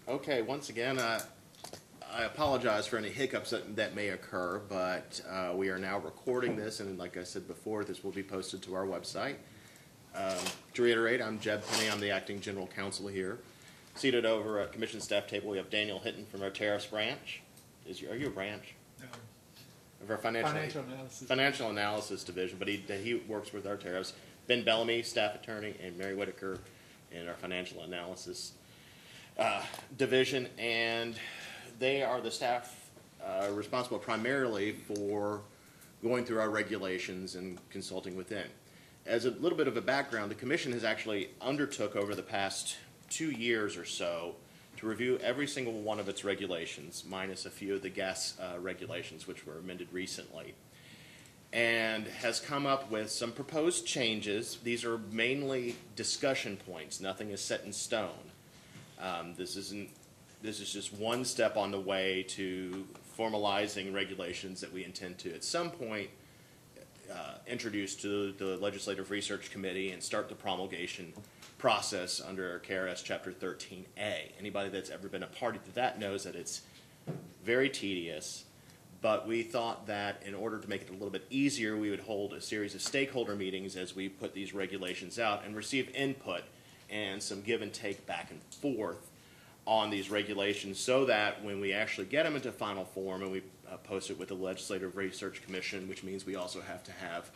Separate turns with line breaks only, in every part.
Okay, once again, I apologize for any hiccups that may occur, but we are now recording this, and like I said before, this will be posted to our website. To reiterate, I'm Jeb Penny. I'm the acting general counsel here. Seated over at commission staff table, we have Daniel Hinton from our tariffs branch. Are you a branch?
No.
Of our financial analysis division, but he works with our tariffs. Ben Bellamy, staff attorney, and Mary Whitaker in our financial analysis division, and they are the staff responsible primarily for going through our regulations and consulting within. As a little bit of a background, the commission has actually undertook over the past 2 years or so to review every single one of its regulations, minus a few of the gas regulations which were amended recently, and has come up with some proposed changes. These are mainly discussion points. Nothing is set in stone. This is just one step on the way to formalizing regulations that we intend to, at some point, introduce to the Legislative Research Committee and start the promulgation process under KRS Chapter 13A. Anybody that's ever been a party to that knows that it's very tedious, but we thought that in order to make it a little bit easier, we would hold a series of stakeholder meetings as we put these regulations out and receive input and some give and take back and forth on these regulations, so that when we actually get them into final form and we post it with the Legislative Research Commission, which means we also have to have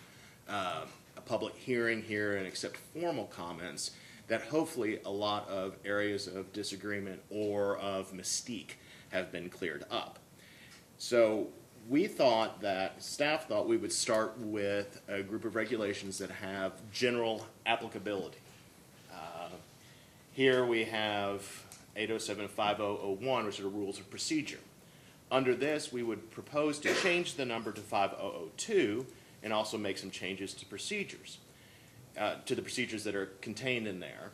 a public hearing here and accept formal comments, that hopefully a lot of areas of disagreement or of mystique have been cleared up. So we thought that, staff thought we would start with a group of regulations that have general applicability. Here we have 807-5001, which are the rules of procedure. Under this, we would propose to change the number to 5002 and also make some changes to procedures, to the procedures that are contained in there.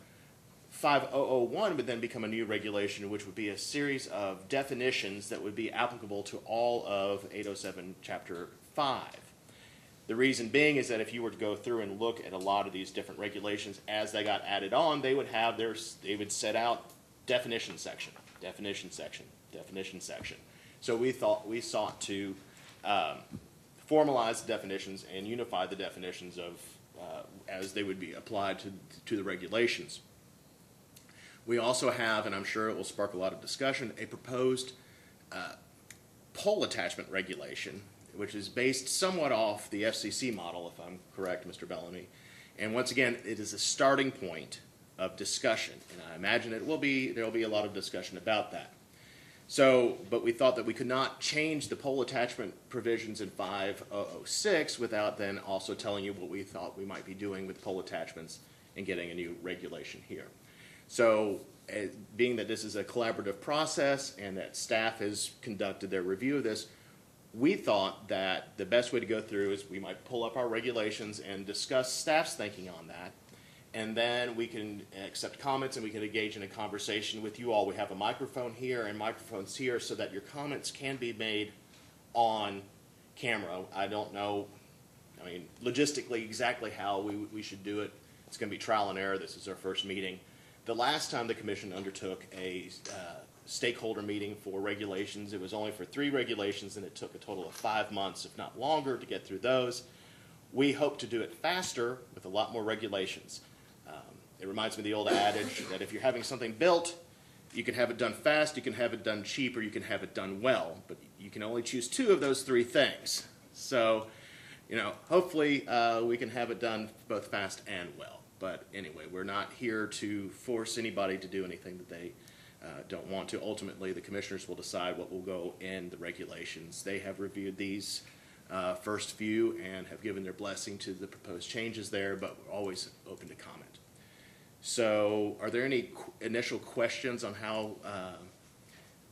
5001 would then become a new regulation, which would be a series of definitions that would be applicable to all of 807 Chapter 5. The reason being is that if you were to go through and look at a lot of these different regulations as they got added on, they would have they would set out definition section, definition section, definition section. So we sought to formalize the definitions and unify the definitions of as they would be applied to the regulations. We also have, and I'm sure it will spark a lot of discussion, a proposed poll attachment regulation, which is based somewhat off the FCC model, if I'm correct, Mr. Bellamy. And once again, it is a starting point of discussion, and I imagine there will be a lot of discussion about that. So, but we thought that we could not change the poll attachment provisions in 5006 without then also telling you what we thought we might be doing with poll attachments and getting a new regulation here. So, being that this is a collaborative process and that staff has conducted their review of this, we thought that the best way to go through is we might pull up our regulations and discuss staff's thinking on that, and then we can accept comments and we can engage in a conversation with you all. We have a microphone here and microphones here so that your comments can be made on camera. I don't know, I mean, logistically exactly how we should do it. It's going to be trial and error. This is our first meeting. The last time the commission undertook a stakeholder meeting for regulations, it was only for 3 regulations, and it took a total of 5 months, if not longer, to get through those. We hope to do it faster with a lot more regulations. It reminds me of the old adage that if you're having something built, you can have it done fast, you can have it done cheap, or you can have it done well, but you can only choose 2 of those 3 things. So, you know, hopefully we can have it done both fast and well. But anyway, we're not here to force anybody to do anything that they don't want to. Ultimately, the commissioners will decide what will go in the regulations. They have reviewed these first few and have given their blessing to the proposed changes there, but we're always open to comment. So are there any initial questions on how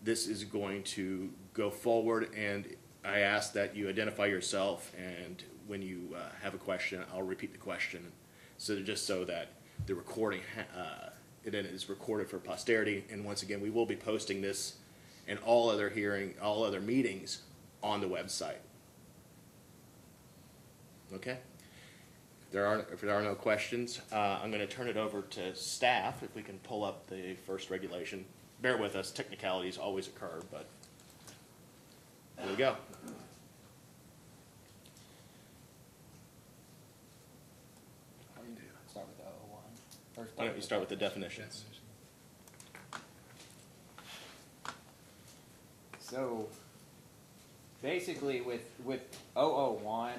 this is going to go forward? And I ask that you identify yourself, and when you have a question, I'll repeat the question, so just so that the recording it is recorded for posterity. And once again, we will be posting this and all other meetings on the website. Okay? If If there are no questions, I'm going to turn it over to staff if we can pull up the first regulation. Bear with us, technicalities always occur, but here we go.
Start with the 001.
Why don't you start with the definitions?
So basically with 001,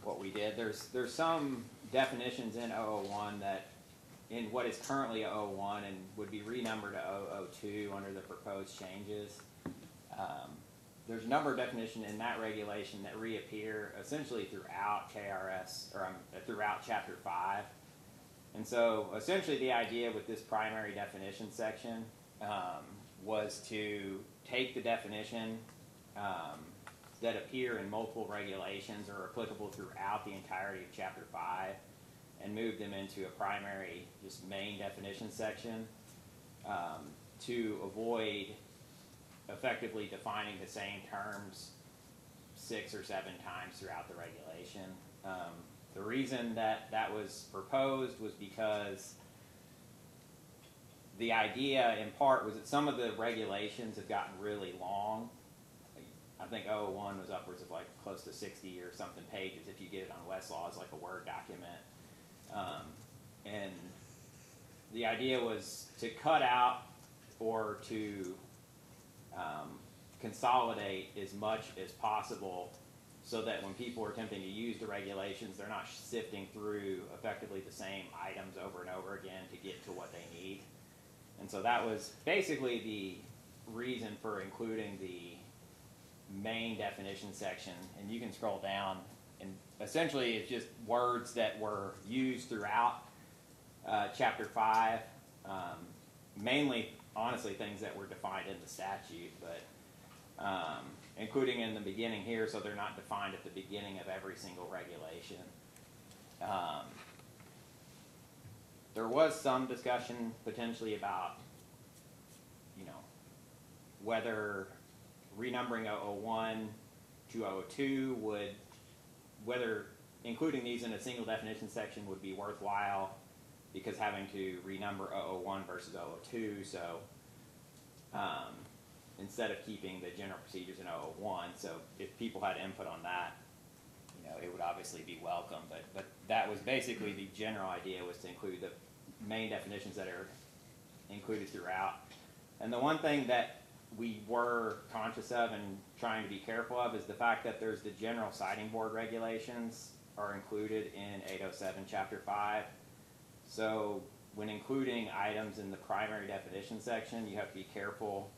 what we did, there's some definitions in 001 that in what is currently 001 and would be renumbered to 002 under the proposed changes. There's a number of definitions in that regulation that reappear essentially throughout KRS, or throughout Chapter 5. And so essentially the idea with this primary definition section was to take the definition that appear in multiple regulations or applicable throughout the entirety of Chapter 5 and move them into a primary, just main definition section to avoid effectively defining the same terms 6 or 7 times throughout the regulation. The reason that was proposed was because the idea in part was that some of the regulations have gotten really long. I think 001 was upwards of like close to 60 or something pages if you get it on Westlaw as like a Word document. And the idea was to cut out or to consolidate as much as possible so that when people are attempting to use the regulations, they're not sifting through effectively the same items over and over again to get to what they need. And so that was basically the reason for including the main definition section. And you can scroll down, and essentially it's just words that were used throughout Chapter 5, mainly, honestly, things that were defined in the statute, but including in the beginning here, so they're not defined at the beginning of every single regulation. There was some discussion potentially about, whether renumbering 001 to 002 whether including these in a single definition section would be worthwhile, because having to renumber 001 versus 002, so instead of keeping the general procedures in 001, so if people had input on that, it would obviously be welcome, but that was basically the general idea, was to include the main definitions that are included throughout. And the one thing that we were conscious of and trying to be careful of is the fact that there's the general siting board regulations are included in 807 Chapter 5. So when including items in the primary definition section, you have to be careful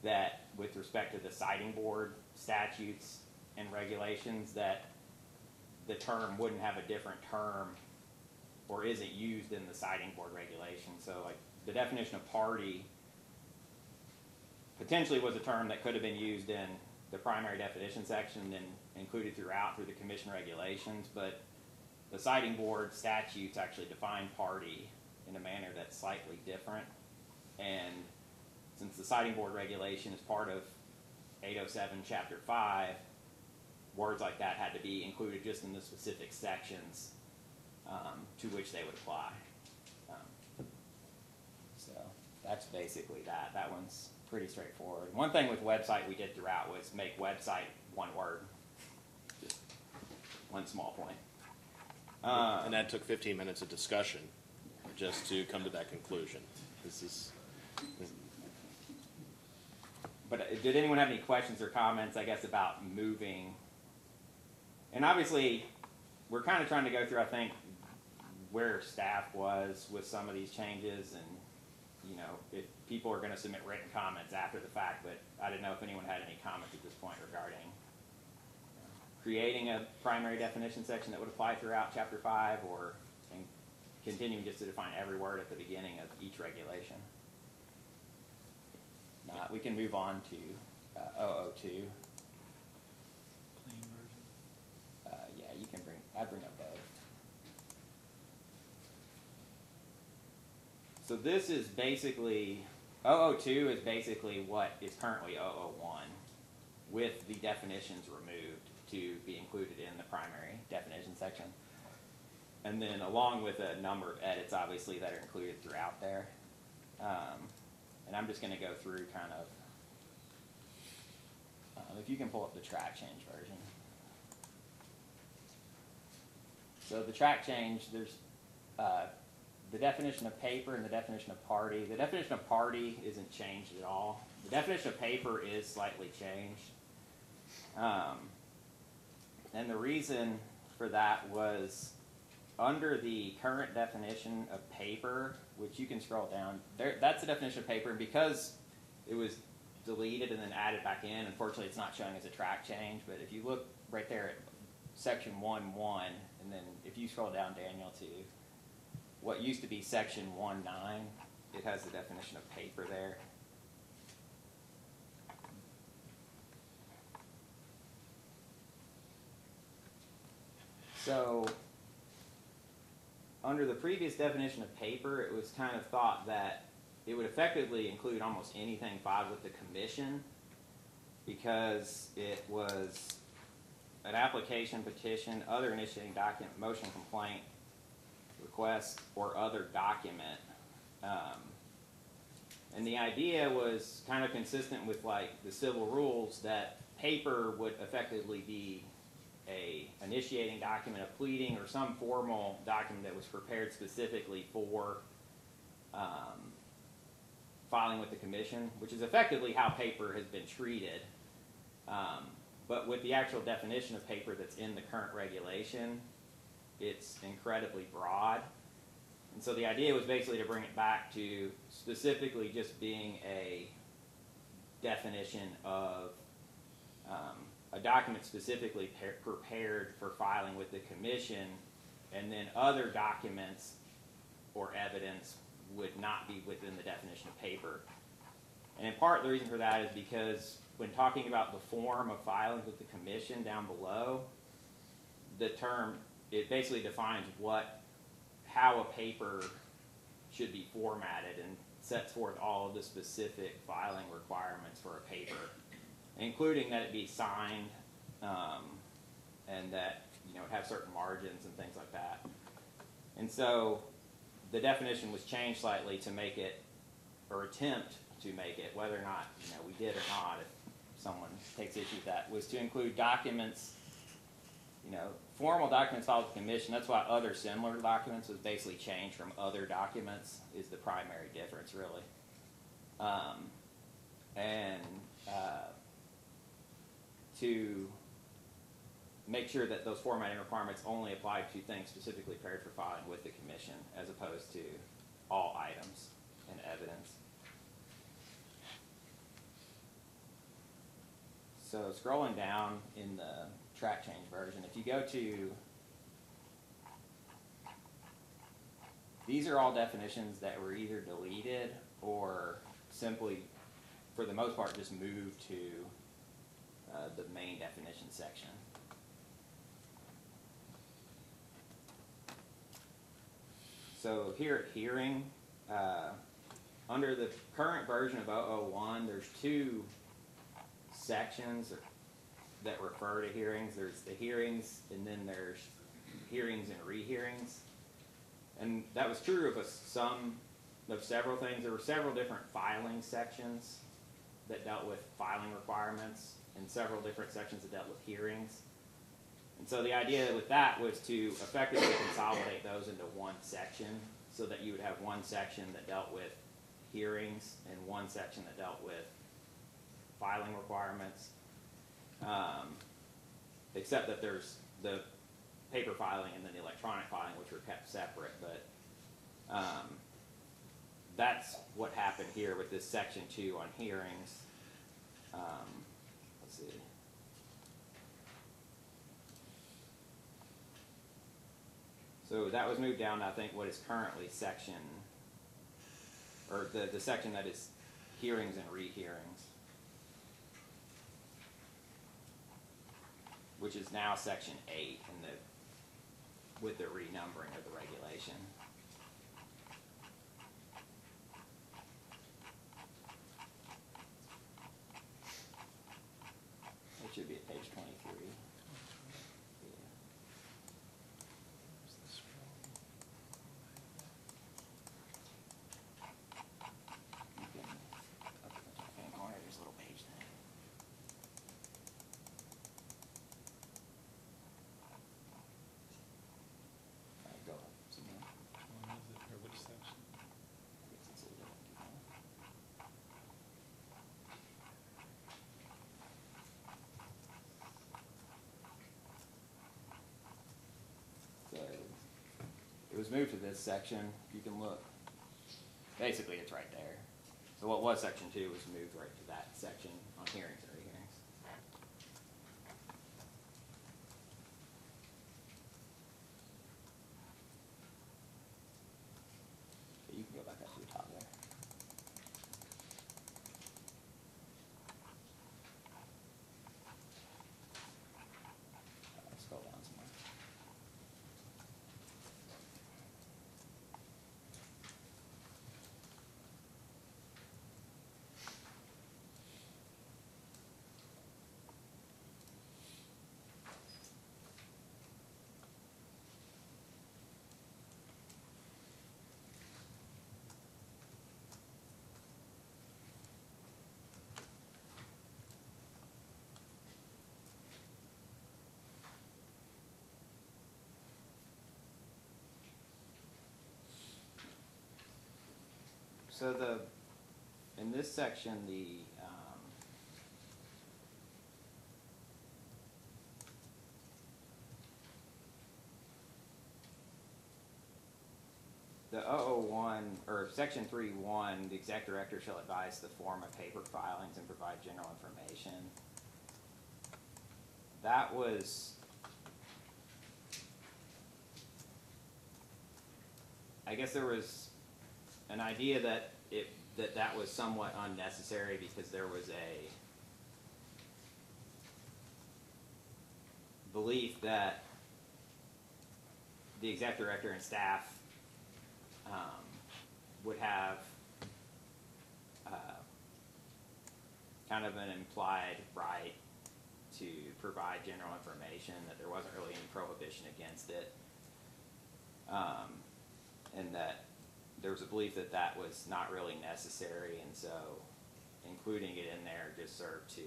that with respect to the siting board statutes and regulations, that the term wouldn't have a different term or isn't used in the siting board regulation. So like the definition of party potentially was a term that could have been used in the primary definition section and included throughout through the commission regulations, but the siting board statutes actually define party in a manner that's slightly different. And since the siting board regulation is part of 807 Chapter 5, words like that had to be included just in the specific sections to which they would apply. So that's basically that. That one's pretty straightforward. One thing with website we did throughout was make website one word. Just one small point.
And that took 15 minutes of discussion just to come to that conclusion.
But did anyone have any questions or comments, I guess, about moving? And obviously, we're kind of trying to go through, I think, where staff was with some of these changes, and if people are going to submit written comments after the fact, but I didn't know if anyone had any comments at this point regarding creating a primary definition section that would apply throughout Chapter 5, or continuing just to define every word at the beginning of each regulation. Not, we can move on to 002.
Plain version.
Yeah, you can I'd bring up both. So this is basically, 002 is basically what is currently 001 with the definitions removed to be included in the primary definition section. And then along with a number of edits, obviously, that are included throughout there. And I'm just going to go through kind of, if you can pull up the track change version. So the track change, there's the definition of paper and the definition of party. The definition of party isn't changed at all. The definition of paper is slightly changed. And the reason for that was under the current definition of paper, which you can scroll down, that's the definition of paper, and because it was deleted and then added back in, unfortunately it's not showing as a track change, but if you look right there at section 1.1, and then if you scroll down, Daniel, to what used to be section 1.9, it has the definition of paper there. So under the previous definition of paper, it was kind of thought that it would effectively include almost anything filed with the commission because it was an application, petition, other initiating document, motion, complaint, request, or other document. And the idea was kind of consistent with like the civil rules that paper would effectively be a initiating document, a pleading, or some formal document that was prepared specifically for filing with the commission, which is effectively how paper has been treated. But with the actual definition of paper that's in the current regulation, it's incredibly broad. And so the idea was basically to bring it back to specifically just being a definition of a document specifically prepared for filing with the commission, and then other documents or evidence would not be within the definition of paper. And in part the reason for that is because when talking about the form of filing with the commission down below, the term, it basically defines how a paper should be formatted and sets forth all of the specific filing requirements for a paper, including that it be signed and that it have certain margins and things like that. And so the definition was changed slightly to make it, or attempt to make it, whether or not we did or not, if someone takes issue with that, was to include documents, formal documents filed with the commission. That's why other similar documents was basically changed from other documents, is the primary difference, really. To make sure that those formatting requirements only apply to things specifically prepared for filing with the commission, as opposed to all items and evidence. So scrolling down in the track change version, if you go to, these are all definitions that were either deleted or simply, for the most part, just moved to the main definition section. So here at hearing, under the current version of 001, there's two sections that refer to hearings. There's the hearings, and then there's hearings and rehearings. And that was true of several things. There were several different filing sections that dealt with filing requirements, and several different sections that dealt with hearings. And so the idea with that was to effectively consolidate those into one section, so that you would have one section that dealt with hearings and one section that dealt with filing requirements. Except that there's the paper filing and then the electronic filing, which were kept separate. But that's what happened here with this section 2 on hearings. Let's see. So that was moved down to, I think, what is currently section, or the section that is hearings and rehearings, which is now section 8 with the renumbering of the regulation. It should be at page 23. was moved to this section. If you can look, basically it's right there. So what was section 2 was moved right to that section on hearings and rehearings. You can go back up to the top there. Scroll down some more. So in this section, the 001, or section 3.1, the exec director shall advise the form of paper filings and provide general information. That was, I guess there was an idea that that was somewhat unnecessary because there was a belief that the exec director and staff would have kind of an implied right to provide general information, that there wasn't really any prohibition against it, and that there was a belief that that was not really necessary, and so including it in there just served to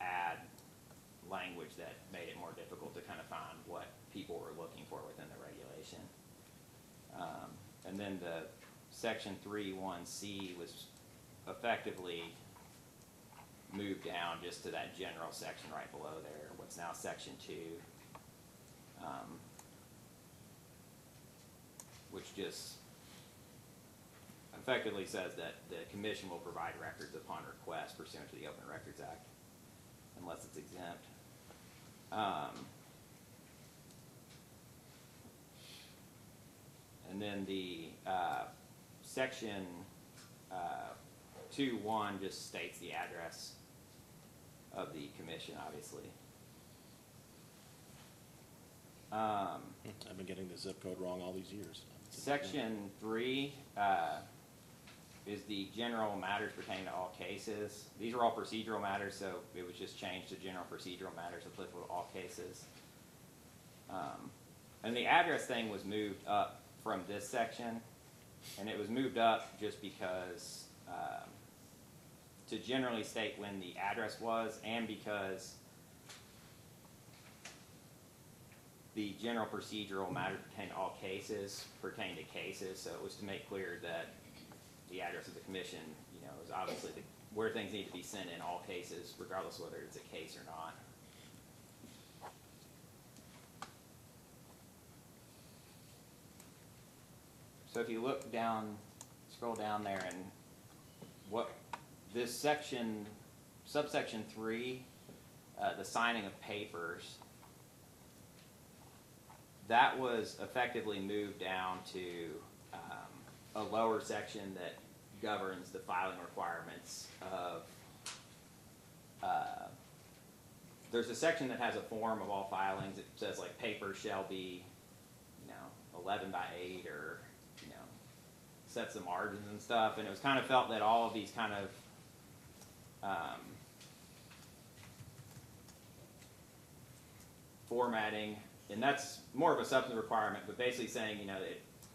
add language that made it more difficult to kind of find what people were looking for within the regulation. And then the section 3.1c was effectively moved down just to that general section right below there, what's now section 2, which just effectively says that the commission will provide records upon request pursuant to the Open Records Act, unless it's exempt. And then the section 2.1 just states the address of the commission, obviously.
I've been getting the zip code wrong all these years.
Section 3 is the general matters pertaining to all cases. These are all procedural matters, so it was just changed to general procedural matters applicable to all cases. And the address thing was moved up from this section, and it was moved up just because to generally state when the address was, and because the general procedural matters pertaining to all cases pertain to cases, so it was to make clear that the address of the commission, you know, is obviously where things need to be sent in all cases, regardless of whether it's a case or not. So if you look down, scroll down there, and what this section, subsection 3, the signing of papers, that was effectively moved down to a lower section that governs the filing requirements of, there's a section that has a form of all filings. It says like papers shall be, 11 by 8, or, sets the margins and stuff, and it was kind of felt that all of these kind of formatting, and that's more of a substantive requirement, but basically saying,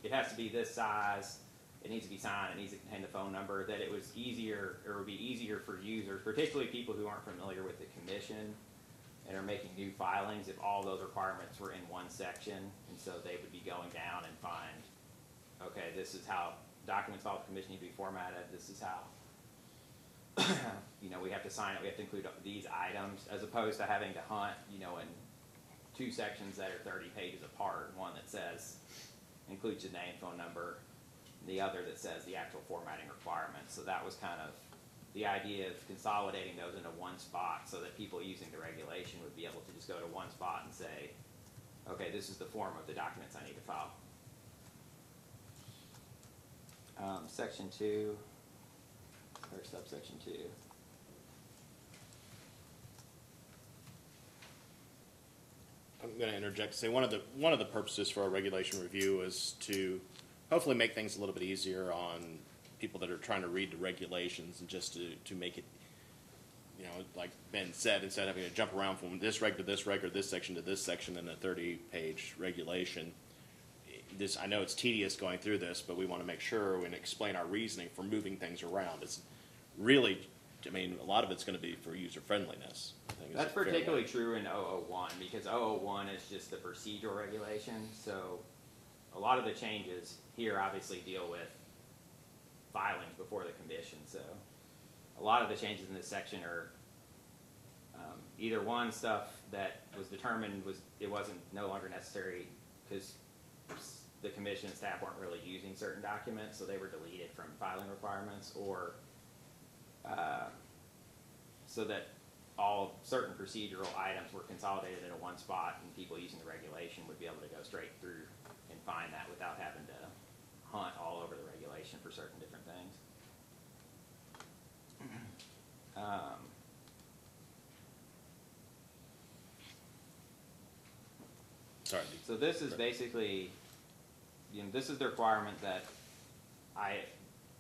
it has to be this size, it needs to be signed, it needs to contain the phone number, that it was easier, or would be easier for users, particularly people who aren't familiar with the commission and are making new filings, if all those requirements were in one section, and so they would be going down and find, okay, this is how documents filed with the commission need to be formatted, this is how, we have to sign it, we have to include these items, as opposed to having to hunt, and two sections that are 30 pages apart. One that says, includes the name, phone number, the other that says the actual formatting requirements. So that was kind of the idea of consolidating those into one spot so that people using the regulation would be able to just go to one spot and say, okay, this is the form of the documents I need to file. Section 2, or subsection 2.
I'm going to interject and say one of the purposes for our regulation review is to hopefully make things a little bit easier on people that are trying to read the regulations, and just to make it, you know, like Ben said, instead of having to jump around from this reg to this reg or this section to this section in a 30-page regulation. This, I know it's tedious going through this, but we want to make sure and explain our reasoning for moving things around. It's really, I mean, a lot of it's going to be for user friendliness.
That's particularly true in 001, because 001 is just the procedural regulation. So a lot of the changes here obviously deal with filings before the commission. So a lot of the changes in this section are either one, stuff that was determined it wasn't no longer necessary because the commission and staff weren't really using certain documents, so they were deleted from filing requirements, or so that all certain procedural items were consolidated into one spot, and people using the regulation would be able to go straight through and find that without having to hunt all over the regulation for certain different things.
Sorry.
So this is basically, you know, this is the requirement that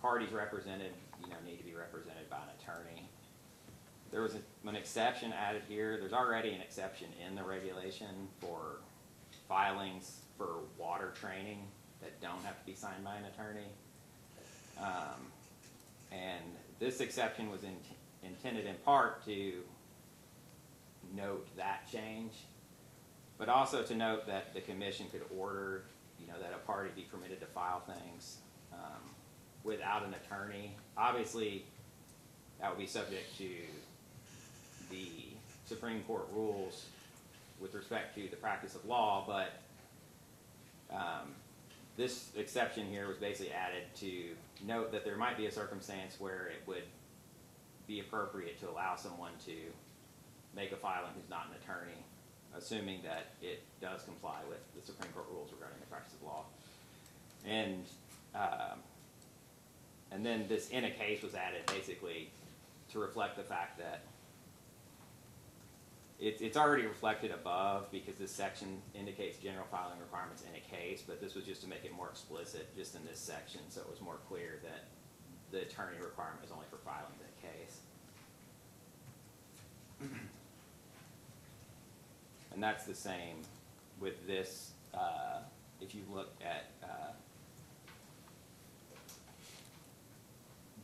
parties represented, you know, need to be represented by an attorney. There was an exception added here. There's already an exception in the regulation for filings for water training that don't have to be signed by an attorney. And this exception was intended in part to note that change, but also to note that the commission could order, you know, that a party be permitted to file things without an attorney. Obviously, that would be subject to the Supreme Court rules with respect to the practice of law, but this exception here was basically added to note that there might be a circumstance where it would be appropriate to allow someone to make a filing who's not an attorney, assuming that it does comply with the Supreme Court rules regarding the practice of law. And then this in a case was added basically to reflect the fact that it's already reflected above, because this section indicates general filing requirements in a case, but this was just to make it more explicit just in this section, so it was more clear that the attorney requirement is only for filing in a case. And that's the same with this, if you look at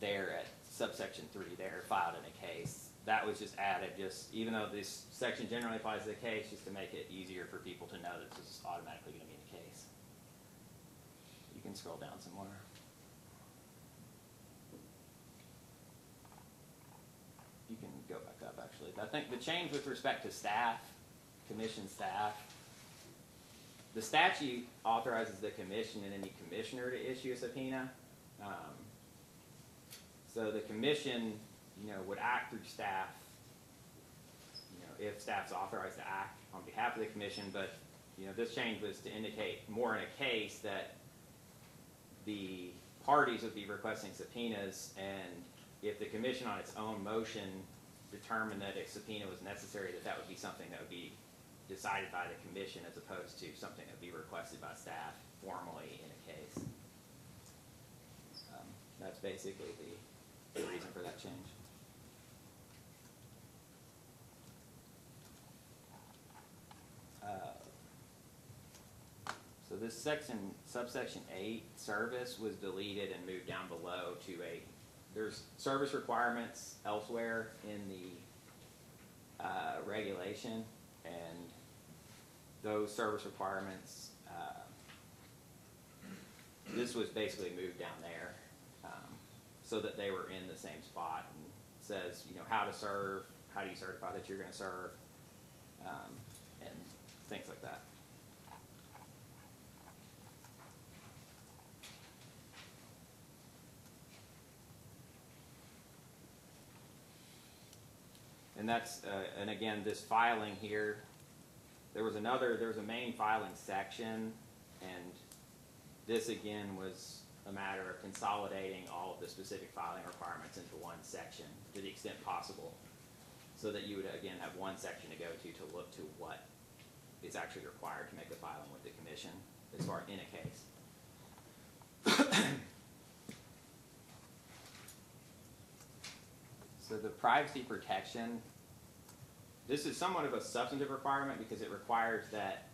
there at subsection 3 there, filed in a case. That was just added, just even though this section generally applies to the case, just to make it easier for people to know that this is automatically going to be in a case. You can scroll down some more. You can go back up, actually. I think the change with respect to staff, commission staff, the statute authorizes the commission and any commissioner to issue a subpoena. So the commission, you know, would act through staff, you know, if staff's authorized to act on behalf of the commission. But, you know, this change was to indicate more in a case that the parties would be requesting subpoenas, and if the commission on its own motion determined that a subpoena was necessary, that would be something that would be decided by the commission as opposed to something that would be requested by staff formally in a case. That's basically the reason for that change. So this section, subsection 8, service, was deleted and moved down below to there's service requirements elsewhere in the regulation, and those service requirements, this was basically moved down there so that they were in the same spot, and says, you know, how to serve, how do you certify that you're going to serve, and things like that. And that's, and again, this filing here, there was a main filing section, and this again was a matter of consolidating all of the specific filing requirements into one section to the extent possible, so that you would again have one section to go to look to what is actually required to make the filing with the commission as far in a case. So the privacy protection, this is somewhat of a substantive requirement because it requires that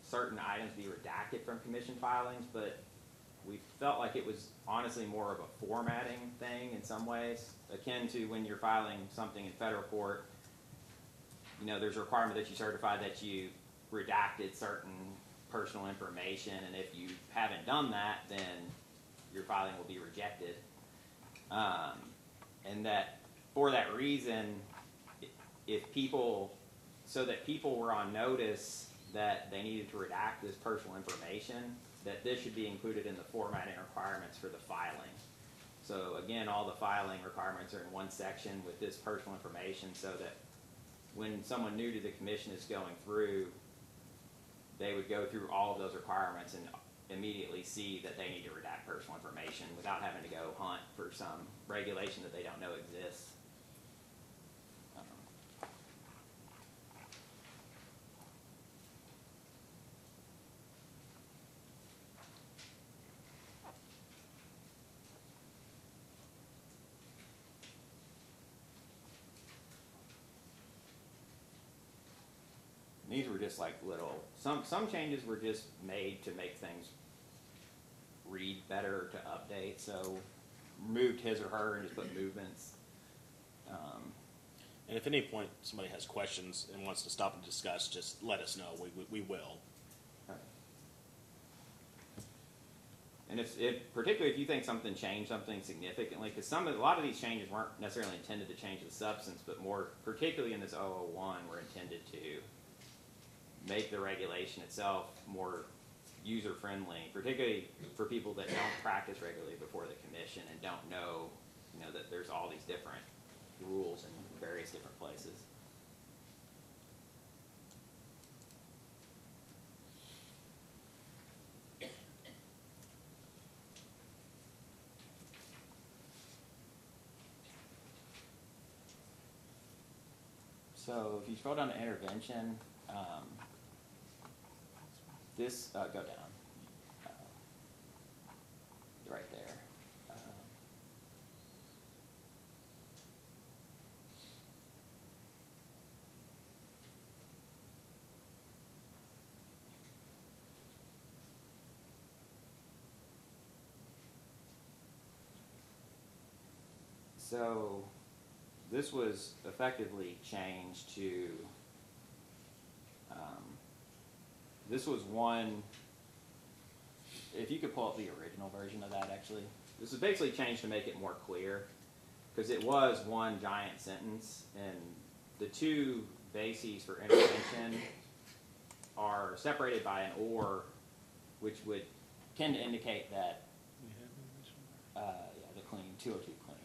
certain items be redacted from commission filings, but we felt like it was honestly more of a formatting thing in some ways, akin to when you're filing something in federal court. You know, there's a requirement that you certify that you redacted certain personal information, and if you haven't done that, then your filing will be rejected. And that for that reason, if people, so that people were on notice that they needed to redact this personal information, that this should be included in the formatting requirements for the filing. So again, all the filing requirements are in one section with this personal information, so that when someone new to the commission is going through, they would go through all of those requirements and immediately see that they need to redact personal information without having to go hunt for some regulation that they don't know exists. These were just like little, some changes were just made to make things read better, to update, so removed his or her and just put movements.
And if at any point somebody has questions and wants to stop and discuss, just let us know. We will.
And particularly if you think something changed something significantly, because a lot of these changes weren't necessarily intended to change the substance, but more particularly in this 001 were intended to make the regulation itself more user-friendly, particularly for people that don't practice regularly before the commission and don't know, that there's all these different rules in various different places. So if you scroll down to intervention, this, go down, right there. So this was effectively changed to, this was one, if you could pull up the original version of that actually. This was basically changed to make it more clear, because it was one giant sentence, and the two bases for intervention are separated by an or, which would tend to indicate that, yeah, the clean, 202 clean.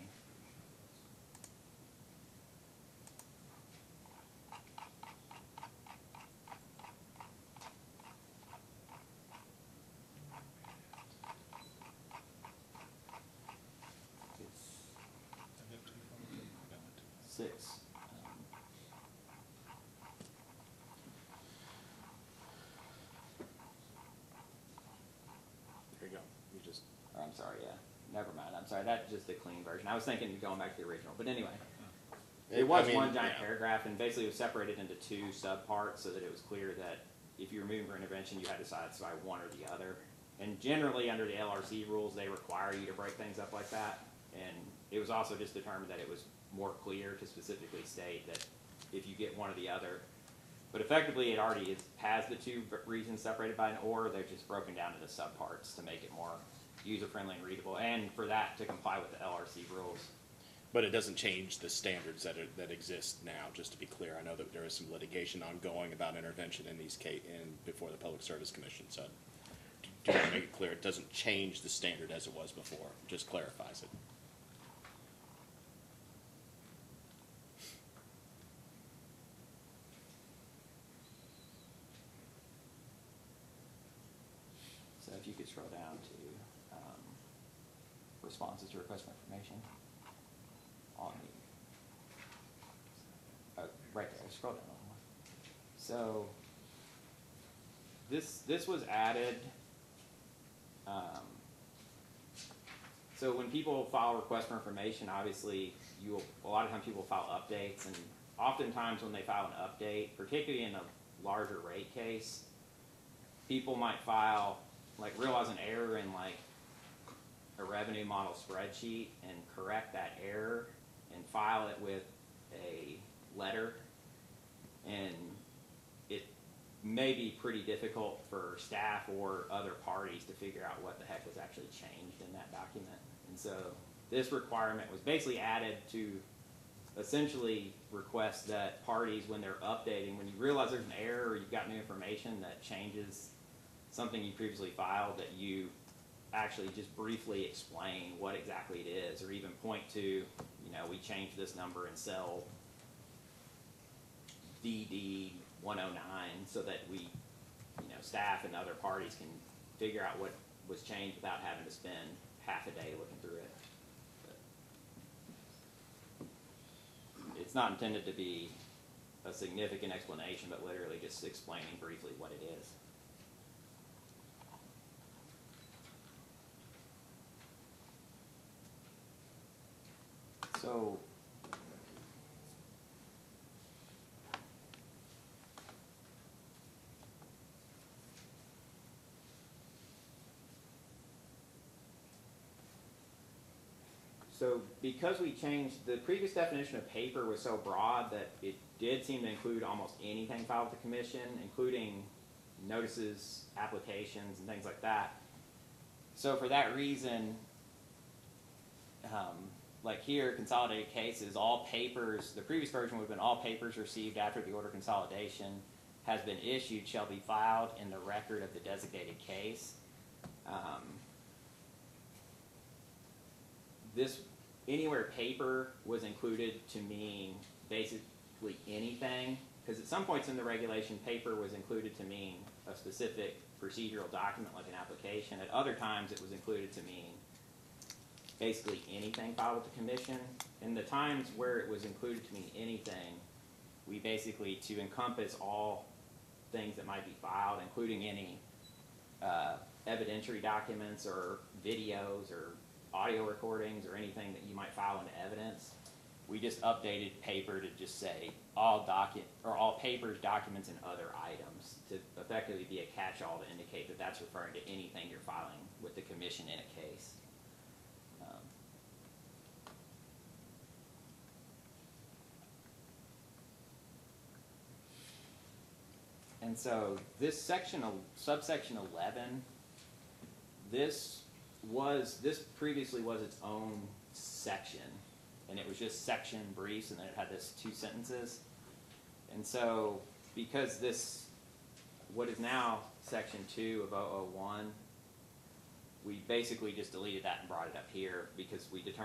Six.
There you go. You just.
Or I'm sorry, yeah. Never mind. I'm sorry. That's just the clean version. I was thinking going back to the original. But anyway, it was one giant paragraph, and basically it was separated into two subparts so that it was clear that if you were moving for intervention, you had to satisfy one or the other. And generally, under the LRC rules, they require you to break things up like that. And it was also just determined that it was more clear to specifically state that if you get one or the other. But effectively, it already has the two reasons separated by an or. They're just broken down into subparts to make it more user-friendly and readable, and for that to comply with the LRC rules.
But it doesn't change the standards that exist now, just to be clear. I know that there is some litigation ongoing about intervention in these before the Public Service Commission, so to make it clear, it doesn't change the standard as it was before, just clarifies it.
So if you could scroll down to responses to requests for information on the, right there, scroll down a little more. So this was added, so when people file requests for information, obviously a lot of times people file updates, and oftentimes when they file an update, particularly in a larger rate case, people might file, realize an error in a revenue model spreadsheet and correct that error and file it with a letter. And it may be pretty difficult for staff or other parties to figure out what the heck was actually changed in that document. And so this requirement was basically added to essentially request that parties, when they're updating, when you realize there's an error or you've got new information that changes something you previously filed, that you actually just briefly explain what exactly it is, or even point to, we changed this number in cell DD 109, so that we, staff and other parties can figure out what was changed without having to spend half a day looking through it. But it's not intended to be a significant explanation, but literally just explaining briefly what it is. So because we changed, the previous definition of paper was so broad that it did seem to include almost anything filed with the commission, including notices, applications, and things like that. So for that reason, like here, consolidated cases, all papers, the previous version would have been all papers received after the order consolidation has been issued shall be filed in the record of the designated case. This anywhere paper was included to mean basically anything, because at some points in the regulation, paper was included to mean a specific procedural document like an application. At other times, it was included to mean basically anything filed with the commission. In the times where it was included to mean anything, we basically, to encompass all things that might be filed, including any evidentiary documents or videos or audio recordings or anything that you might file into evidence, we just updated paper to just say all papers, documents, and other items, to effectively be a catch-all to indicate that that's referring to anything you're filing with the commission in a case. And so this section, subsection 11, this previously was its own section, and it was just section briefs, and then it had this 2 sentences. And so because this, what is now section 2 of 001, we basically just deleted that and brought it up here because we just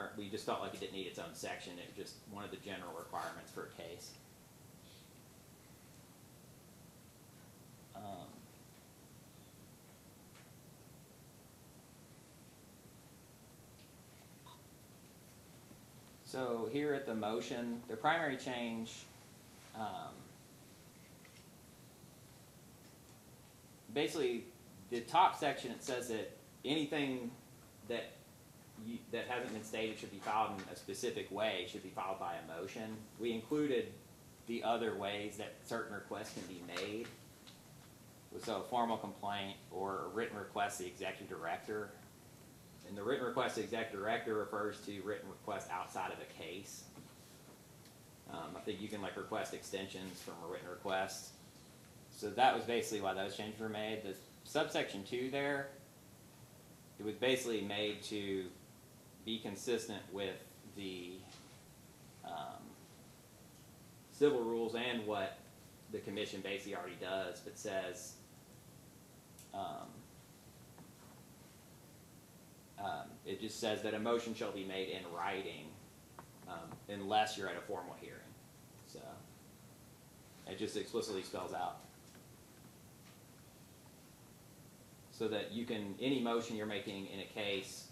felt like it didn't need its own section. It was just one of the general requirements for a case. So here at the motion, the primary change, basically the top section, it says that anything that hasn't been stated should be filed in a specific way, should be filed by a motion. We included the other ways that certain requests can be made. So a formal complaint or a written request to the executive director. And the written request to the executive director refers to written requests outside of a case. I think you can request extensions from a written request. So that was basically why those changes were made. The subsection 2 there, it was basically made to be consistent with the civil rules and what the commission basically already does, but says it just says that a motion shall be made in writing unless you're at a formal hearing. So it just explicitly spells out. So that you can, any motion you're making in a case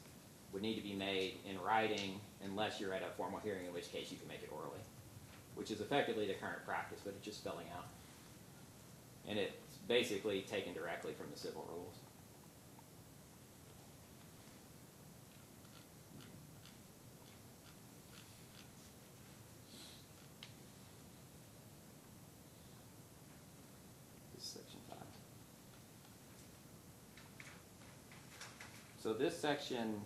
would need to be made in writing unless you're at a formal hearing, in which case you can make it orally, which is effectively the current practice, but it's just spelling out. And it's basically taken directly from the civil rules. This is section 5. So this section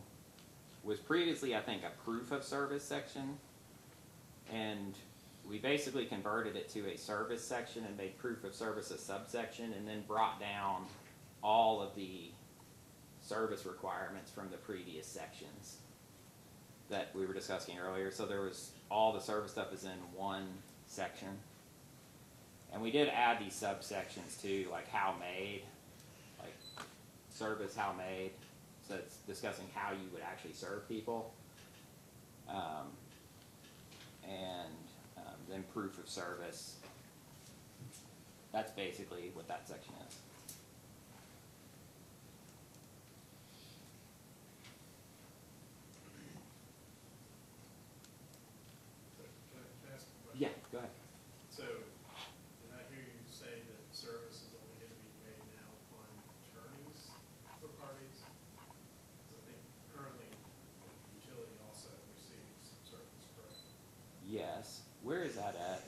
was previously, I think, a proof of service section, and we basically converted it to a service section and made proof of service a subsection, and then brought down all of the service requirements from the previous sections that we were discussing earlier. So there was, all the service stuff is in one section. And we did add these subsections too, like how made, like service how made. So it's discussing how you would actually serve people. Then proof of service. That's basically what that section is.
Can I ask a question?
Yeah, go ahead.
So, did I hear you say that service is only going to be made now upon attorneys for parties? Because I think currently the utility also receives service, correct?
Yes. Where is that at?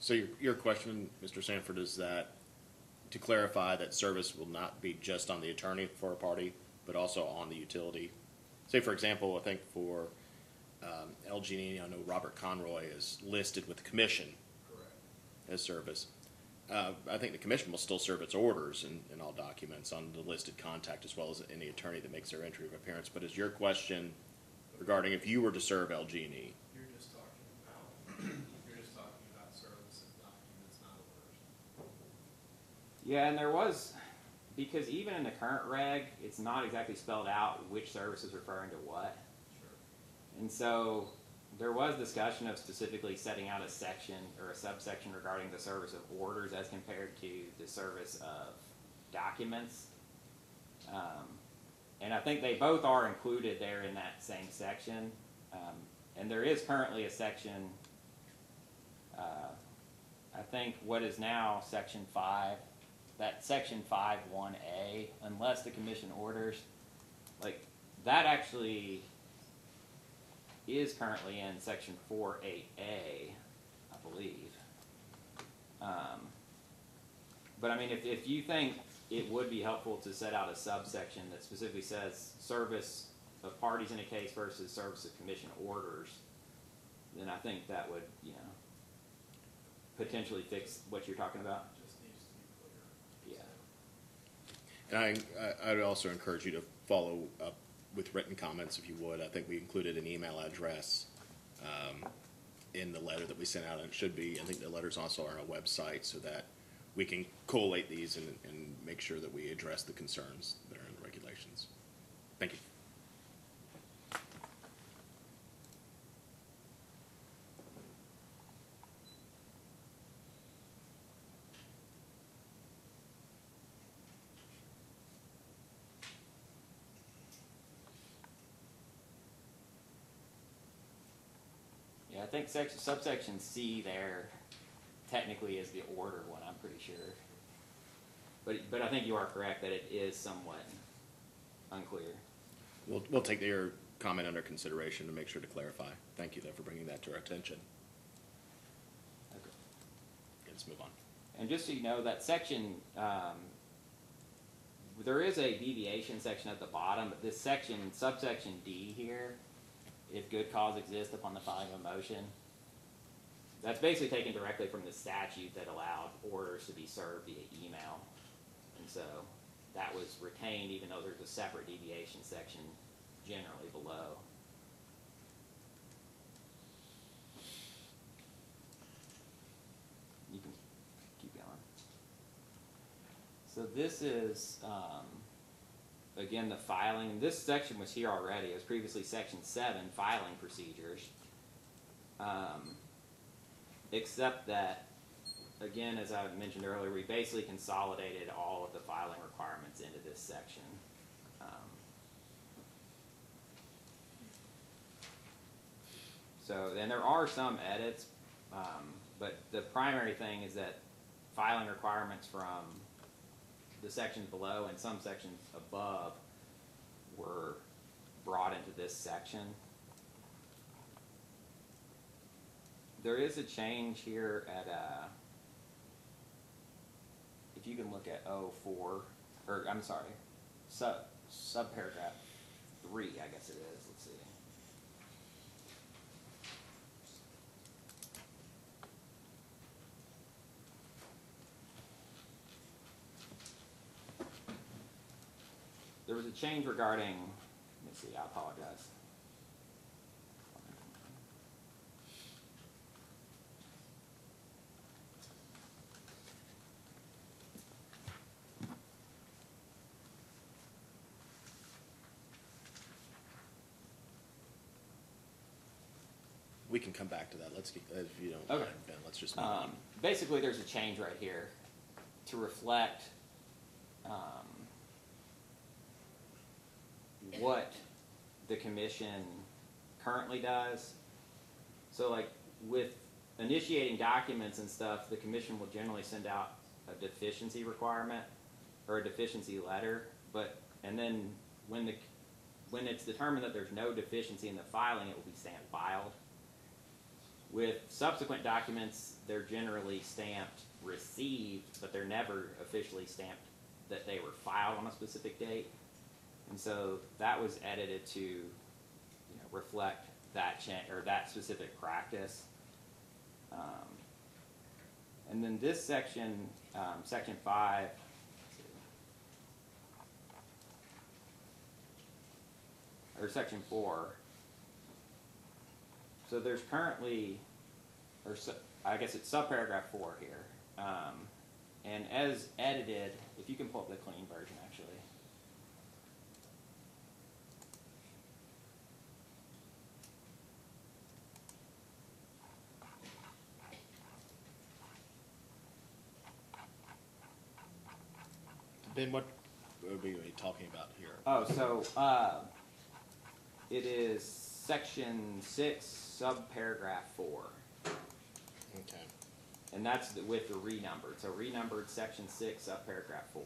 So your question, Mr. Sanford, is that to clarify that service will not be just on the attorney for a party, but also on the utility. Say, for example, I think for LG&E, I know Robert Conroy is listed with the commission
Correct.
as service. I think the commission will still serve its orders in all documents on the listed contact, as well as any attorney that makes their entry of appearance. But is your question regarding if you were to serve LG&E?
You're just talking about service and documents, not orders.
Yeah, and there was, because even in the current reg, it's not exactly spelled out which service is referring to what.
Sure.
And so there was discussion of specifically setting out a section or a subsection regarding the service of orders as compared to the service of documents. And I think they both are included there in that same section. And there is currently a section, I think what is now section 5, that section 5(1)(a), unless the commission orders, like that actually is currently in section 4(8)(a), I believe. But I mean, if you think it would be helpful to set out a subsection that specifically says service of parties in a case versus service of commission orders, then I think that would, you know, potentially fix what you're talking about.
It just needs to be clear.
Yeah.
And I would also encourage you to follow up with written comments if you would. I think we included an email address in the letter that we sent out, and it should be, I think the letter's also on our website, so that we can collate these and make sure that we address the concerns that are in the regulations. Thank you.
Yeah, I think subsection C there technically is the order one, I'm pretty sure. But I think you are correct that it is somewhat unclear.
We'll take your comment under consideration to make sure to clarify. Thank you, though, for bringing that to our attention.
Okay.
Let's move on.
And just so you know, that section, there is a deviation section at the bottom, but this section, subsection D here, if good cause exists upon the filing of a motion, that's basically taken directly from the statute that allowed orders to be served via email. And so that was retained, even though there's a separate deviation section generally below. So this is, again, the filing. This section was here already. It was previously section 7, filing procedures. Except that, again, as I mentioned earlier, we basically consolidated all of the filing requirements into this section. So then there are some edits, but the primary thing is that filing requirements from the sections below and some sections above were brought into this section. There is a change here at, if you can look at 04, or I'm sorry, subparagraph 3, I guess it is, let's see. There was a change regarding, let me see, I apologize.
We can come back to that. Let's get, if you don't
Okay.
mind, Ben, let's just move on.
Basically, there's a change right here to reflect what the commission currently does. So like with initiating documents and stuff, the commission will generally send out a deficiency requirement or a deficiency letter, and then when it's determined that there's no deficiency in the filing, it will be stamped filed. With subsequent documents, they're generally stamped received, but they're never officially stamped that they were filed on a specific date. And so that was edited to, reflect that or that specific practice. And then this section, section 5, or section 4. So there's currently, I guess it's subparagraph 4 here. And as edited, if you can pull up the clean version actually.
Ben, what are we talking about here?
Oh, so it is section 6, subparagraph 4.
Okay.
And that's with the renumbered. So renumbered section 6, subparagraph 4.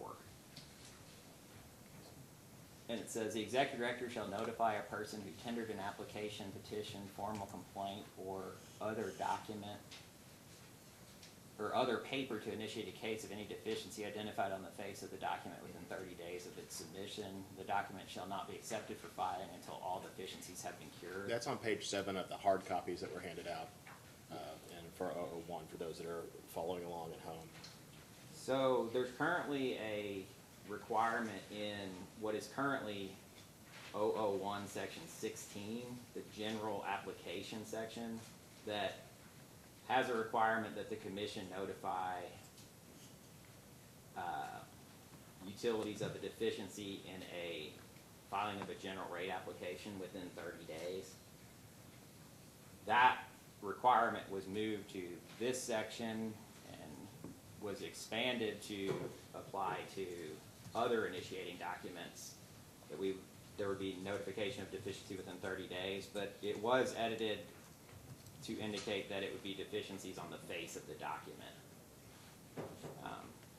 And it says, the executive director shall notify a person who tendered an application, petition, formal complaint, or other document or other paper to initiate a case of any deficiency identified on the face of the document within 30 days of its submission. The document shall not be accepted for filing until all deficiencies have been cured.
That's on page 7 of the hard copies that were handed out, and for 001, for those that are following along at home.
So there's currently a requirement in what is currently 001 section 16, the general application section, that has a requirement that the commission notify utilities of a deficiency in a filing of a general rate application within 30 days. That requirement was moved to this section and was expanded to apply to other initiating documents that there would be notification of deficiency within 30 days, but it was edited to indicate that it would be deficiencies on the face of the document.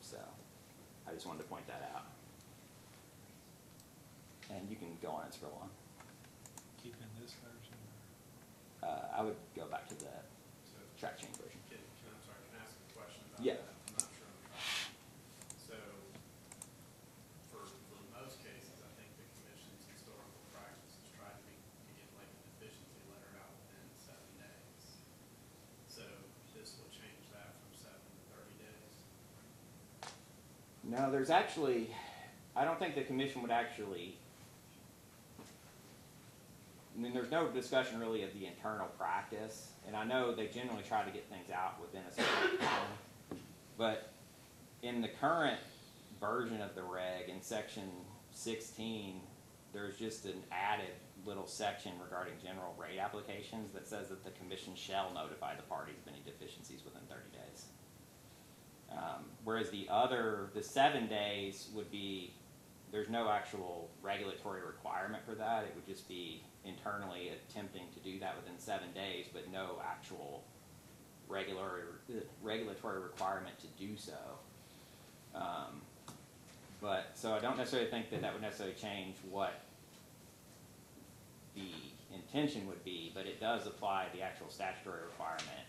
So I just wanted to point that out. And you can go on and scroll on.
Keeping this version?
I would go back to the
So,
track change version.
I'm sorry, can I ask a question about
Yeah.
that? I'm not sure. So, for most cases, I think the commission's historical practice is try to get like a deficiency letter out within 7 days. So, this will change that from 7 to 30 days?
No, there's actually, I don't think the commission would actually, I mean, there's no discussion really of the internal practice, and I know they generally try to get things out within a certain time, but in the current version of the reg in section 16, there's just an added little section regarding general rate applications that says that the commission shall notify the parties of any deficiencies within 30 days. Whereas the 7 days would be, there's no actual regulatory requirement for that. It would just be internally attempting to do that within 7 days, but no actual regulatory requirement to do so. So I don't necessarily think that would necessarily change what the intention would be, but it does apply the actual statutory requirement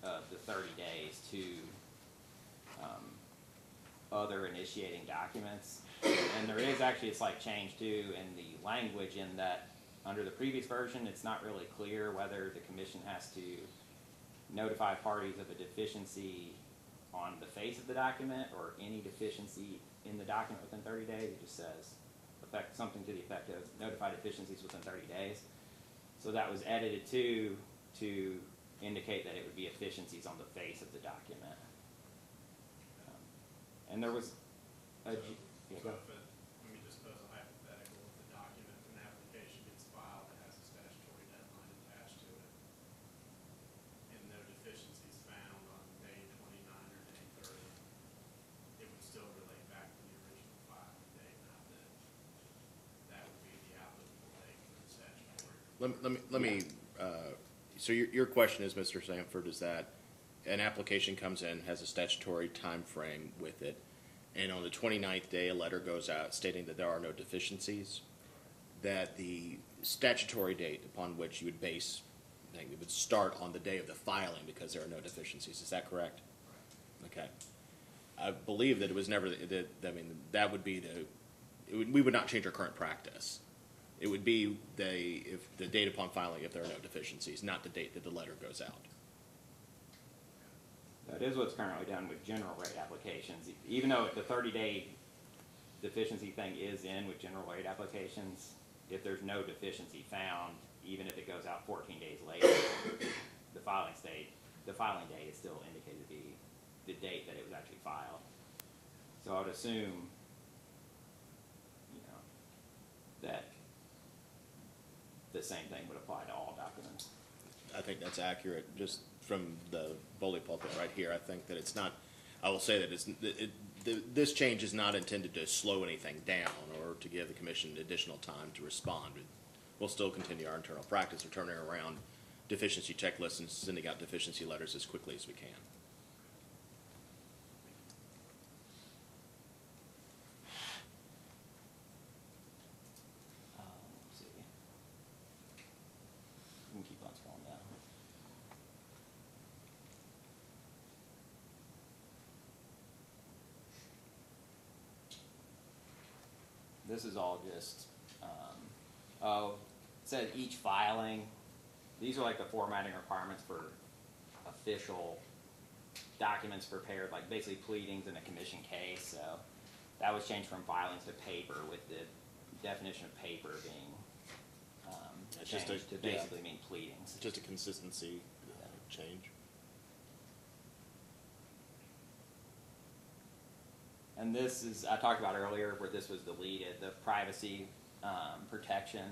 of the 30 days to other initiating documents. And there is actually a slight change too in the language, in that under the previous version, it's not really clear whether the commission has to notify parties of a deficiency on the face of the document or any deficiency in the document within 30 days. It just says something to the effect of notify deficiencies within 30 days. So that was edited to indicate that it would be efficiencies on the face of the document. And there was a...
So if let me just pose a hypothetical. If the document, if an application gets filed that has a statutory deadline attached to it, and no deficiencies found on day 29 or day 30, it would still relate back to the original filing date, not that that would be the applicable date for the statutory.
Let me so your question is, Mr. Sanford, is that an application comes in, has a statutory time frame with it, and on the 29th day a letter goes out stating that there are no deficiencies, that the statutory date upon which you would base, it would start on the day of the filing because there are no deficiencies. Is that correct? Okay. I believe that it was never, that would be we would not change our current practice. It would be if the date upon filing if there are no deficiencies, not the date that the letter goes out.
That is what's currently done with general rate applications. Even though the 30-day deficiency thing is in with general rate applications, if there's no deficiency found, even if it goes out 14 days later, the filing date is still indicated to be the date that it was actually filed. So I would assume, that the same thing would apply to all documents.
I think that's accurate. Just from the bully pulpit right here, I think that it's not. I will say that this change is not intended to slow anything down or to give the commission additional time to respond. We'll still continue our internal practice of turning around deficiency checklists and sending out deficiency letters as quickly as we can.
Let's see. We can keep on scrolling down. This is all just, it said each filing. These are like the formatting requirements for official documents prepared, like basically pleadings in a commission case. So that was changed from filings to paper, with the definition of paper being changed to basically mean pleadings.
Just a consistency change.
And this is, I talked about earlier where this was deleted, the privacy protection.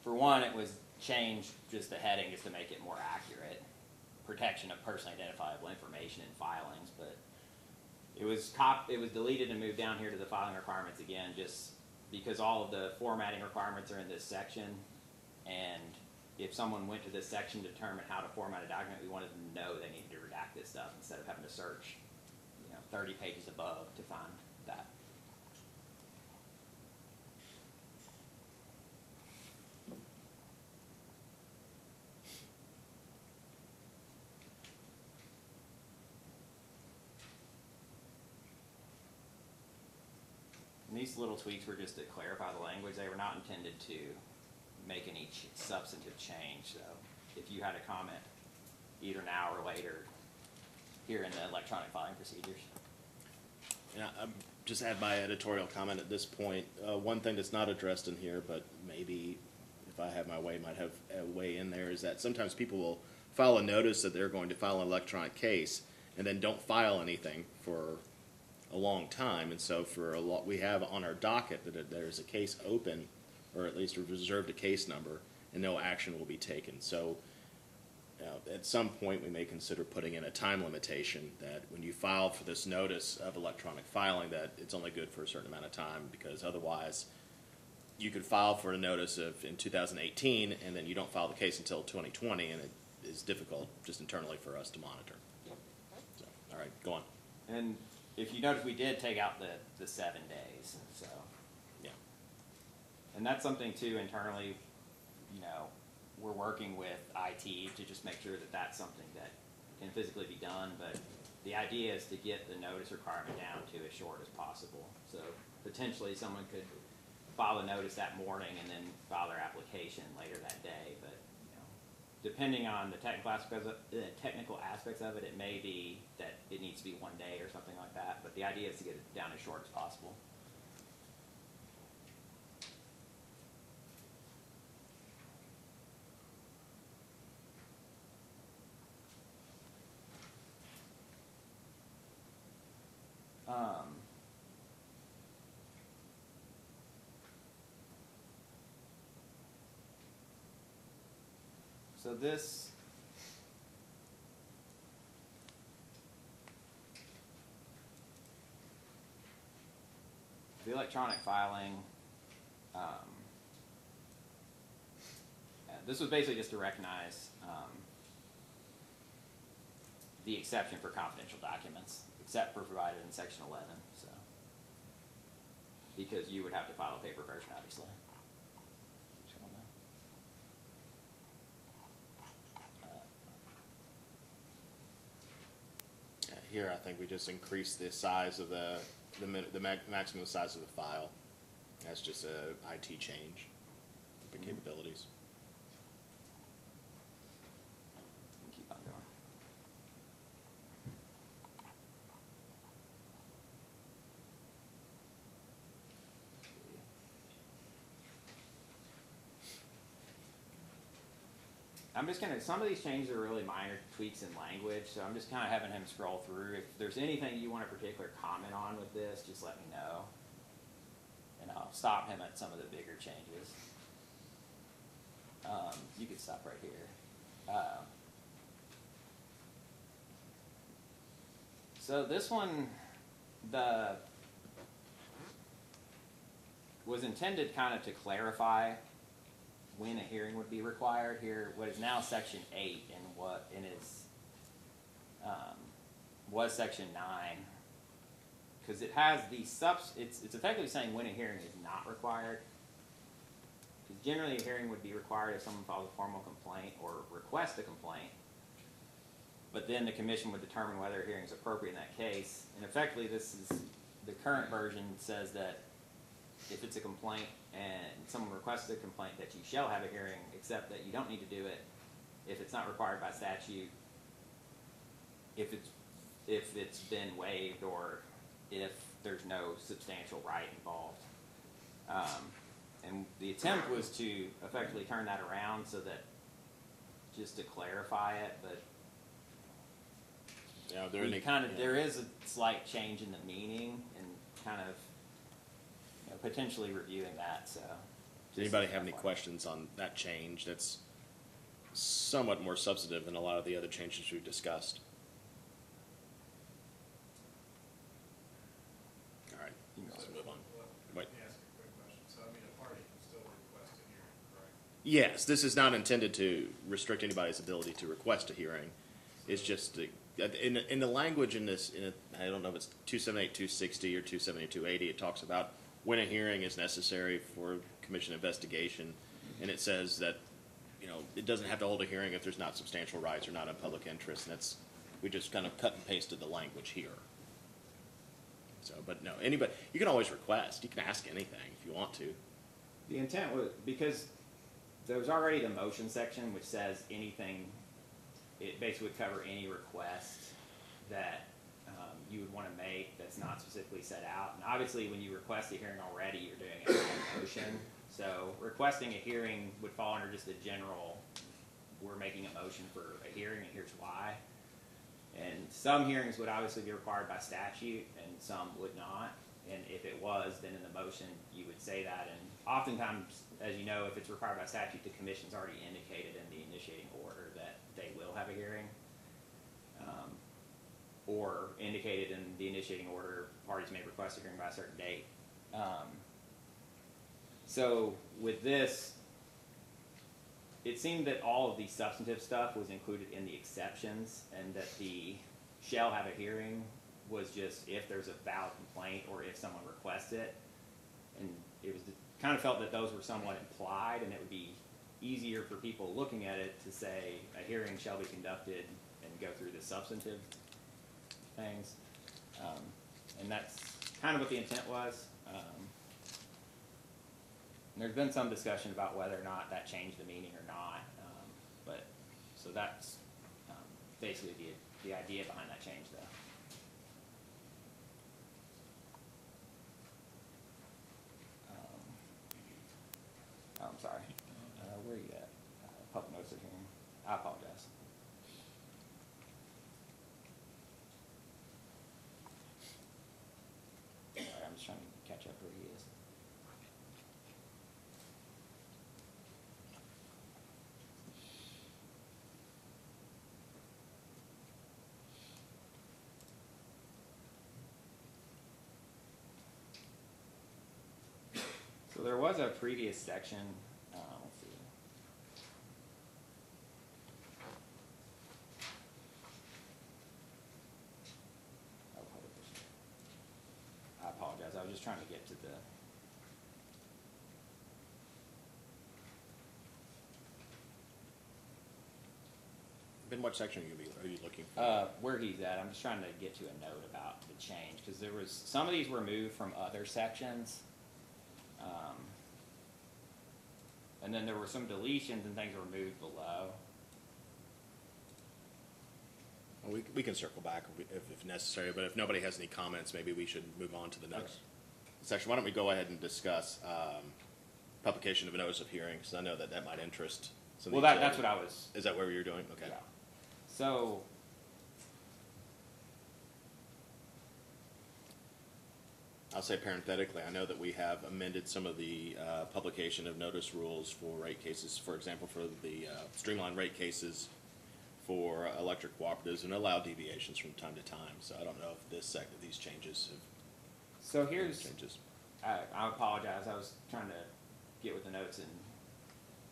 For one, it was changed, just the heading just to make it more accurate. Protection of personally identifiable information in filings, but it was deleted and moved down here to the filing requirements again, just because all of the formatting requirements are in this section. And if someone went to this section to determine how to format a document, we wanted them to know they needed to redact this stuff instead of having to search 30 pages above to find that. And these little tweaks were just to clarify the language. They were not intended to make any substantive change. So if you had a comment either now or later, here in the electronic filing procedures.
Yeah, I'll just add my editorial comment at this point. One thing that's not addressed in here, but maybe if I have my way, might have a way in there, is that sometimes people will file a notice that they're going to file an electronic case, and then don't file anything for a long time. And so for a lot, we have on our docket that there's a case open, or at least reserved a case number, and no action will be taken. So at some point, we may consider putting in a time limitation that when you file for this notice of electronic filing, that it's only good for a certain amount of time, because otherwise you could file for a notice of in 2018, and then you don't file the case until 2020, and it is difficult just internally for us to monitor. So, all right, go on.
And if you notice, we did take out the 7 days, so.
Yeah.
And that's something too internally, you know, we're working with IT to just make sure that that's something that can physically be done, but the idea is to get the notice requirement down to as short as possible. So potentially someone could file a notice that morning and then file their application later that day, but you know, depending on the technical aspects of it, it may be that it needs to be 1 day or something like that, but the idea is to get it down as short as possible. So this, the electronic filing, this was basically just to recognize the exception for confidential documents, except for provided in section 11, so. Because you would have to file a paper version, obviously.
Here, I think we just increase the size of the maximum size of the file. That's just a IT change for capabilities.
Keep on going. I'm just gonna, some of these changes are really minor tweaks in language, so I'm just kind of having him scroll through. If there's anything you want a particular comment on with this, just let me know. And I'll stop him at some of the bigger changes. You could stop right here. So this one, was intended kind of to clarify when a hearing would be required here, what is now section 8 and what in is was section 9, because it has the it's effectively saying when a hearing is not required. Because generally a hearing would be required if someone files a formal complaint or requests a complaint, but then the commission would determine whether a hearing is appropriate in that case. And effectively, this is the current version says that if it's a complaint and someone requests a complaint, that you shall have a hearing, except that you don't need to do it if it's not required by statute, if it's been waived, or if there's no substantial right involved. And the attempt was to effectively turn that around so that, just to clarify it, but
Yeah,
there is a slight change in the meaning, and kind of potentially reviewing that. So,
does anybody have any questions on that change? That's somewhat more substantive than a lot of the other changes we've discussed. All right, let's move on. Wait.
Let me ask a quick question. So, I mean, a party can still request a hearing, correct?
Yes, this is not intended to restrict anybody's ability to request a hearing. It's just in the language in this, I don't know if it's 278, 260 or 270, 280, it talks about when a hearing is necessary for commission investigation, and it says that it doesn't have to hold a hearing if there's not substantial rights or not in public interest, and we just kind of cut and pasted the language here. So, but no, anybody, you can always request, you can ask anything if you want to.
the intent was, because there was already the motion section which says anything, it basically would cover any request that you would want to make that's not specifically set out. And obviously when you request a hearing already, you're doing it by motion. So requesting a hearing would fall under just a general, we're making a motion for a hearing and here's why. And some hearings would obviously be required by statute, and some would not. And if it was, then in the motion, you would say that. And oftentimes, as you know, if it's required by statute, the commission's already indicated in the initiating order that they will have a hearing. Or indicated in the initiating order, parties may request a hearing by a certain date. So with this, it seemed that all of the substantive stuff was included in the exceptions, and that the shall have a hearing was just if there's a valid complaint or if someone requests it. And it was kind of felt that those were somewhat implied, and it would be easier for people looking at it to say a hearing shall be conducted and go through the substantive things. And that's kind of what the intent was. And there's been some discussion about whether or not that changed the meaning or not. But so that's basically the idea behind that change, though. I'm sorry. Where are you at? Public notice of hearing. I apologize. Sorry, I'm just trying to catch up where he is. So there was a previous section, let's see. Oh, I apologize, I was just trying to get to the.
Ben, what section are you looking for?
Where he's at, I'm just trying to get to a note about the change, because there was, some of these were moved from other sections. And then there were some deletions and things that were moved below.
Well, we can circle back if necessary, but if nobody has any comments, maybe we should move on to the next section. Why don't we go ahead and discuss publication of a notice of hearing, because I know that might interest some of
Well,
the
that's what I was.
Is that what you're doing? Okay.
Yeah. So,
I'll say parenthetically, I know that we have amended some of the publication of notice rules for rate cases, for example, for the streamlined rate cases for electric cooperatives, and allow deviations from time to time. So I don't know if these changes have.
so here's.
Changes.
I apologize. I was trying to get with the notes and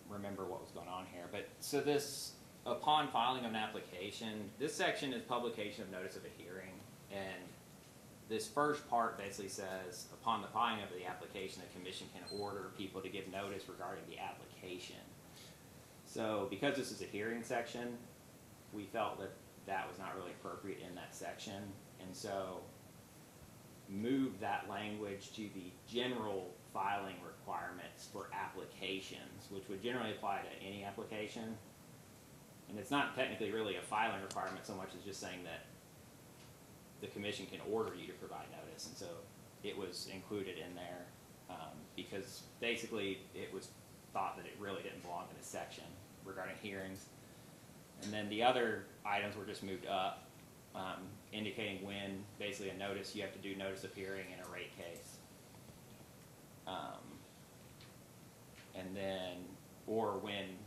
remember what was going on here. But so this, upon filing of an application, this section is publication of notice of a hearing, and this first part basically says, upon the filing of the application, the commission can order people to give notice regarding the application. So because this is a hearing section, we felt that that was not really appropriate in that section, and so moved that language to the general filing requirements for applications, which would generally apply to any application. And it's not technically really a filing requirement so much as just saying that the commission can order you to provide notice. And so it was included in there because basically it was thought that it really didn't belong in this section regarding hearings. And then the other items were just moved up, indicating when basically a notice, you have to do notice of hearing in a rate case. And then, or when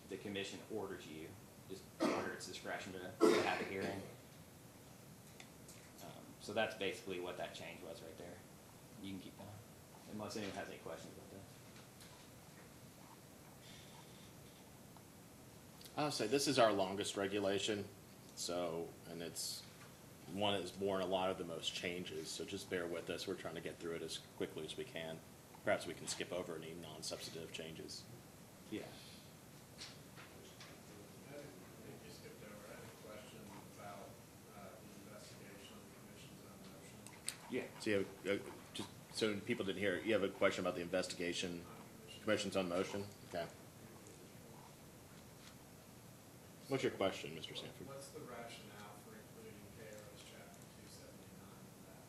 the commission orders you, just under its discretion to have a hearing. So that's basically what that change was right there. You can keep going, unless anyone has any questions about that.
I'll say this is our longest regulation, so, and it's one that's borne a lot of the most changes, so just bear with us. We're trying to get through it as quickly as we can. Perhaps we can skip over any non-substantive changes.
Yeah.
I think you skipped over. I had a question about the investigation of the commission's own motion.
Yeah.
So you have, just so people didn't hear it, you have a question about the investigation, commission's on motion? Okay. What's your question, Mr. Sanford?
What's the rationale for including KRS Chapter 279 in that?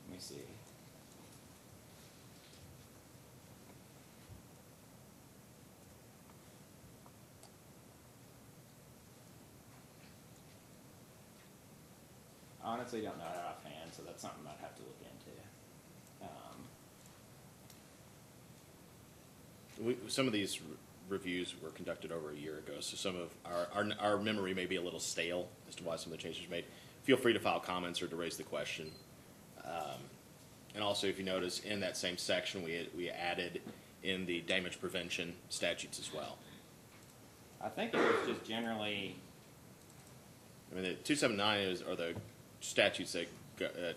Let me see. honestly don't know that offhand, so that's something I'd have to look into.
Some of these reviews were conducted over a year ago, so some of our memory may be a little stale as to why some of the changes were made. Feel free to file comments or to raise the question. And also, if you notice, in that same section, we added in the damage prevention statutes as well.
I think it was just generally,
I mean, the 279 are the statutes that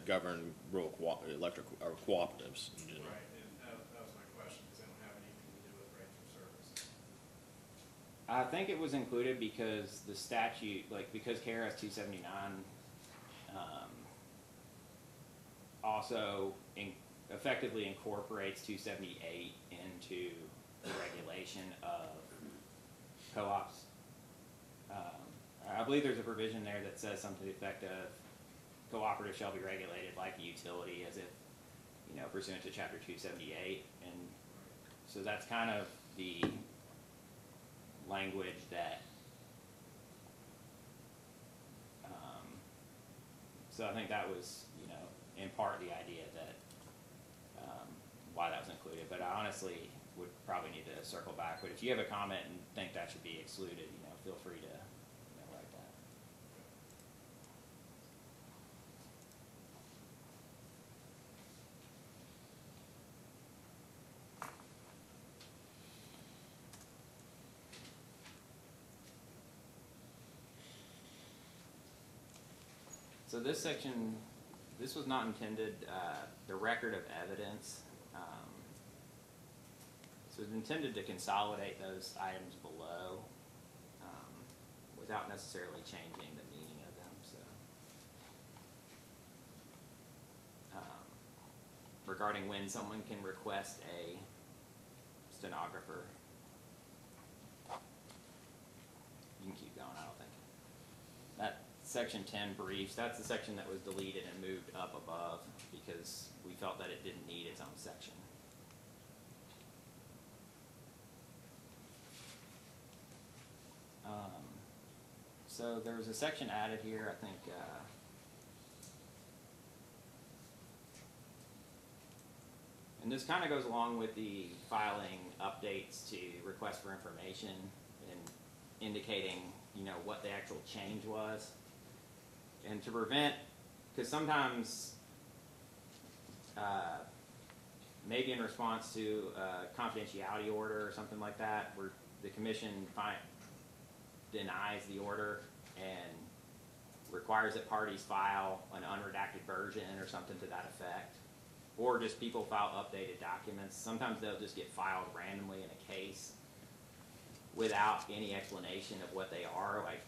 govern rural electric or cooperatives in general.
Right, and that was my question, because they don't have anything to do with rates or service.
I think it was included because the statute, like, because KRS 279 also effectively incorporates 278 into the regulation of co-ops. I believe there's a provision there that says something to the effect of cooperative shall be regulated like a utility, as if, pursuant to chapter 278. And so that's kind of the language that, so I think that was, in part the idea that, why that was included. But I honestly would probably need to circle back. But if you have a comment and think that should be excluded, feel free to write that. So this section, this was not intended, the record of evidence. So it's intended to consolidate those items below without necessarily changing the meaning of them. So regarding when someone can request a stenographer, you can keep going, I don't think. That section 10 briefs, that's the section that was deleted and moved up above because we felt that it didn't need its own section. So there was a section added here, I think, and this kind of goes along with the filing updates to request for information and indicating, what the actual change was. And to prevent, because sometimes, maybe in response to a confidentiality order or something like that, where the commission denies the order and requires that parties file an unredacted version or something to that effect, or just people file updated documents. Sometimes they'll just get filed randomly in a case without any explanation of what they are. Like,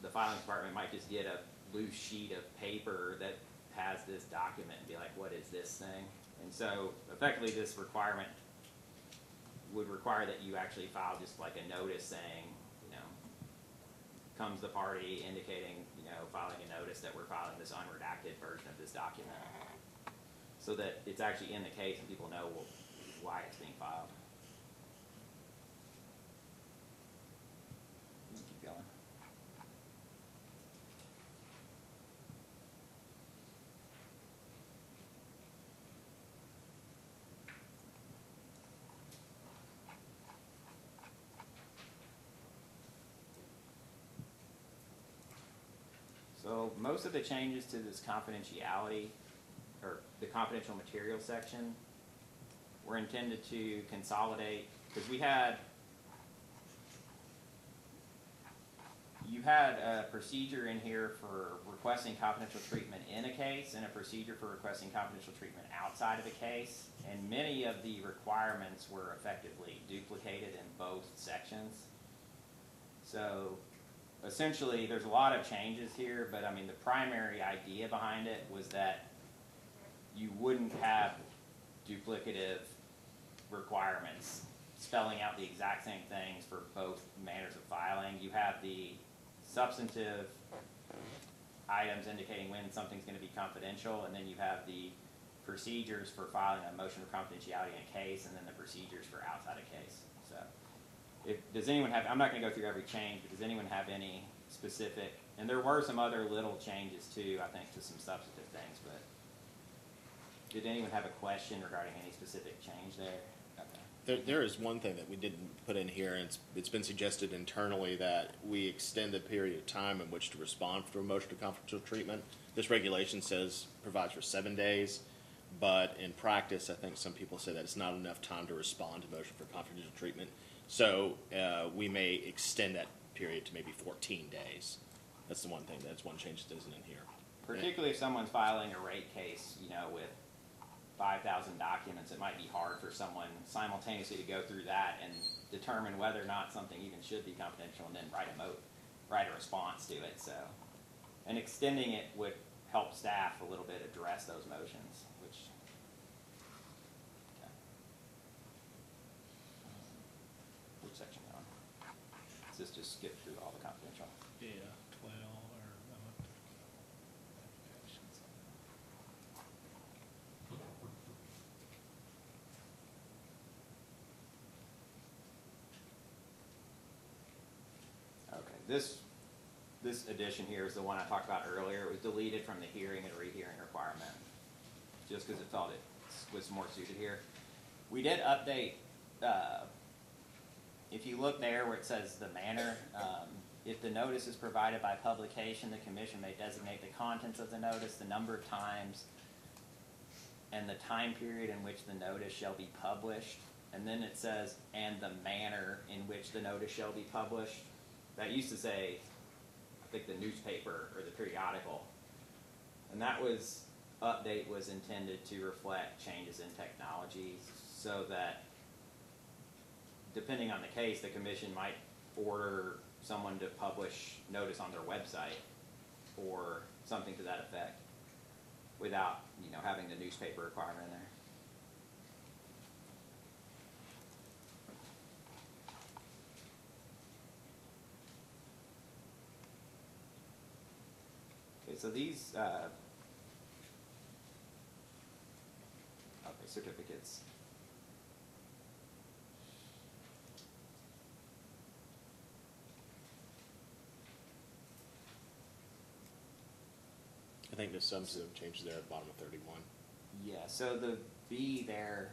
the filing department might just get a loose sheet of paper that has this document and be like, what is this thing? And so effectively this requirement would require that you actually file just like a notice saying, comes the party indicating, filing a notice that we're filing this unredacted version of this document, so that it's actually in the case and people know why it's being filed. Keep going. So most of the changes to this confidentiality, or the confidential material section, were intended to consolidate, because you had a procedure in here for requesting confidential treatment in a case and a procedure for requesting confidential treatment outside of a case, and many of the requirements were effectively duplicated in both sections. So essentially, there's a lot of changes here, but I mean, the primary idea behind it was that you wouldn't have duplicative requirements spelling out the exact same things for both manners of filing. You have the substantive items indicating when something's going to be confidential, and then you have the procedures for filing a motion for confidentiality in a case, and then the procedures for outside a case. So does anyone have, I'm not going to go through every change, but does anyone have any specific And there were some other little changes too, I think, to some substantive things, but did anyone have a question regarding any specific change there? Okay.
There is one thing that we didn't put in here, and it's been suggested internally that we extend the period of time in which to respond to a motion of confidential treatment. This regulation provides for 7 days, but in practice, I think some people say that it's not enough time to respond to motion for confidential treatment. So we may extend that period to maybe 14 days. That's the one thing. That's one change that isn't in here.
Particularly if someone's filing a rate case, with 5,000 documents, it might be hard for someone simultaneously to go through that and determine whether or not something even should be confidential, and then write a response to it. So, and extending it would help staff a little bit address those motions, which. Okay. Which section are we on? Let's just skip through all the confidential.
Yeah, 12 or I'm up to 12 applications.
Okay, this addition here is the one I talked about earlier. It was deleted from the hearing and rehearing requirement, just because it felt it was more suited here. We did update, if you look there where it says the manner, if the notice is provided by publication, the commission may designate the contents of the notice, the number of times, and the time period in which the notice shall be published. And then it says, and the manner in which the notice shall be published. That used to say, I think, the newspaper or the periodical. And that update was intended to reflect changes in technology, so that depending on the case, the commission might order someone to publish notice on their website or something to that effect without, having the newspaper requirement in there. Okay, so these certificates.
I think there's some changes there at the bottom of 31.
Yeah, so the B there,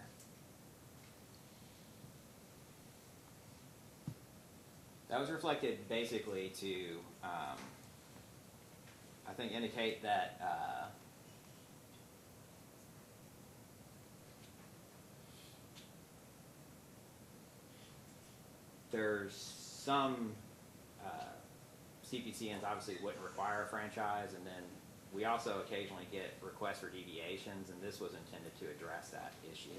that was reflected basically to, I think, indicate that there's some CPCNs obviously wouldn't require a franchise, and then we also occasionally get requests for deviations, and this was intended to address that issue.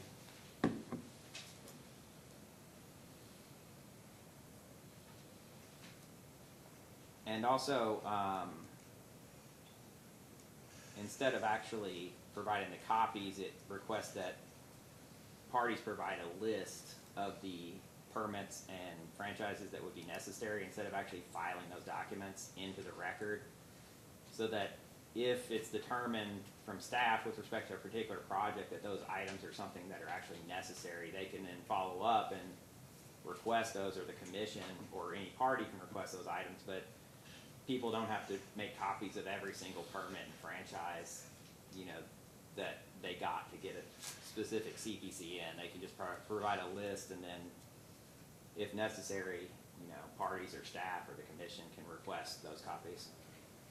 And also, instead of actually providing the copies, it requests that parties provide a list of the permits and franchises that would be necessary, instead of actually filing those documents into the record, so that if it's determined from staff with respect to a particular project that those items are something that are actually necessary, they can then follow up and request those, or the commission or any party can request those items. But people don't have to make copies of every single permit and franchise, that they got to get a specific CPC in. They can just provide a list, and then if necessary, parties or staff or the commission can request those copies,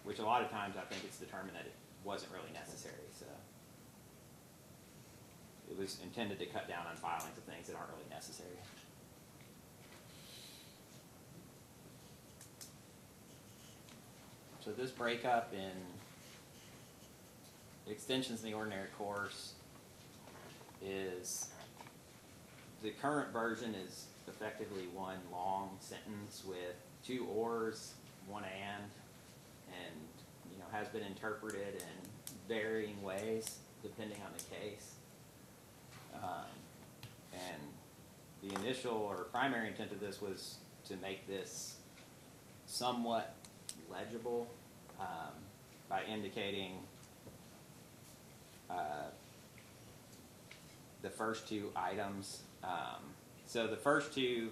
which a lot of times I think it's determined that it wasn't really necessary. So it was intended to cut down on filings of things that aren't really necessary. So this breakup in extensions in the ordinary course is, the current version is effectively one long sentence with 2 ors, 1 and has been interpreted in varying ways depending on the case. And the initial or primary intent of this was to make this somewhat legible by indicating the first 2 items. So the first 2,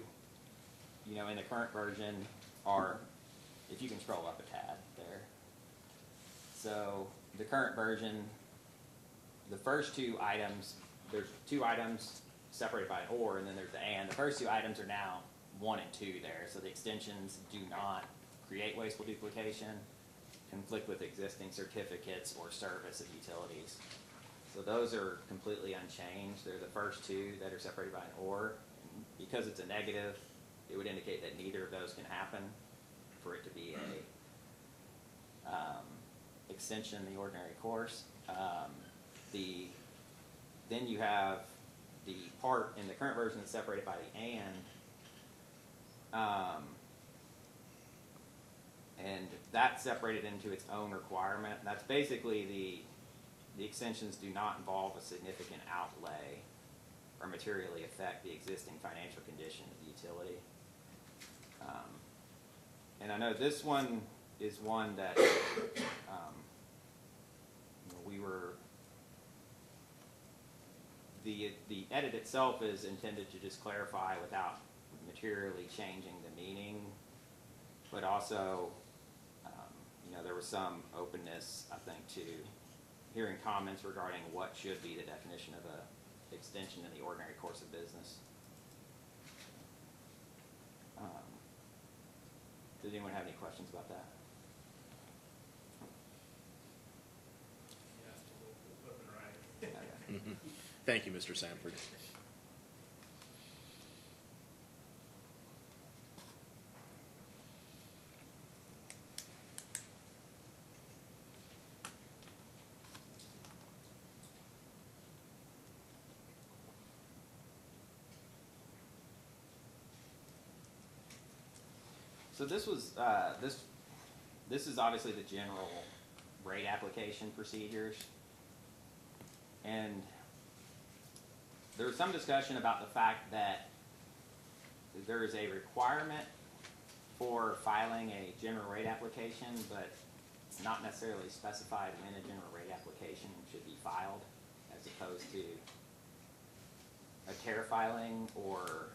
in the current version are, if you can scroll up a tad there, So the current version, the first two items, there's two items separated by an or, and then there's the and. The first two items are now 1 and 2 there, so the extensions do not create wasteful duplication, conflict with existing certificates or service of utilities. So those are completely unchanged. They're the first two that are separated by an or. And because it's a negative, it would indicate that neither of those can happen for it to be a extension in the ordinary course. Then you have the part in the current version that's separated by the and that's separated into its own requirement. That's basically the extensions do not involve a significant outlay or materially affect the existing financial condition of the utility. And I know this one is one that we were, the edit itself is intended to just clarify without materially changing the meaning, but also, there was some openness, I think, to hearing comments regarding what should be the definition of a extension in the ordinary course of business. Does anyone have any questions about that?
Yes, we'll put them in writing.
Okay.
Thank you, Mr. Sanford.
So this was this is obviously the general rate application procedures, and there was some discussion about the fact that there is a requirement for filing a general rate application, but it's not necessarily specified when a general rate application should be filed, as opposed to a tariff filing or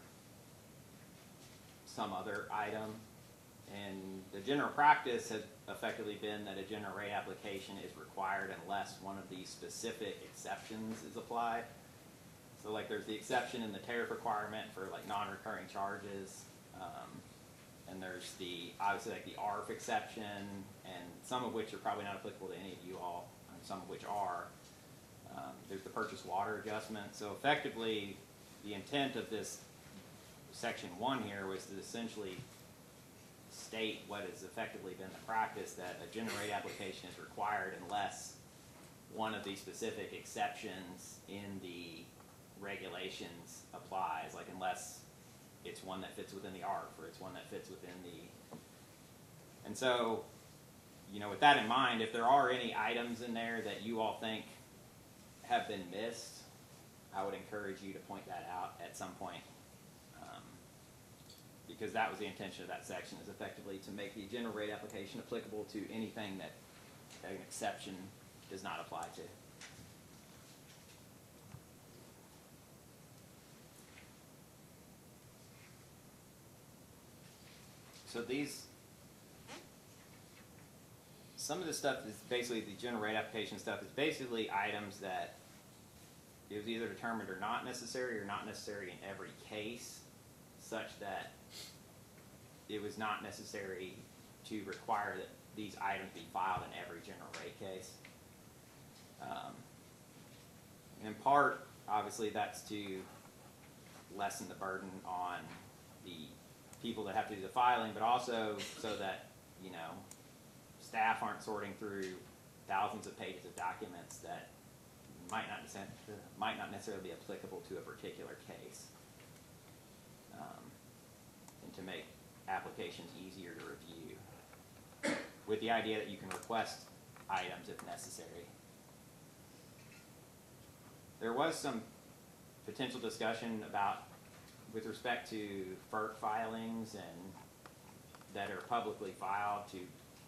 some other item. And the general practice has effectively been that a general rate application is required unless one of these specific exceptions is applied. So like there's the exception in the tariff requirement for like non-recurring charges, and there's the obviously like the ARF exception, and some of which are probably not applicable to any of you all, and some of which are. There's the purchase water adjustment. So effectively, the intent of this section 1 here was to essentially state what has effectively been the practice, that a general rate application is required unless one of these specific exceptions in the regulations applies, like unless it's one that fits within the ARF or it's one that fits within the, and so, with that in mind, if there are any items in there that you all think have been missed, I would encourage you to point that out at some point. Because that was the intention of that section, is effectively to make the general rate application applicable to anything that an exception does not apply to. So some of the stuff is basically the general rate application stuff is basically items that it was either determined or not necessary in every case, such that it was not necessary to require that these items be filed in every general rate case. In part, obviously, that's to lessen the burden on the people that have to do the filing, but also so that, staff aren't sorting through thousands of pages of documents that might not necessarily be applicable to a particular case, and to make applications easier to review, with the idea that you can request items if necessary. There was some potential discussion about, with respect to FERC filings and that are publicly filed, to,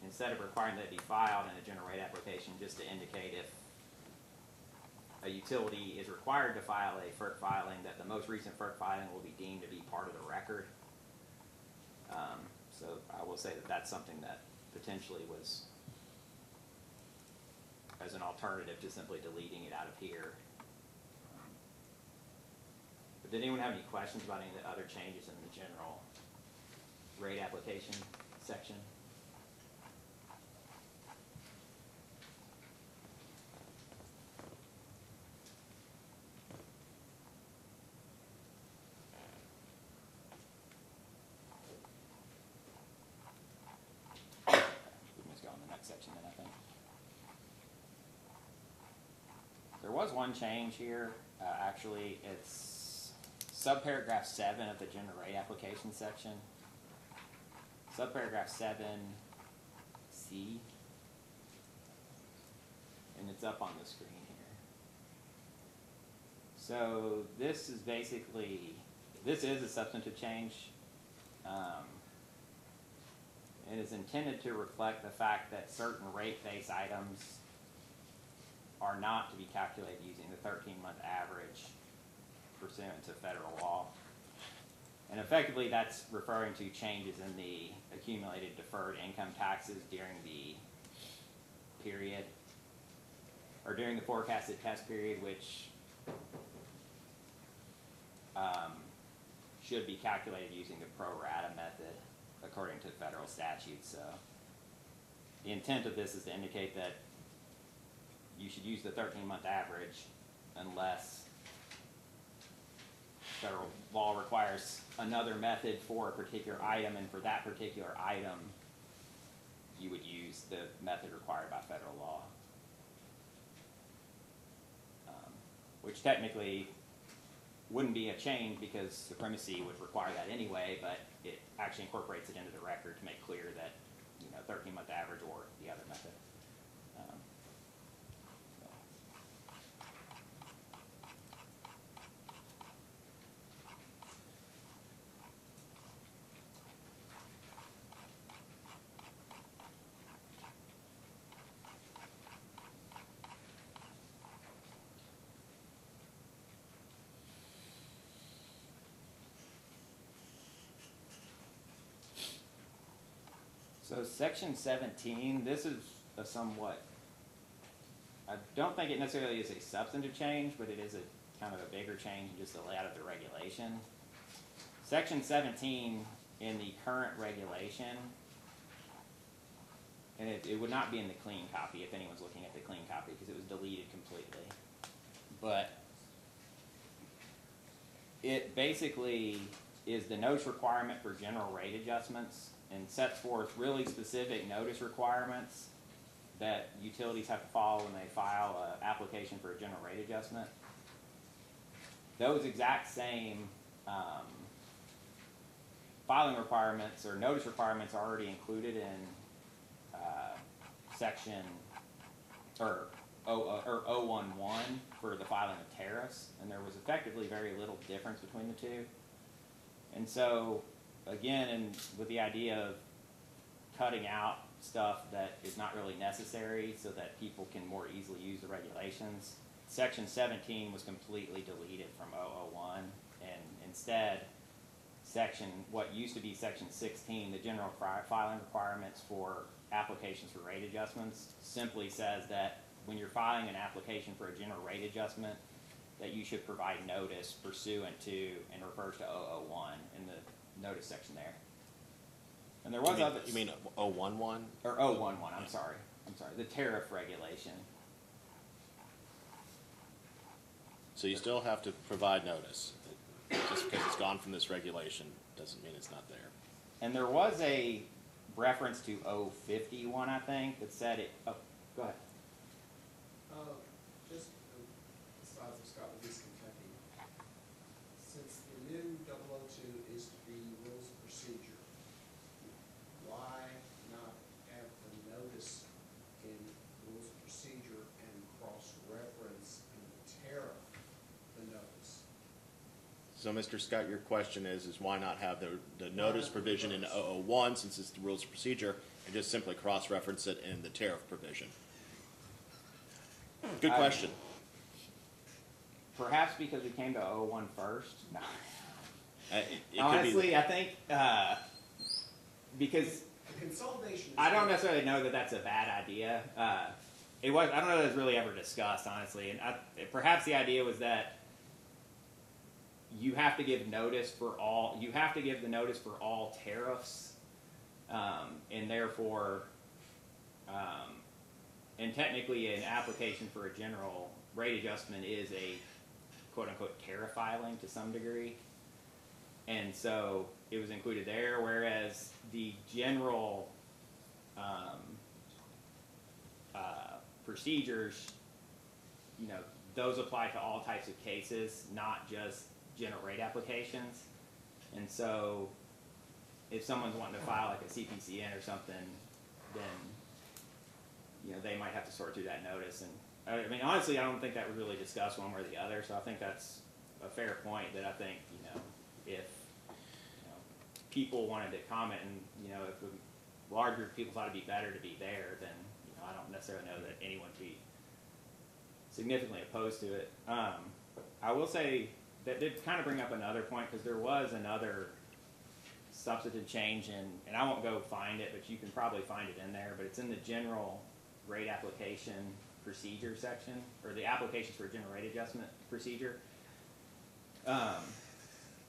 instead of requiring that it be filed in a general rate application, just to indicate if a utility is required to file a FERC filing, that the most recent FERC filing will be deemed to be part of the record. So I will say that that's something that potentially was as an alternative to simply deleting it out of here. But did anyone have any questions about any of the other changes in the general rate application section? We can just go on the next section then, I think. There was one change here. Actually, it's subparagraph 7 of the general rate application section. Subparagraph 7C. And it's up on the screen here. So this is basically, this is a substantive change. It is intended to reflect the fact that certain rate-based items are not to be calculated using the 13-month average pursuant to federal law. And effectively that's referring to changes in the accumulated deferred income taxes during the period, or during the forecasted test period, which should be calculated using the pro rata method according to federal statutes. So the intent of this is to indicate that you should use the 13-month average unless federal law requires another method for a particular item, and for that particular item you would use the method required by federal law. Which technically wouldn't be a change because supremacy would require that anyway, but it actually incorporates it into the record to make clear that, 13-month average or the other method. So section 17, this is a somewhat, I don't think it necessarily is a substantive change, but it is a kind of a bigger change in just the layout of the regulation. Section 17 in the current regulation, and it would not be in the clean copy if anyone's looking at the clean copy because it was deleted completely. But it basically is the notice requirement for general rate adjustments and sets forth really specific notice requirements that utilities have to follow when they file an application for a general rate adjustment. Those exact same filing requirements or notice requirements are already included in section or 011 for the filing of tariffs, and there was effectively very little difference between the two. And so again, and with the idea of cutting out stuff that is not really necessary so that people can more easily use the regulations, section 17 was completely deleted from 001, and instead what used to be section 16, the general filing requirements for applications for rate adjustments, simply says that when you're filing an application for a general rate adjustment, that you should provide notice pursuant to, and refers to 001 in the notice section there. And there was other.
You mean 011?
Or 011, I'm sorry, the tariff regulation.
So you still have to provide notice. Just because it's gone from this regulation doesn't mean it's not there.
And there was a reference to 051, I think, that said it, oh, go ahead.
Just besides of Scott with East Kentucky, since the new 002 is to be rules of procedure, why not have the notice in rules of procedure and cross-reference in the tariff the notice?
So, Mr. Scott, your question is why not have the notice provision in 001, since it's the rules of procedure, and just simply cross-reference it in the tariff provision? Good question.
Perhaps because we came to 001 first. No.
It
Honestly, I think because
The consolidation is
I don't necessarily know that that's a bad idea. it was, I don't know that it was really ever discussed, honestly, and perhaps the idea was that you have to give notice for all, you have to give the notice for all tariffs, and therefore, and technically an application for a general rate adjustment is a quote-unquote tariff filing to some degree. And so it was included there, whereas the general procedures, you know, those apply to all types of cases, not just general rate applications. And so if someone's wanting to file like a CPCN or something, then, you know, they might have to sort through that notice. And I mean, honestly, I don't think that was really discussed one way or the other. So I think that's a fair point that I think, you know, if, you know, people wanted to comment and, you know, if the larger people thought it'd be better to be there, then, you know, I don't necessarily know that anyone would be significantly opposed to it. I will say that did kind of bring up another point, because there was another substantive change in, and I won't go find it, but you can probably find it in there, but it's in the general rate application procedure section, or the applications for general rate adjustment procedure.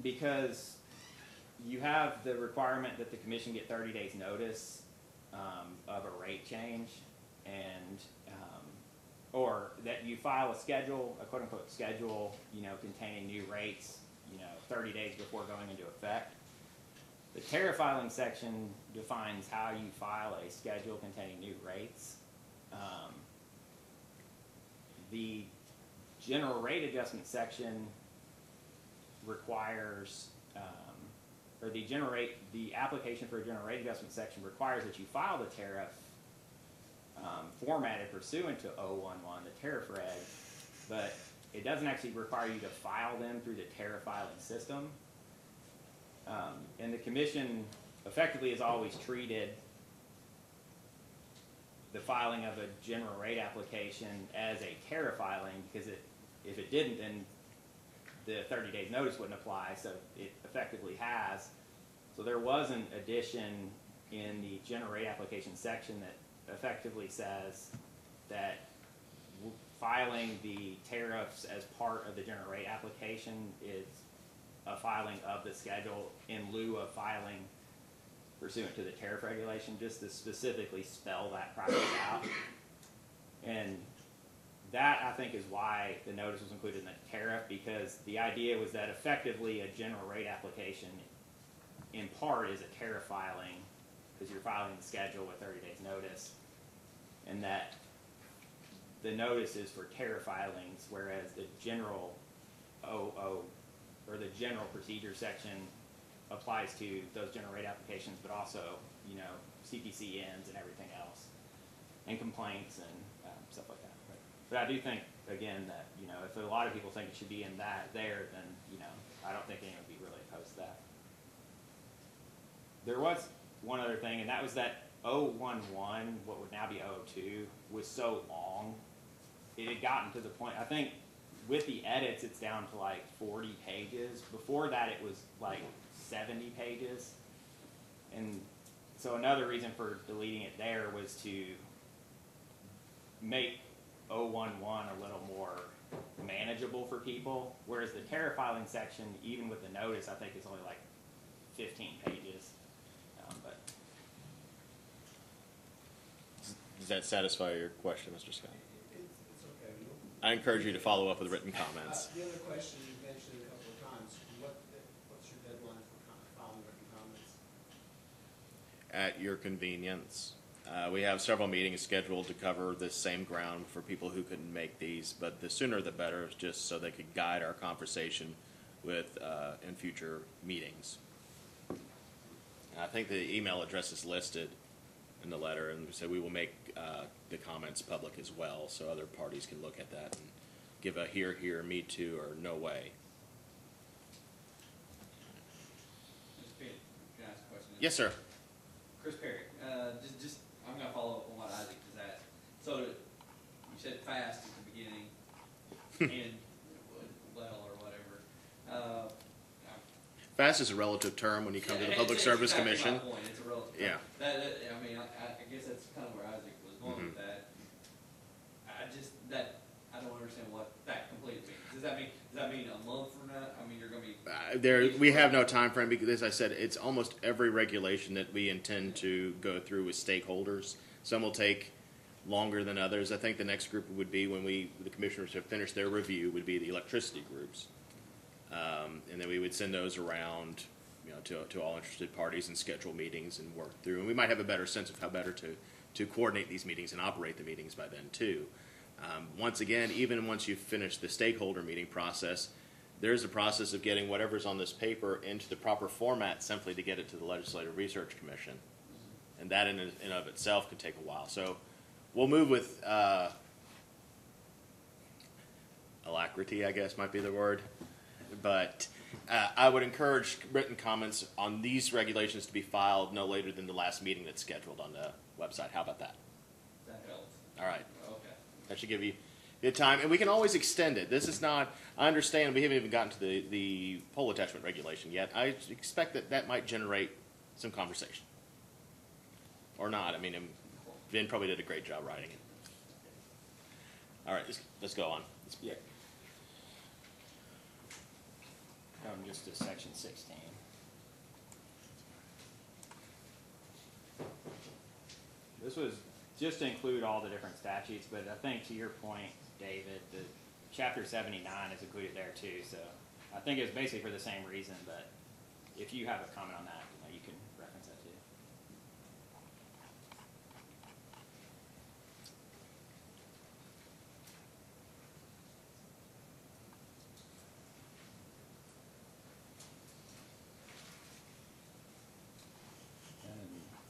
Because you have the requirement that the commission get 30 days notice of a rate change, and or that you file a schedule, a quote-unquote schedule, you know, containing new rates, you know, 30 days before going into effect. The tariff filing section defines how you file a schedule containing new rates. The general rate adjustment section requires, or the application for a general rate adjustment section requires that you file the tariff formatted pursuant to 011, the tariff reg, but it doesn't actually require you to file them through the tariff filing system. And the commission effectively has always treated the filing of a general rate application as a tariff filing, because if it didn't, then the 30 days notice wouldn't apply, so it effectively has. So there was an addition in the general rate application section that effectively says that filing the tariffs as part of the general rate application is a filing of the schedule in lieu of filing pursuant to the tariff regulation, just to specifically spell that process out. And that, I think, is why the notice was included in the tariff, because the idea was that effectively a general rate application in part is a tariff filing, because you're filing the schedule with 30 days notice, and that the notice is for tariff filings, whereas the general or the general procedure section applies to those general rate applications, but also, you know, CPCNs and everything else, and complaints and stuff like that. But I do think, again, that, you know, if a lot of people think it should be in there, then, you know, I don't think anyone would be really opposed to that. There was one other thing, and that was that 011, what would now be 002, was so long. It had gotten to the point, I think, with the edits, it's down to like 40 pages. Before that, it was like 70 pages. And so another reason for deleting it there was to make 011 a little more manageable for people, whereas the tariff filing section, even with the notice, I think is only like 15 pages. But
Does that satisfy your question, Mr. Scott?
It's okay.
I encourage you to follow up with written comments.
The other question you mentioned a couple of times, what's your deadline for filing written comments?
At your convenience. We have several meetings scheduled to cover this same ground for people who couldn't make these, but the sooner the better, just so they could guide our conversation with in future meetings. And I think the email address is listed in the letter, and so we will make the comments public as well, so other parties can look at that and give a here, here, me too, or no way.
Mr. Pitt, can I ask a question?
Yes, sir.
Chris Perry, I'm gonna follow up on what Isaac just asked. So, you said fast at the beginning, and well, or whatever.
Fast is a relative term when you come to the Public Service
exactly
Commission.
my point. It's a relative term.
Yeah.
I mean, I guess that's kind of where Isaac was going with that.
we have no time frame because, as I said, it's almost every regulation that we intend to go through with stakeholders. Some will take longer than others. I think the next group would be when the commissioners have finished their review would be the electricity groups. And then we would send those around, to all interested parties and schedule meetings and work through. And we might have a better sense of how better to coordinate these meetings and operate the meetings by then too. Once again, even once you've finished the stakeholder meeting process, there's a process of getting whatever's on this paper into the proper format simply to get it to the Legislative Research Commission. And that in and of itself could take a while. So we'll move with alacrity, I guess might be the word. But I would encourage written comments on these regulations to be filed no later than the last meeting that's scheduled on the website. How about that?
That helps.
All right.
Okay.
That should give you good time. And we can always extend it. This is not, I understand we haven't even gotten to the poll attachment regulation yet. I expect that might generate some conversation. Or not. I mean, Ben probably did a great job writing it. All right, let's go on.
Yeah. Going just to section 16. This was just to include all the different statutes, but I think to your point, David, the chapter 79 is included there too. So I think it's basically for the same reason, but if you have a comment on that, you can reference that too.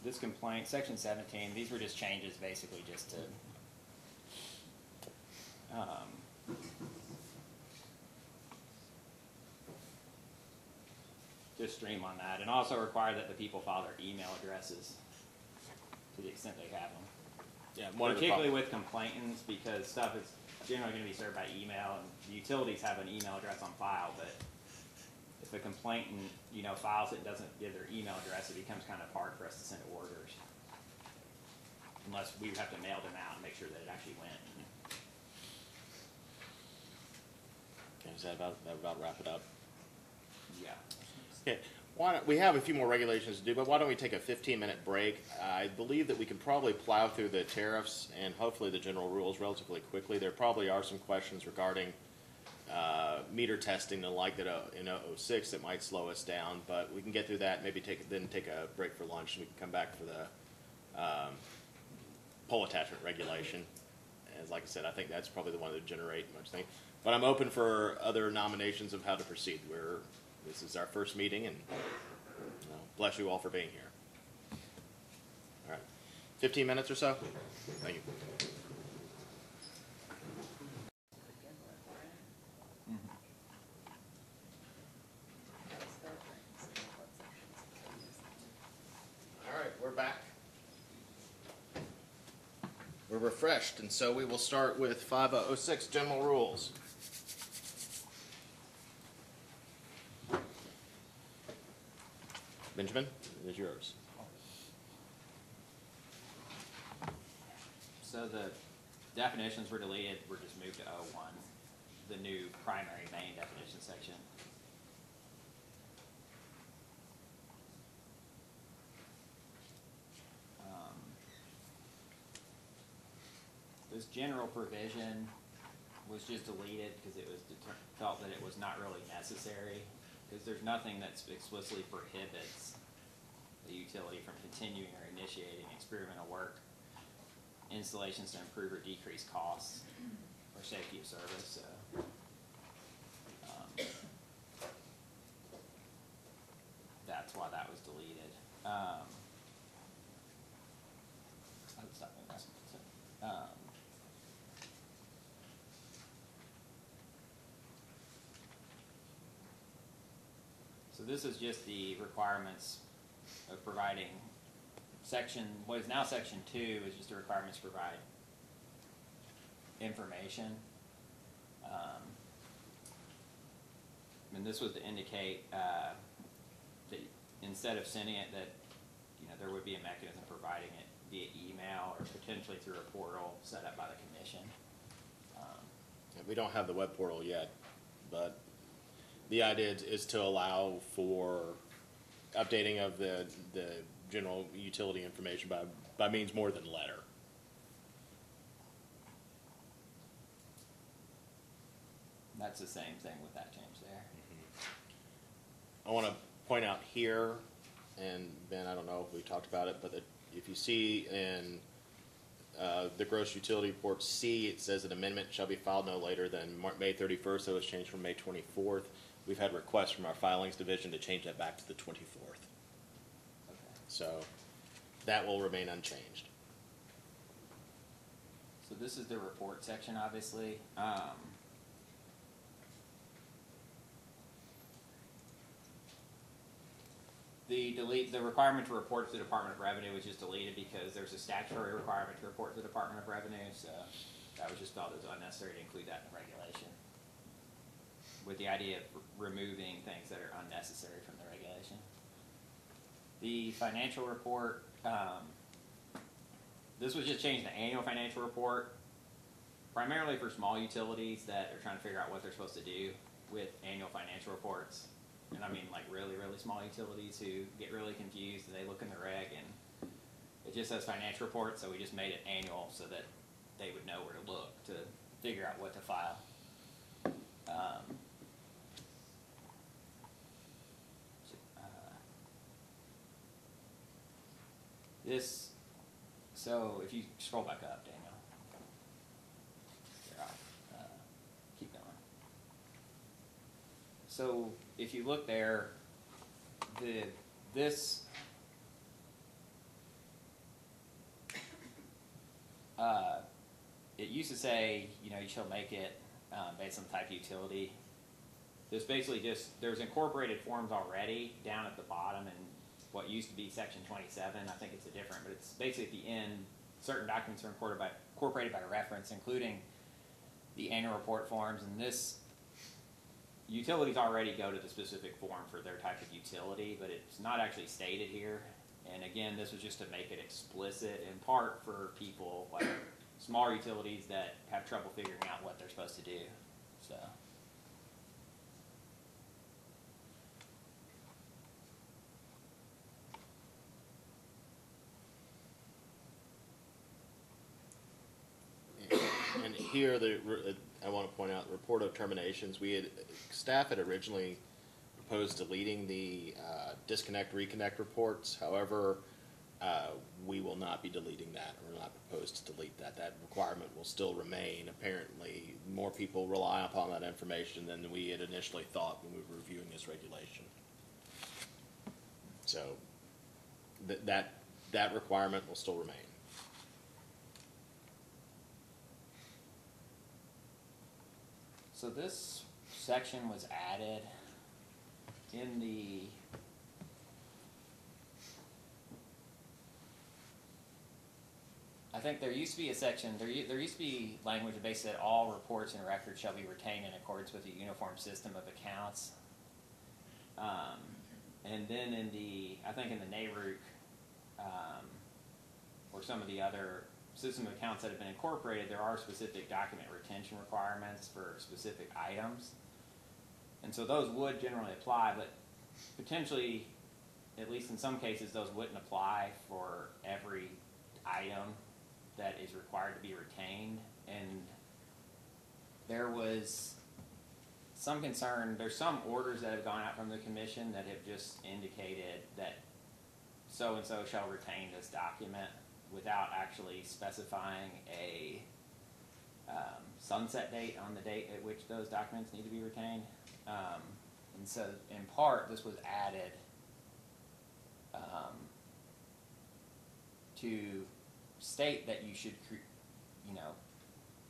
This complaint, section 17, these were just changes basically just to just streamline that, and also require that the people file their email addresses to the extent they have them.
Yeah,
Particularly with complainants, because stuff is generally going to be served by email, and the utilities have an email address on file, but if a complainant, files it and doesn't give their email address, it becomes kind of hard for us to send orders. Unless we have to mail them out and make sure that it actually went.
Okay, does that about wrap it up?
Yeah.
Okay. We have a few more regulations to do, but why don't we take a 15-minute break? I believe that we can probably plow through the tariffs and hopefully the general rules relatively quickly. There probably are some questions regarding meter testing and the like that in 06 that might slow us down, but we can get through that. Maybe take a break for lunch, and we can come back for the poll attachment regulation. As like I said, I think that's probably the one that would generate much thing. But I'm open for other nominations of how to proceed. This is our first meeting, and bless you all for being here. All right, 15 minutes or so. Thank you. All right, we're back. We're refreshed, and so we will start with 506 general rules. Benjamin, it is yours.
So the definitions were deleted. We're just moved to 01, the new primary main definition section. This general provision was just deleted because it was felt that it was not really necessary, because there's nothing that explicitly prohibits the utility from continuing or initiating experimental work, installations to improve or decrease costs or safety of service. So, that's why that was deleted. So this is just the requirements of providing what is now section 2 is just the requirements to provide information. And this was to indicate that instead of sending it, that there would be a mechanism providing it via email or potentially through a portal set up by the commission.
We don't have the web portal yet, but The idea is to allow for updating of the general utility information by means more than letter.
That's the same thing with that change there.
I want to point out here, and Ben, I don't know if we talked about it, but if you see in the gross utility report C, it says an amendment shall be filed no later than May 31st. So it was changed from May 24th. We've had requests from our filings division to change that back to the 24th.
Okay.
So that will remain unchanged.
So this is the report section, obviously. The requirement to report to the Department of Revenue was just deleted because there's a statutory requirement to report to the Department of Revenue, so that was just felt as unnecessary to include that in the regulation. With the idea of removing things that are unnecessary from the regulation. The financial report, this was just changing the annual financial report, primarily for small utilities that are trying to figure out what they're supposed to do with annual financial reports. And I mean like really, really small utilities who get really confused and they look in the reg and it just says financial report, so we just made it annual so that they would know where to look to figure out what to file. So if you scroll back up, Daniel. Here, I'll keep going. So if you look there, it used to say, you shall make it based on the type of utility. This basically just, there's incorporated forms already down at the bottom in what used to be section 27. I think it's different, but it's basically at the end, certain documents are incorporated by reference, including the annual report forms, and this utilities already go to the specific form for their type of utility, but it's not actually stated here. And again, this was just to make it explicit, in part for people like smaller utilities that have trouble figuring out what they're supposed to do. So.
And here, I want to point out the report of terminations. Staff had originally proposed deleting the disconnect reconnect reports. However, we will not be deleting that. We're not proposed to delete that. That requirement will still remain. Apparently, more people rely upon that information than we had initially thought when we were reviewing this regulation. So that requirement will still remain.
So this section was added in the I think there used to be a section, there used to be language that basically said all reports and records shall be retained in accordance with a uniform system of accounts. And then I think in the NARUC, or some of the other system of accounts that have been incorporated, there are specific document retention requirements for specific items. And so those would generally apply, but potentially, at least in some cases, those wouldn't apply for every item that is required to be retained. And there was some concern, there's some orders that have gone out from the commission that have just indicated that so-and-so shall retain this document without actually specifying a sunset date on the date at which those documents need to be retained. And so in part, this was added to state that you should,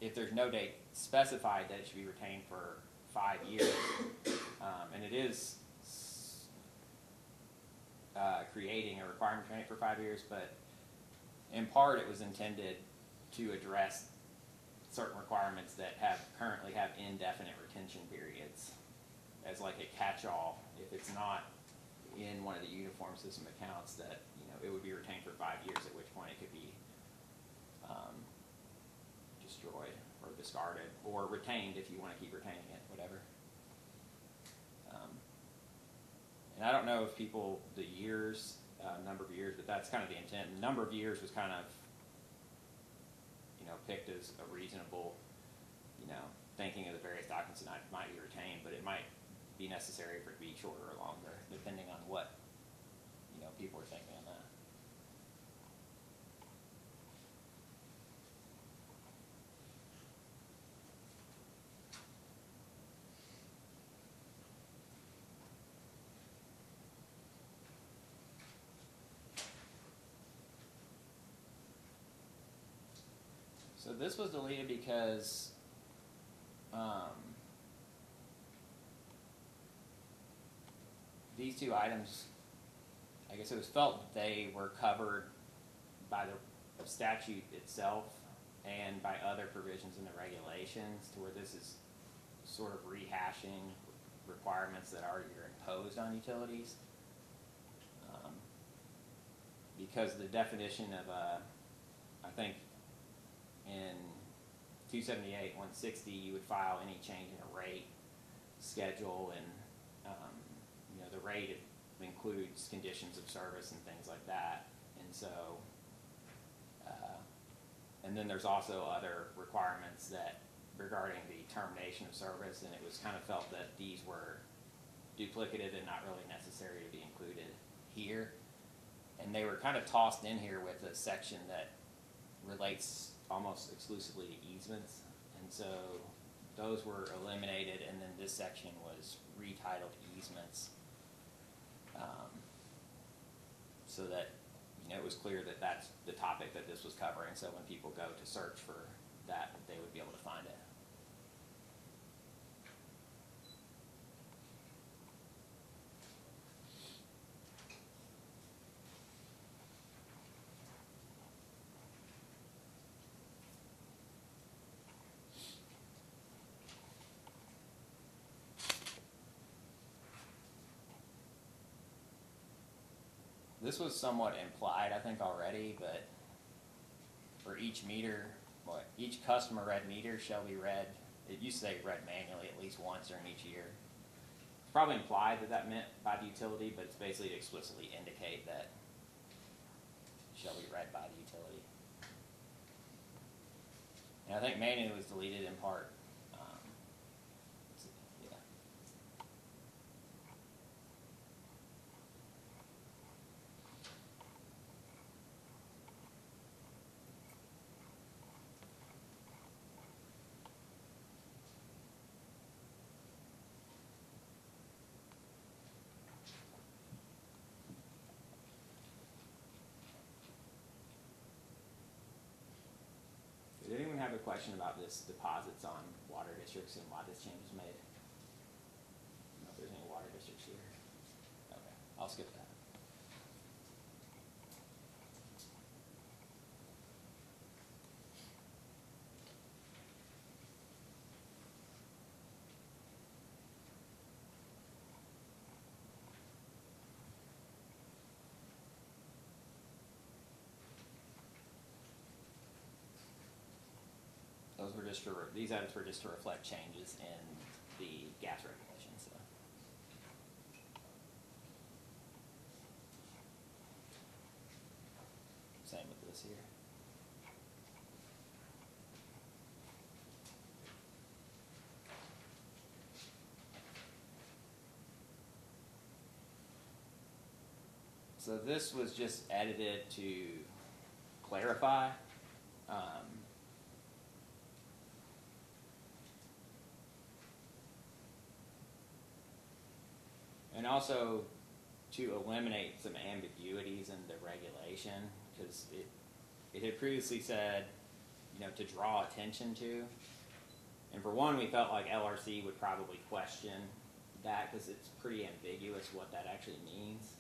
if there's no date specified, that it should be retained for 5 years. And it is creating a requirement to retain it for 5 years, but in part it was intended to address certain requirements that currently have indefinite retention periods as like a catch-all. If it's not in one of the uniform system accounts, that it would be retained for 5 years, at which point it could be destroyed or discarded, or retained if you want to keep retaining it, whatever. and I don't know if people, the years, number of years, but that's kind of the intent. The number of years was kind of, picked as a reasonable, thinking of the various documents that might be retained, but it might be necessary for it to be shorter or longer, depending on what, people are thinking on that. So this was deleted because these two items, I guess it was felt that they were covered by the statute itself and by other provisions in the regulations, to where this is sort of rehashing requirements that are imposed on utilities. Because the definition of I think in 278, 160, you would file any change in a rate schedule, and the rate includes conditions of service and things like that. And so, and then there's also other requirements that regarding the termination of service, and it was kind of felt that these were duplicative and not really necessary to be included here. And they were kind of tossed in here with a section that relates almost exclusively to easements, and so those were eliminated, and then this section was retitled easements, so that it was clear that that's the topic that this was covering, so when people go to search for that, they would be able to find it. This was somewhat implied, I think, already, but for each meter, each customer read meter shall be read, it used to say read manually at least once during each year. It's probably implied that that meant by the utility, but it's basically to explicitly indicate that it shall be read by the utility. And I think manually was deleted in part. Yeah. Did anyone have a question about this deposits on water districts and why this change was made? I don't know if there's any water districts here. Okay, I'll skip that. Those were just these items were just to reflect changes in the gas regulations. So. Same with this here. So this was just edited to clarify. And also to eliminate some ambiguities in the regulation, because it had previously said, to draw attention to. And for one, we felt like LRC would probably question that because it's pretty ambiguous what that actually means.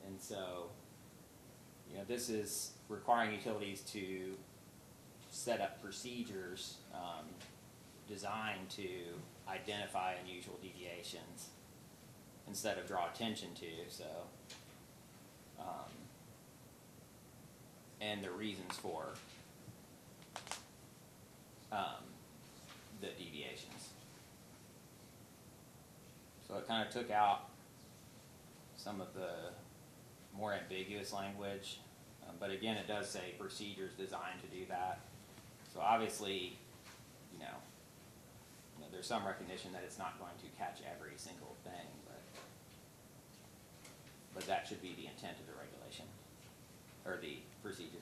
And so, this is requiring utilities to set up procedures designed to identify unusual deviations instead of draw attention to, so, and the reasons for the deviations. So it kind of took out some of the more ambiguous language. But again, it does say procedures designed to do that. So obviously, there's some recognition that it's not going to catch every single thing, but that should be the intent of the regulation, or the procedure.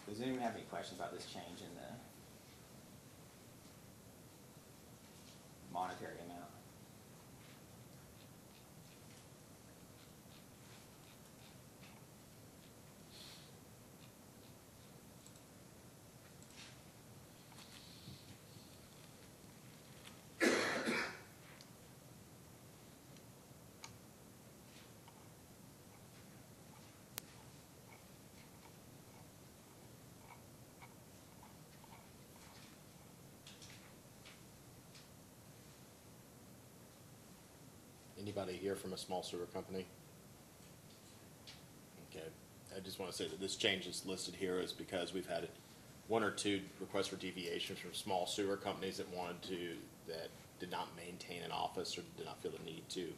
Does anyone have any questions about this change in the monetary amount?
Anybody here from a small sewer company? Okay, I just want to say that this change is listed here is because we've had one or two requests for deviations from small sewer companies that that did not maintain an office or did not feel the need to.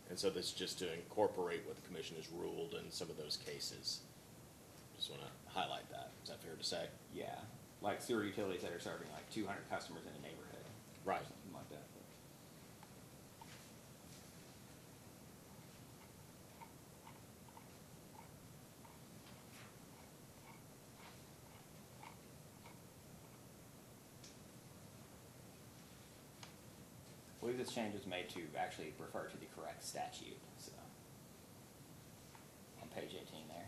And so this is just to incorporate what the commission has ruled in some of those cases. Just want to highlight that. Is that fair to say?
Yeah, like sewer utilities that are serving like 200 customers in a neighborhood.
Right.
Something like that. I believe this change was made to actually refer to the correct statute, so. On page 18 there.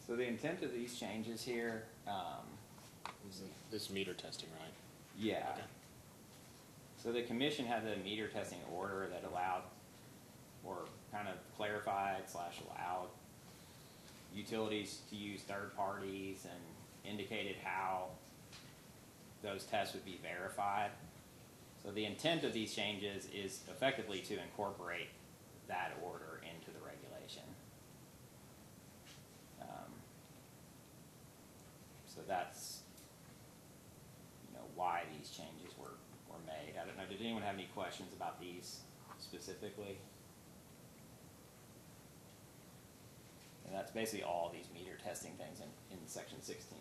So the intent of these changes here,
This meter testing, right?
yeah.
Okay.
So the commission had the meter testing order that allowed, or kind of clarified / allowed utilities to use third parties and indicated how those tests would be verified. So the intent of these changes is effectively to incorporate that order into the regulation. So that's, why these changes were made. I don't know, did anyone have any questions about these specifically? And that's basically all these meter testing things in section 16.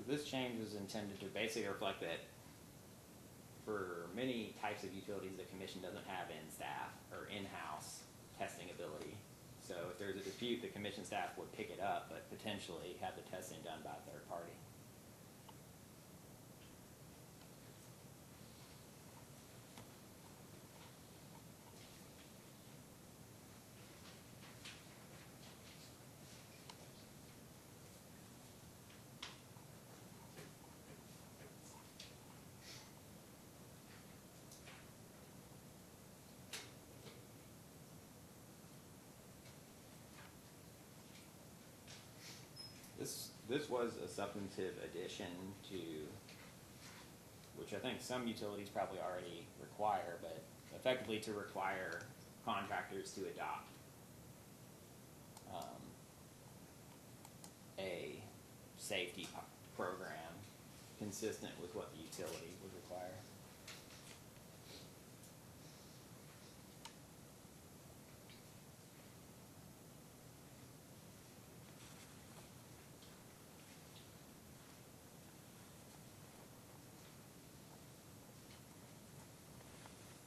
So this change is intended to basically reflect that for many types of utilities, the commission doesn't have in-staff or in-house testing ability. So if there's a dispute, the commission staff would pick it up, but potentially have the testing done by a third party. This was a substantive addition to, which I think some utilities probably already require, but effectively to require contractors to adopt safety program consistent with what the utility would require.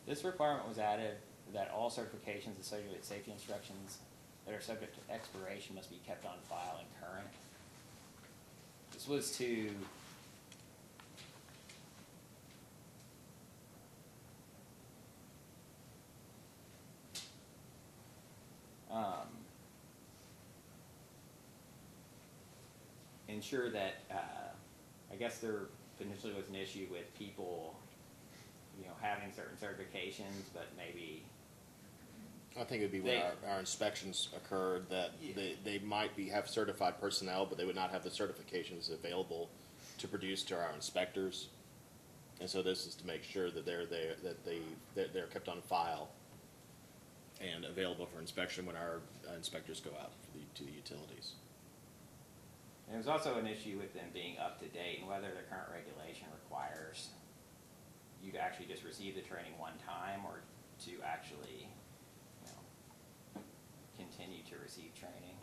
This requirement was added that all certifications associated with safety instructions that are subject to expiration must be kept on file and current. This was to ensure that, I guess there initially was an issue with people, having certain certifications, but maybe
I think it would be when our inspections occurred that they might have certified personnel, but they would not have the certifications available to produce to our inspectors. And so this is to make sure that they're kept on file and available for inspection when our inspectors go out to the utilities.
there was also an issue with them being up to date and whether the current regulation requires you to actually just receive the training one time or to actually, continue to receive training.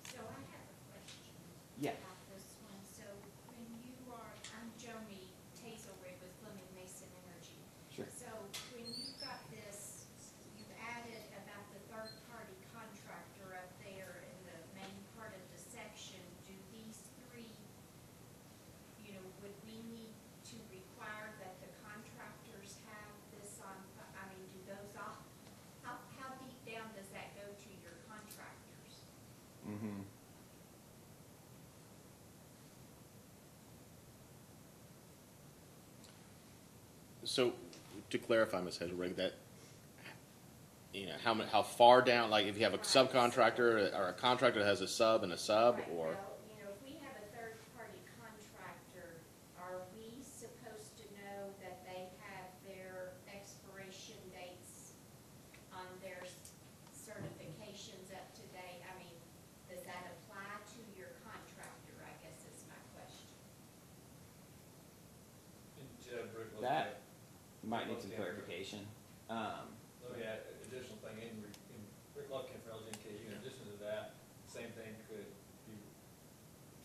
So I have a question
Yeah.
about this one. So when you I'm Joni Tazelwood with Fleming Mason Energy.
Sure.
So when you've got this, you've added about the third-party contractor up there in the main part of the section. Do these three, would we need to require that the contractors have this on, do those all, how deep down does that go to your contractors?
Mm-hmm.
So, to clarify, Ms. Hedgerig, that, how far down, like if you have a subcontractor or a contractor that has a sub and a sub,
Right,
or?
well, if we have a third-party contractor, are we supposed to know that they have their expiration dates on their certifications up to date? Does that apply to your contractor, I guess is my question.
And Jeb, Rick,
That might need some clarification.
let me add additional thing, in Rick Lufkin for LGNKU, in addition to that, same thing could be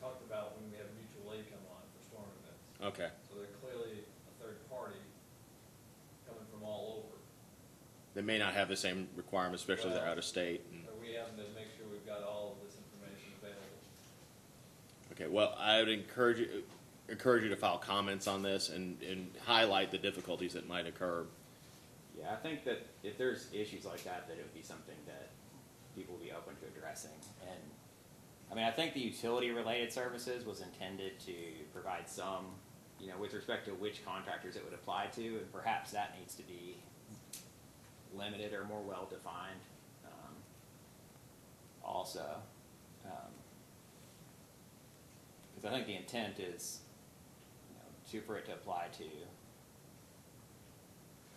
talked about when we have mutual aid come on for storm events.
Okay.
So they're clearly a third party coming from all over.
They may not have the same requirements, especially if they're out of state.
Are we having to make sure we've got all of this information available?
Okay, well, I would encourage you to file comments on this and highlight the difficulties that might occur.
Yeah, I think that if there's issues like that, it would be something that people would be open to addressing. And, I think the utility-related services was intended to provide some, with respect to which contractors it would apply to, and perhaps that needs to be limited or more well-defined, also. Because I think the intent is, for it to apply to,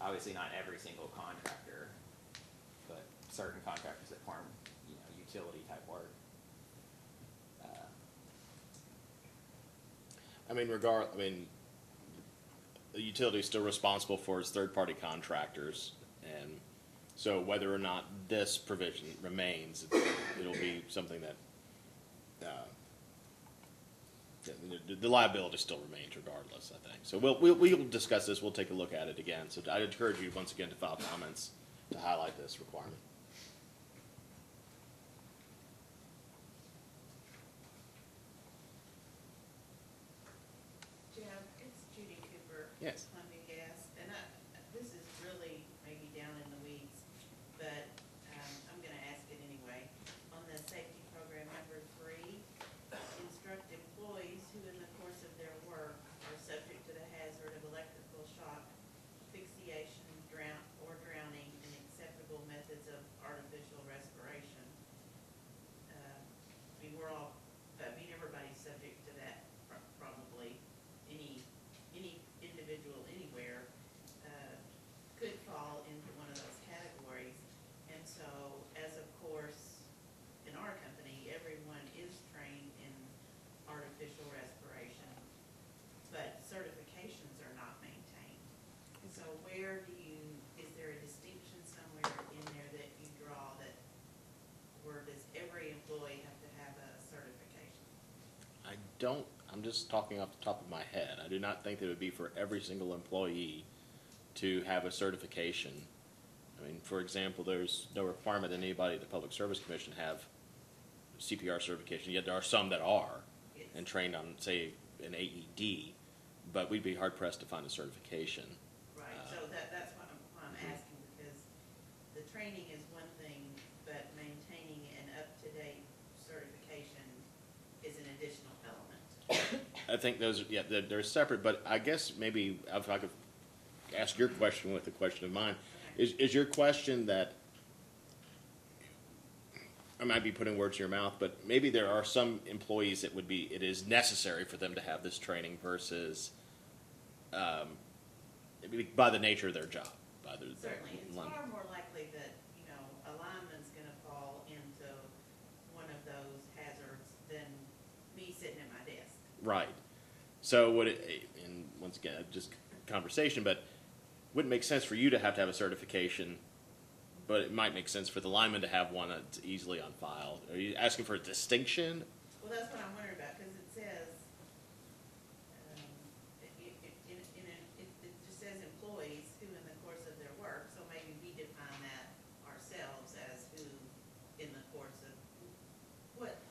obviously not every single contractor, but certain contractors that perform, utility type work.
The utility is still responsible for its third-party contractors, and so whether or not this provision remains, it'll be something that the liability still remains regardless, I think. So we'll discuss this. We'll take a look at it again. So I'd encourage you once again to file comments to highlight this requirement.
Jeff, it's Judy Cooper.
Yes.
Columbia Gas, and this is really maybe down in the weeds, but I'm gonna ask it anyway. On the safety program number 3, instruct employees who in the course of their work are subject to the hazard of electrical shock, asphyxiation, drowning, and acceptable methods of artificial respiration. Everybody's subject to that, probably. Any individual, any
don't, I'm just talking off the top of my head. I do not think that it would be for every single employee to have a certification. I mean, for example, there's no requirement that anybody at the Public Service Commission have CPR certification, yet there are some that are and trained on, say, an AED, but we'd be hard pressed to find a certification.
Right, so that's why I'm asking, because the training is one thing, but maintaining an up-to-date certification is an additional element.
I think those, yeah, they're separate, but I guess maybe if I could ask your question with a question of mine, is your question that, I might be putting words in your mouth, but maybe there are some employees that would be, it is necessary for them to have this training versus, by the nature of their job, by the.
Certainly, it's far more likely that, you know, a lineman's gonna fall into one of those hazards than me sitting at my desk.
Right. So would it, and once again, just conversation, but wouldn't make sense for you to have a certification, but it might make sense for the lineman to have one that's easily on file. Are you asking for a distinction?
Well, that's what I'm wondering about, because it says, it just says employees who in the course of their work, so maybe we define that ourselves as who in the course of, what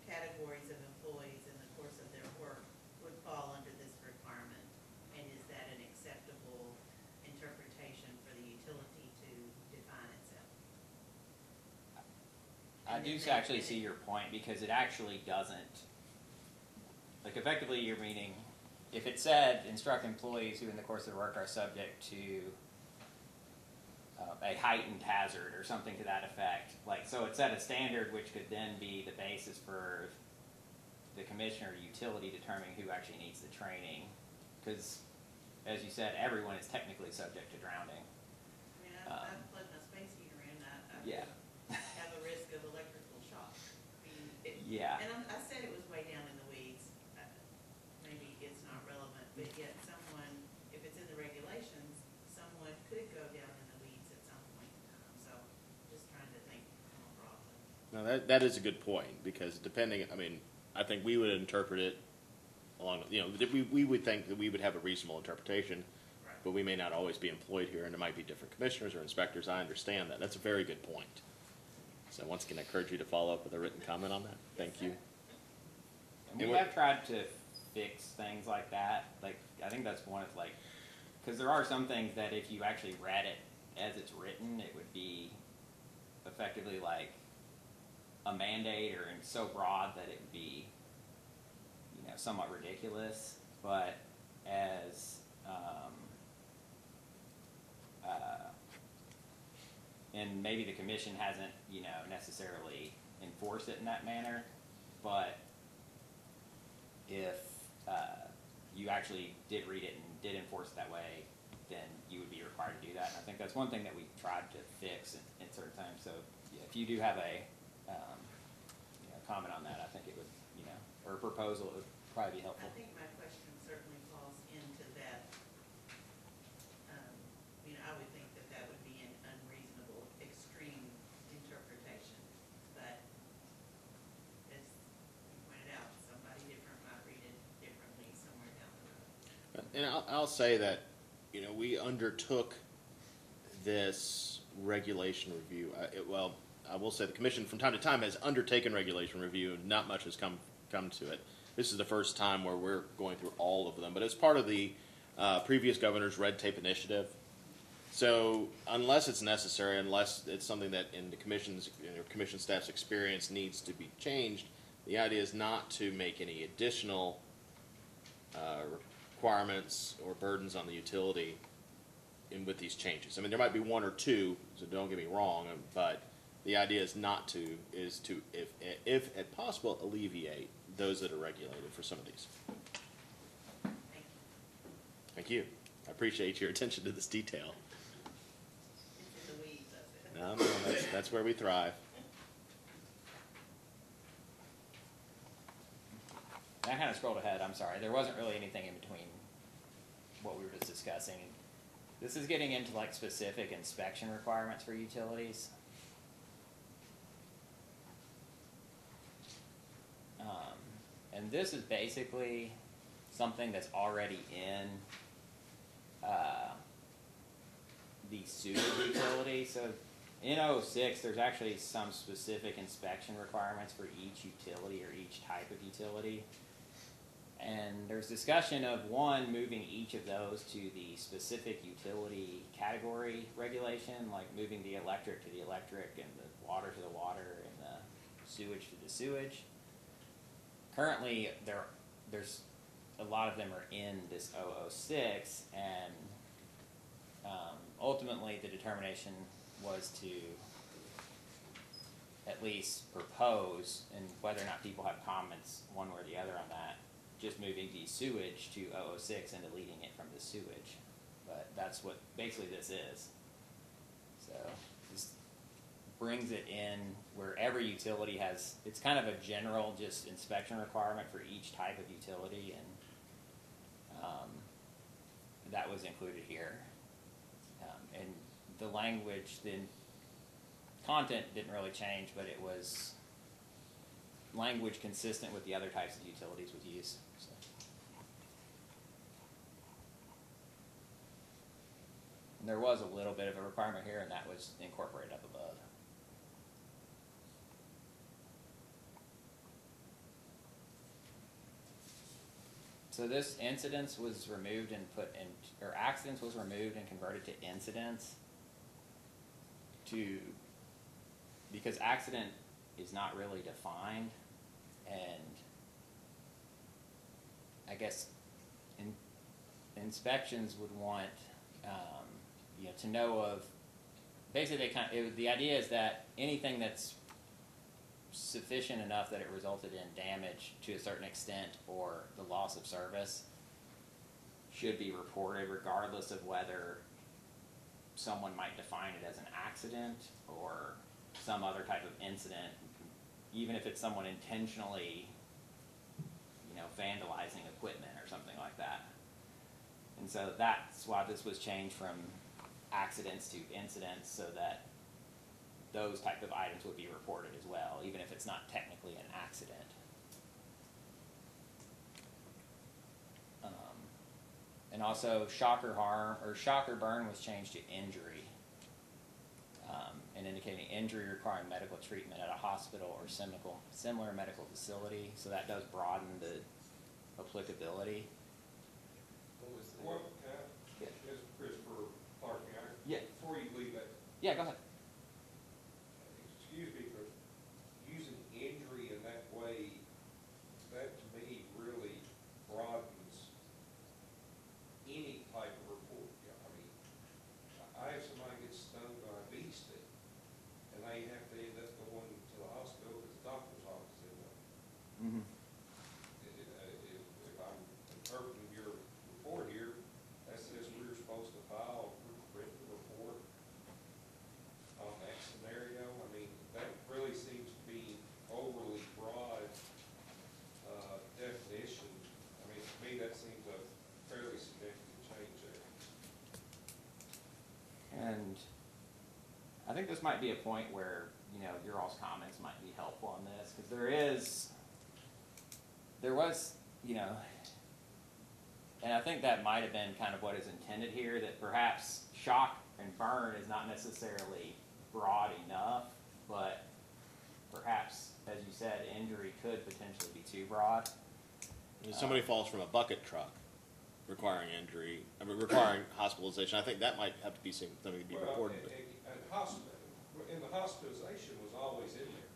categories of employees in the course of their work would fall under this requirement? And is that an acceptable interpretation for the utility to define itself?
I do actually see your point, because it actually doesn't, like, effectively you're meaning, if it said instruct employees who in the course of their work are subject to a heightened hazard or something to that effect, like, so it set a standard which could then be the basis for the commissioner or utility determining who actually needs the training, because as you said, everyone is technically subject to drowning.
I mean, I've plugged my space heater in, I
Yeah.
have a risk of electrical shock. I mean,
Yeah.
And I said it was way down in the weeds. Maybe it's not relevant, but yet someone, if it's in the regulations, someone could go down in the weeds at some point in time. So just trying to think more broadly.
No, that is a good point, because depending, I mean, I think we would interpret it along, you know, that we would think that we would have a reasonable interpretation,
Right.
but we may not always be employed here, and there might be different commissioners or inspectors. I understand that. That's a very good point. So once again, I encourage you to follow up with a written comment on that. Thank you.
And we have tried to fix things like that. Like, I think that's one of, like, because there are some things that if you actually read it as it's written, it would be effectively like a mandate, or so broad that it would be, you know, somewhat ridiculous. But as and maybe the commission hasn't, you know, necessarily enforced it in that manner, but if you actually did read it and did enforce it that way, then you would be required to do that. And I think that's one thing that we've tried to fix in certain times. So yeah, if you do have a you know, comment on that, I think it would, you know, or a proposal, it would probably be helpful.
I think my question certainly falls into that. You know, I would think that that would be an unreasonable, extreme interpretation. But as you pointed out, somebody different might read it differently somewhere down the road.
And I'll say that, you know, we undertook this regulation review. Well, I will say the commission from time to time has undertaken regulation review, and not much has come to it. This is the first time where we're going through all of them, but it's part of the previous governor's red tape initiative. So unless it's necessary, unless it's something that in the commission's, you know, commission staff's experience needs to be changed, the idea is not to make any additional requirements or burdens on the utility with these changes. I mean, there might be one or two, so don't get me wrong, but the idea is not to, is to, if at possible, alleviate those that are regulated for some of these. Thank you. I appreciate your attention to this detail.
It's in the weeds, that's it.
No, that's where we thrive.
And I kind of scrolled ahead, I'm sorry. There wasn't really anything in between what we were just discussing. This is getting into like specific inspection requirements for utilities. And this is basically something that's already in the sewage utility. So in 06, there's actually some specific inspection requirements for each utility or each type of utility. And there's discussion of one, moving each of those to the specific utility category regulation, like moving the electric to the electric and the water to the water and the sewage to the sewage. Currently, there's a lot of them are in this 006, and ultimately the determination was to at least propose, and whether or not people have comments one way or the other on that, just moving the sewage to 006 and deleting it from the sewage. But that's what basically this is. So this brings it in where every utility has, it's kind of a general just inspection requirement for each type of utility, and that was included here. And the language, the content didn't really change, but it was language consistent with the other types of utilities with use. So. And there was a little bit of a requirement here, and that was incorporated up above. So this incidents was removed and put in, or accidents was removed and converted to incidents because accident is not really defined, and I guess inspections would want to know of, basically the idea is that anything that's sufficient enough that it resulted in damage to a certain extent or the loss of service should be reported, regardless of whether someone might define it as an accident or some other type of incident, even if it's someone intentionally, vandalizing equipment or something like that. And so that's why this was changed from accidents to incidents, so that those type of items would be reported as well, even if it's not technically an accident. And also shock or harm, or shock or burn was changed to injury, and indicating injury requiring medical treatment at a hospital or similar medical facility. So that does broaden the applicability.
What was the?
Well, can I,
Yeah.
just Christopher Clark,
Yeah.
before you leave that,
Yeah, go ahead.
excuse me, but using injury in that way, that to me really broadens any type of report. Yeah, I mean, I have somebody gets stung by a bee stick, and they have to end up going to the hospital because the doctor's office is in there.
Mm-hmm.
If I'm interpreting your report here, that says we're supposed to file a written report on that scenario. I mean, that really seems to be overly broad definition. I mean, to me, that seems a fairly significant change there.
And I think this might be a point where, your all's comments might be helpful on this, because there was, and I think that might have been kind of what is intended here, that perhaps shock and burn is not necessarily broad enough, but perhaps, as you said, injury could potentially be too broad.
If somebody falls from a bucket truck requiring requiring hospitalization, I think that might have to be something to be
Well,
reported.
and the hospitalization was always in there.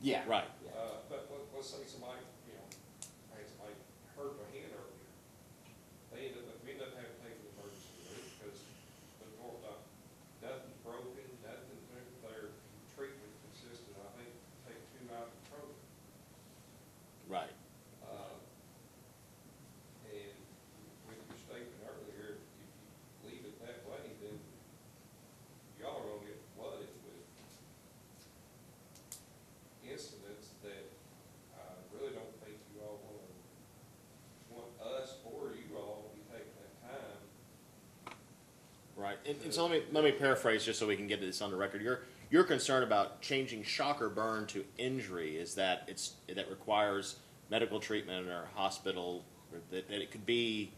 Yeah.
Right.
Yeah.
But let's say somebody, I had somebody hurt their hand earlier. We ended up having to take an emergency room because nothing's broken, their treatment consisted, I think, take 2 ibuprofen.
Right.
And with your statement earlier, if you leave it that way, then y'all are gonna get flooded with incidents that I really don't think you all want us or you all to be taking that time.
Right. And so let me paraphrase just so we can get this on the record. Your concern about changing shock or burn to injury is that that requires medical treatment or hospital, or that it could be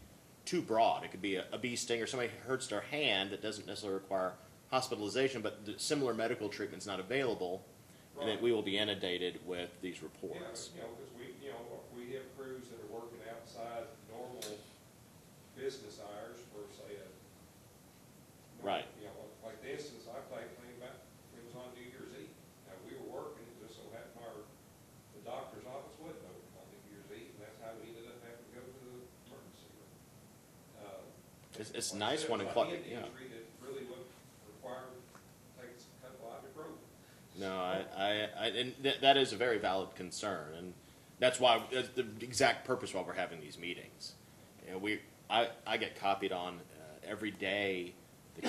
too broad. It could be a bee sting or somebody hurts their hand that doesn't necessarily require hospitalization, but the similar medical treatment's not available, and that we will be inundated with these reports.
Yeah, because we have crews that are working outside normal business hours for, say,
Right.
Like the instance I played, think about, it was on New Year's Eve. Now, we were working, it just so happened the doctor's office wasn't open on New Year's Eve, and that's how we ended up having to go to the emergency room.
It's
Like I
nice
said,
one
it
in
was like
Clark,
an
yeah.
injury that really would require, takes a couple ibuprofen.
No, and that is a very valid concern, and that's why that's the exact purpose why we're having these meetings. You know, I get copied on every day. The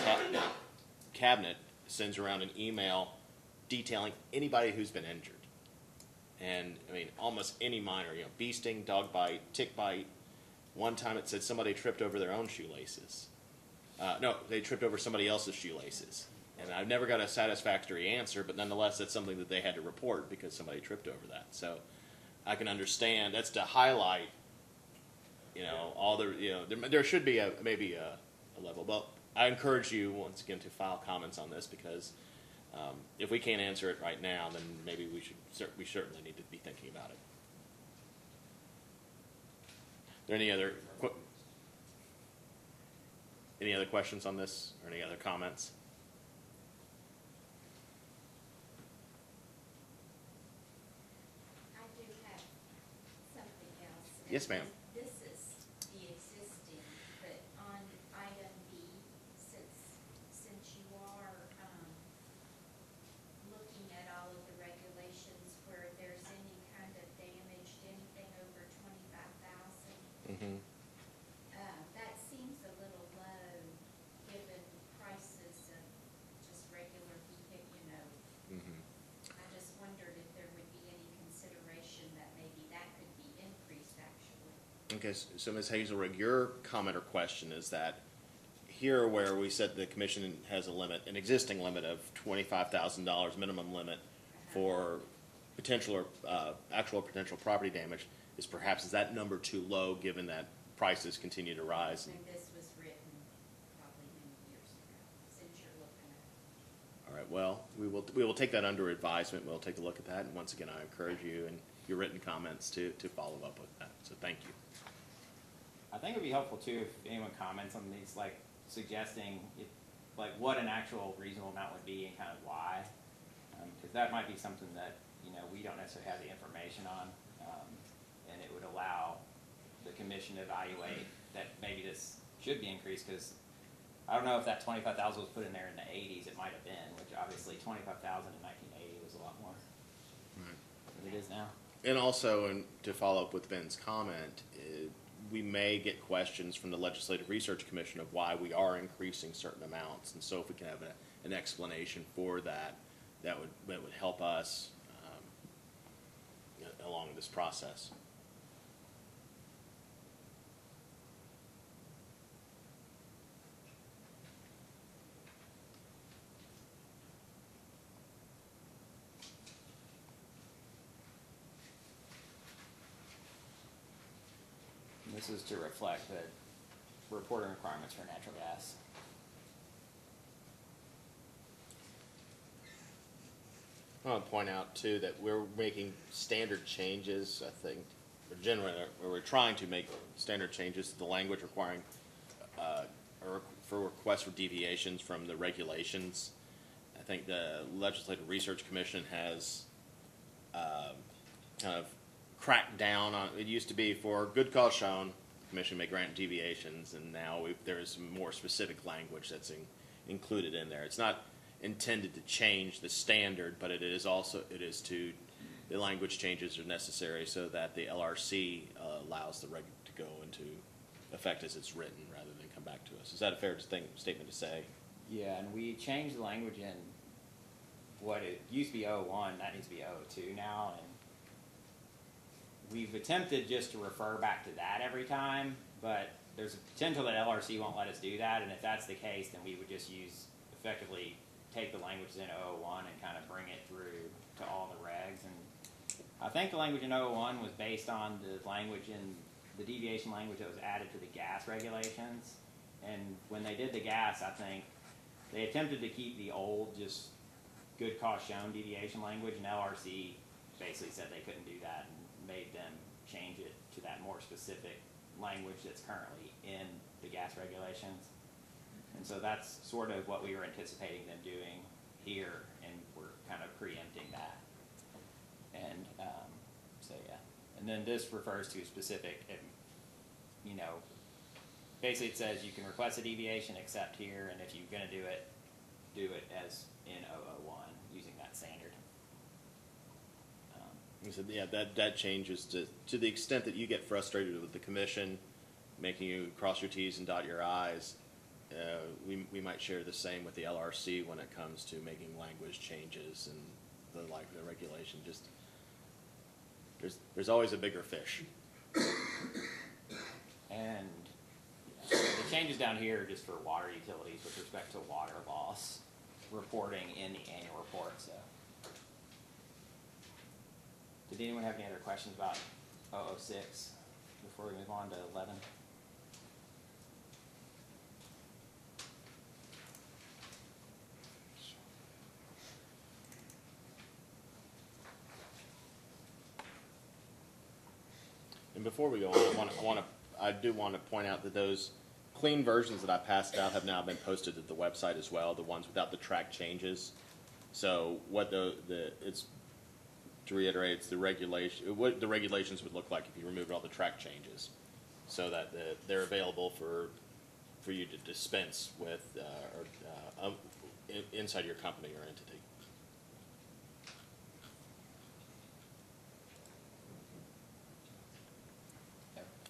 cabinet sends around an email detailing anybody who's been injured, and I mean almost any minor, bee sting, dog bite, tick bite. One time it said somebody tripped over their own shoelaces. No, they tripped over somebody else's shoelaces. And I've never got a satisfactory answer, but nonetheless, that's something that they had to report because somebody tripped over that. So I can understand that's to highlight, all the, there should be maybe a level. But I encourage you once again to file comments on this because if we can't answer it right now, then maybe we certainly need to be thinking about it. Are there any other questions on this or any other comments?
I do have something else.
Yes, ma'am.
This is the existing, but on item B, since you are, looking at all of the regulations where there's any kind of damage to anything over 25,000,
Mm-hmm.
that seems a little low, given prices of just regular vehicle,
Mm-hmm.
I just wondered if there would be any consideration that maybe that could be increased actually.
Okay, so Ms. Hazelrig, your comment or question is that here where we said the commission has a limit, an existing limit of $25,000 minimum limit for potential or actual potential property damage, is that number too low given that prices continue to rise?
And this was written probably many years ago, since you're looking at.
All right, well, we will take that under advisement. We'll take a look at that. And once again, I encourage you and your written comments to follow up with that. So thank you.
I think it'd be helpful too if anyone comments on these, like suggesting what an actual reasonable amount would be and kind of why, because that might be something that we don't necessarily have the information on, and it would allow the commission to evaluate that maybe this should be increased. Because I don't know if that 25,000 was put in there in the 80s. It might have been, which obviously 25,000 in 1980 was a lot more than it is now.
And also, and to follow up with Ben's comment, we may get questions from the Legislative Research Commission of why we are increasing certain amounts. And so if we can have an explanation for that, that would help us along this process.
And this is to reflect the reporting requirements for natural gas.
I want to point out too that we're making standard changes. I think, or generally, we're trying to make standard changes to the language requiring or for requests for deviations from the regulations. I think the Legislative Research Commission has kind of cracked down on. It used to be for good cause shown, the commission may grant deviations, and now there's more specific language that's included in there. It's not intended to change the standard, but it is to the language changes are necessary so that the LRC allows the reg to go into effect as it's written rather than come back to us. Is that a fair statement to say?
Yeah, and we changed the language in what it used to be 01, that needs to be 02 now, and we've attempted just to refer back to that every time, but there's a potential that LRC won't let us do that, and if that's the case, then we would just effectively take the language in 01 and kind of bring it through to all the regs, and I think the language in 001 was based on the language in the deviation language that was added to the gas regulations. And when they did the gas, I think they attempted to keep the old, just good cause shown deviation language, and LRC basically said they couldn't do that and made them change it to that more specific language that's currently in the gas regulations. And so that's sort of what we were anticipating them doing here, and we're kind of preempting that. And so yeah, and then this refers to specific, you know, basically it says you can request a deviation except here, and if you're going to do it as in 001 using that standard.
He said, yeah, that changes to the extent that you get frustrated with the commission making you cross your T's and dot your I's. We might share the same with the LRC when it comes to making language changes and the regulation. Just there's always a bigger fish.
And the changes down here are just for water utilities with respect to water loss reporting in the annual report. So, did anyone have any other questions about 006 before we move on to 11?
And before we go on, I do want to point out that those clean versions that I passed out have now been posted at the website as well. The ones without the track changes. So what it's to reiterate, it's what the regulations would look like if you removed all the track changes, so that they're available for you to dispense with inside your company or entity.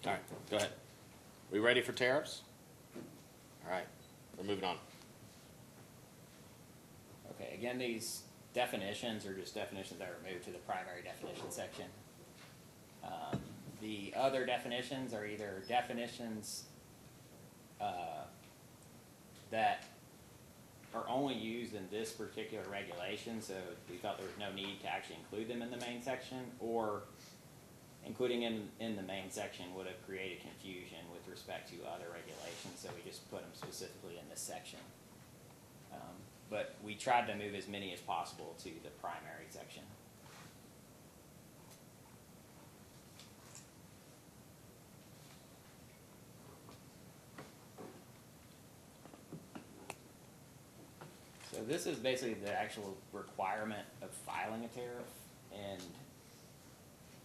All right, go ahead. We ready for tariffs? All right, we're moving on.
Okay, again, these definitions are just definitions that are moved to the primary definition section. The other definitions are either definitions that are only used in this particular regulation, so we felt there was no need to actually include them in the main section, or including in the main section would have created confusion with respect to other regulations, so we just put them specifically in this section. But we tried to move as many as possible to the primary section. So this is basically the actual requirement of filing a tariff, and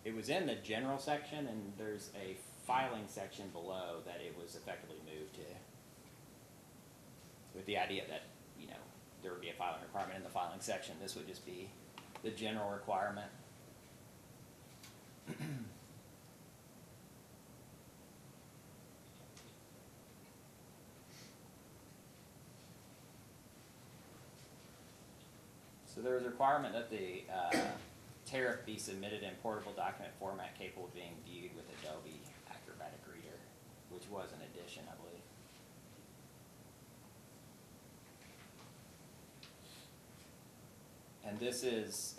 it was in the general section, and there's a filing section below that it was effectively moved to, with the idea that, you know, there would be a filing requirement in the filing section. This would just be the general requirement. So there was a requirement that the tariff be submitted in portable document format capable of being viewed with Adobe Acrobatic Reader, which was an addition, I believe. And this is,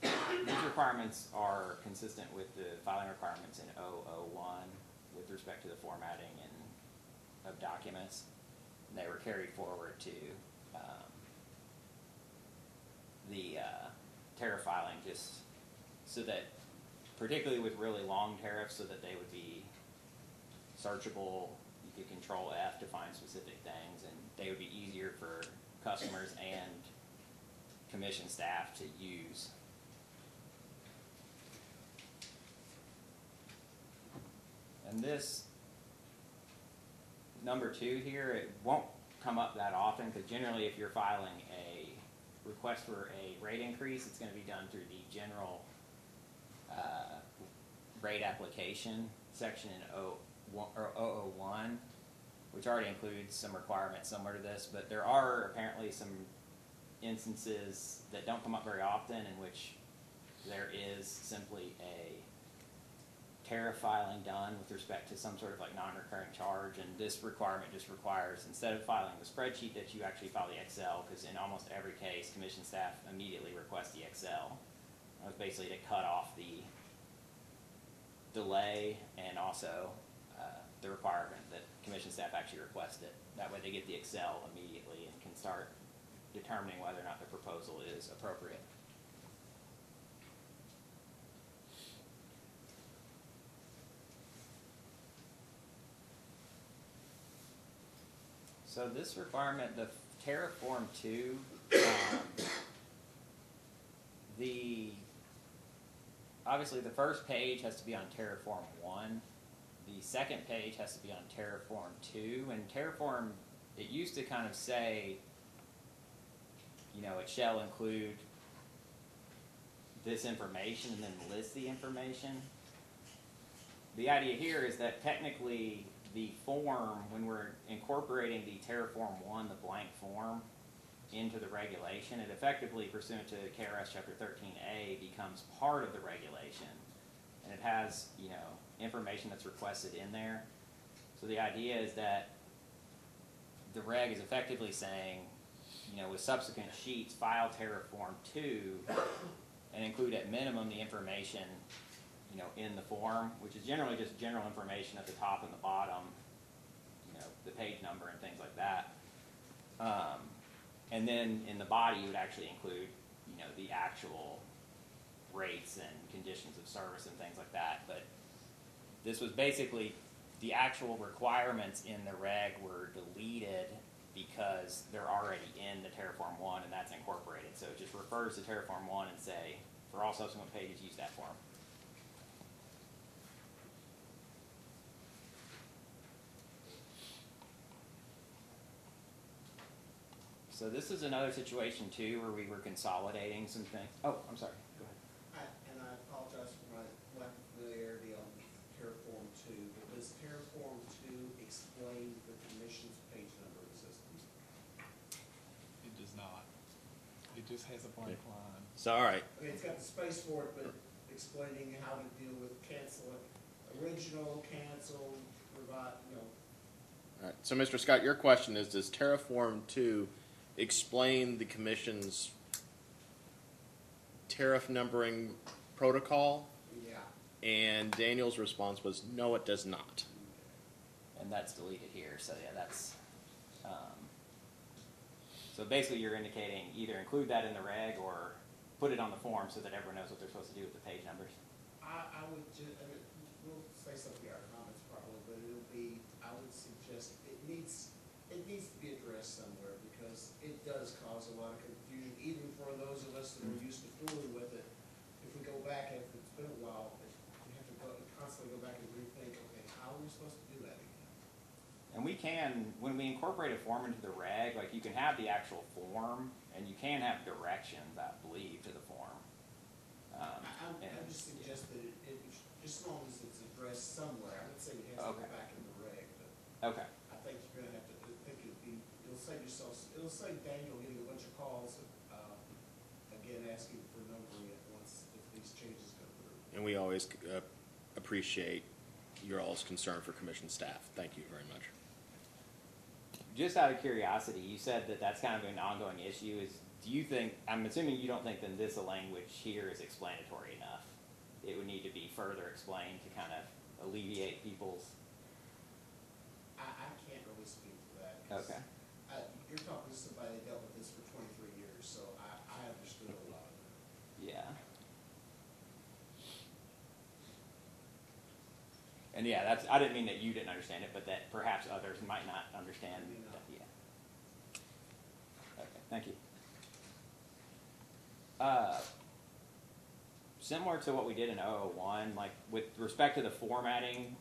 these requirements are consistent with the filing requirements in 001 with respect to the formatting of documents. And they were carried forward to the tariff filing, just so that, particularly with really long tariffs, so that they would be searchable. You could control F to find specific things, and they would be easier for customers and commission staff to use. And this number 2 here, it won't come up that often, because generally if you're filing a request for a rate increase, it's going to be done through the general rate application section in 001, which already includes some requirements similar to this, but there are apparently some instances that don't come up very often in which there is simply a tariff filing done with respect to some sort of like non-recurring charge, and this requirement just requires, instead of filing the spreadsheet, that you actually file the Excel, because in almost every case, commission staff immediately request the Excel. That was basically to cut off the delay and also the requirement that commission staff actually request it. That way they get the Excel immediately and can start determining whether or not the proposal is appropriate. So this requirement, the Terraform 2, obviously the first page has to be on Terraform 1. The second page has to be on Terraform 2. And Terraform, it used to kind of say, you know, it shall include this information and then list the information. The idea here is that technically the form, when we're incorporating the Terraform 1, the blank form, into the regulation, it effectively, pursuant to KRS Chapter 13A, becomes part of the regulation. And it has, you know, information that's requested in there. So the idea is that the reg is effectively saying, you know, with subsequent sheets, file Terraform 2 and include at minimum the information, you know, in the form, which is generally just general information at the top and the bottom, you know, the page number and things like that. And then in the body, you would actually include, you know, the actual rates and conditions of service and things like that. But this was basically the actual requirements in the reg were deleted because they're already in the Terraform 1 and that's incorporated. So it just refers to Terraform 1 and say, for all subsequent pages, use that form. So this is another situation too where we were consolidating some things. Oh, I'm sorry. Go ahead.
And I apologize for my lack of familiarity on Terraform 2, but does Terraform 2 explain the commission's page numbering system?
It does not. It just has a blank line.
So, all right.
I mean, it's got the space for it, but explaining how to deal with canceling, original, cancel, provide, you know.
All right. So, Mr. Scott, your question is, does Terraform 2 explain the commission's tariff numbering protocol?
Yeah.
And Daniel's response was, no, it does not.
And that's deleted here, so yeah, that's, so basically you're indicating either include that in the reg or put it on the form so that everyone knows what they're supposed to do with the page numbers.
I would just, I mean, we'll say something in our comments probably, but it'll be, I would suggest it needs to be addressed somewhere because it does cause a lot of confusion, even for those of us that are used to fooling with it. If we go back, if it's been a while, we have to constantly go back and rethink, okay, how are we supposed to do that again?
And we can, when we incorporate a form into the reg, like you can have the actual form and you can have directions, I believe, to the form.
I just suggest that it, just as long as it's addressed somewhere, I would say it has to go back in the reg, but
Okay.
I think you're gonna have to, it'll save yourself, it'll save Daniel getting a bunch of calls, again, asking for numbering it once, if these changes go through.
And we always appreciate your all's concern for commission staff. Thank you very much.
Just out of curiosity, you said that that's kind of an ongoing issue. Do you think, I'm assuming you don't think that this language here is explanatory enough? It would need to be further explained to kind of alleviate people's.
I can't really speak to that. 'Cause
Okay.
You're talking to somebody that dealt with this for 23 years, so I understood a lot of it.
Yeah. And yeah, that's, I didn't mean that you didn't understand it, but that perhaps others might not understand.
Maybe not.
Yeah. Okay, thank you. Similar to what we did in 001, like with respect to the formatting,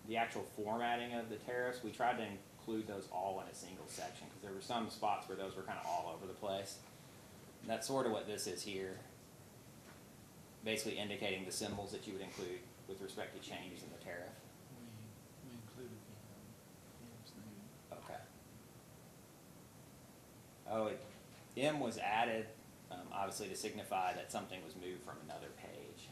the actual formatting of the tariffs, we tried to include those all in a single section because there were some spots where those were kind of all over the place. And that's sort of what this is here, basically indicating the symbols that you would include with respect to changes in the tariff.
We included M's name.
Okay. Oh, M was added, obviously to signify that something was moved from another page.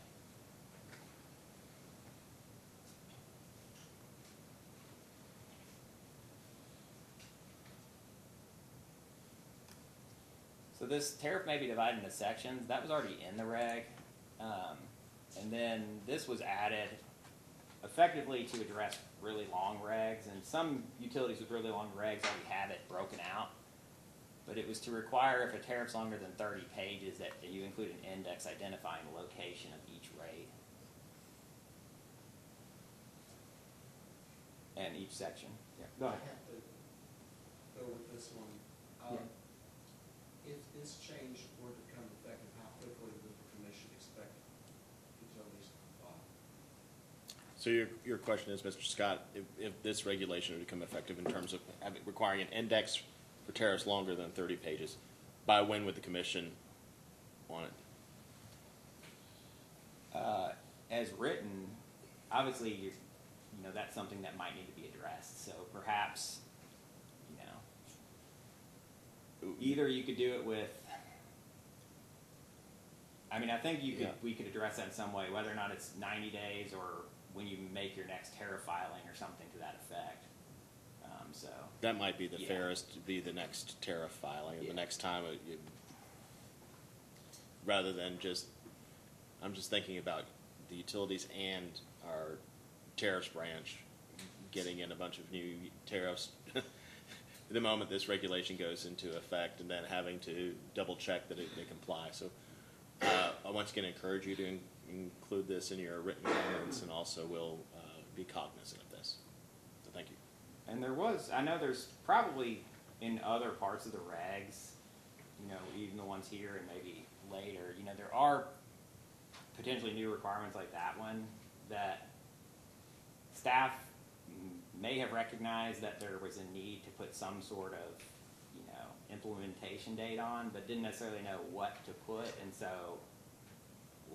So this tariff may be divided into sections. That was already in the reg. And then this was added effectively to address really long regs. And some utilities with really long regs already have it broken out. But it was to require if a tariff's longer than 30 pages that you include an index identifying the location of each rate. And each section. Yeah, go
I
ahead.
have to go with this one.
Yeah.
If this change were to become effective, how quickly would the commission expect utilities to comply?
So your question is, Mr. Scott, if this regulation would become effective in terms of requiring an index for tariffs longer than 30 pages, by when would the commission want it?
As written, obviously, you know, that's something that might need to be addressed. So perhaps, you know, either you could do it with, I mean, I think we could address that in some way, whether or not it's 90 days or when you make your next tariff filing or something to that effect. So
That might be the
Yeah.
fairest, to be the next tariff filing, and
Yeah.
the next time, rather than just, I'm just thinking about the utilities and our tariffs branch getting in a bunch of new tariffs the moment this regulation goes into effect, and then having to double check that they comply. So I once again encourage you to include this in your written comments, and also will be cognizant of this. So thank you.
And I know there's probably in other parts of the regs, you know, even the ones here and maybe later, you know, there are potentially new requirements like that one that staff may have recognized that there was a need to put some sort of, you know, implementation date on, but didn't necessarily know what to put, and so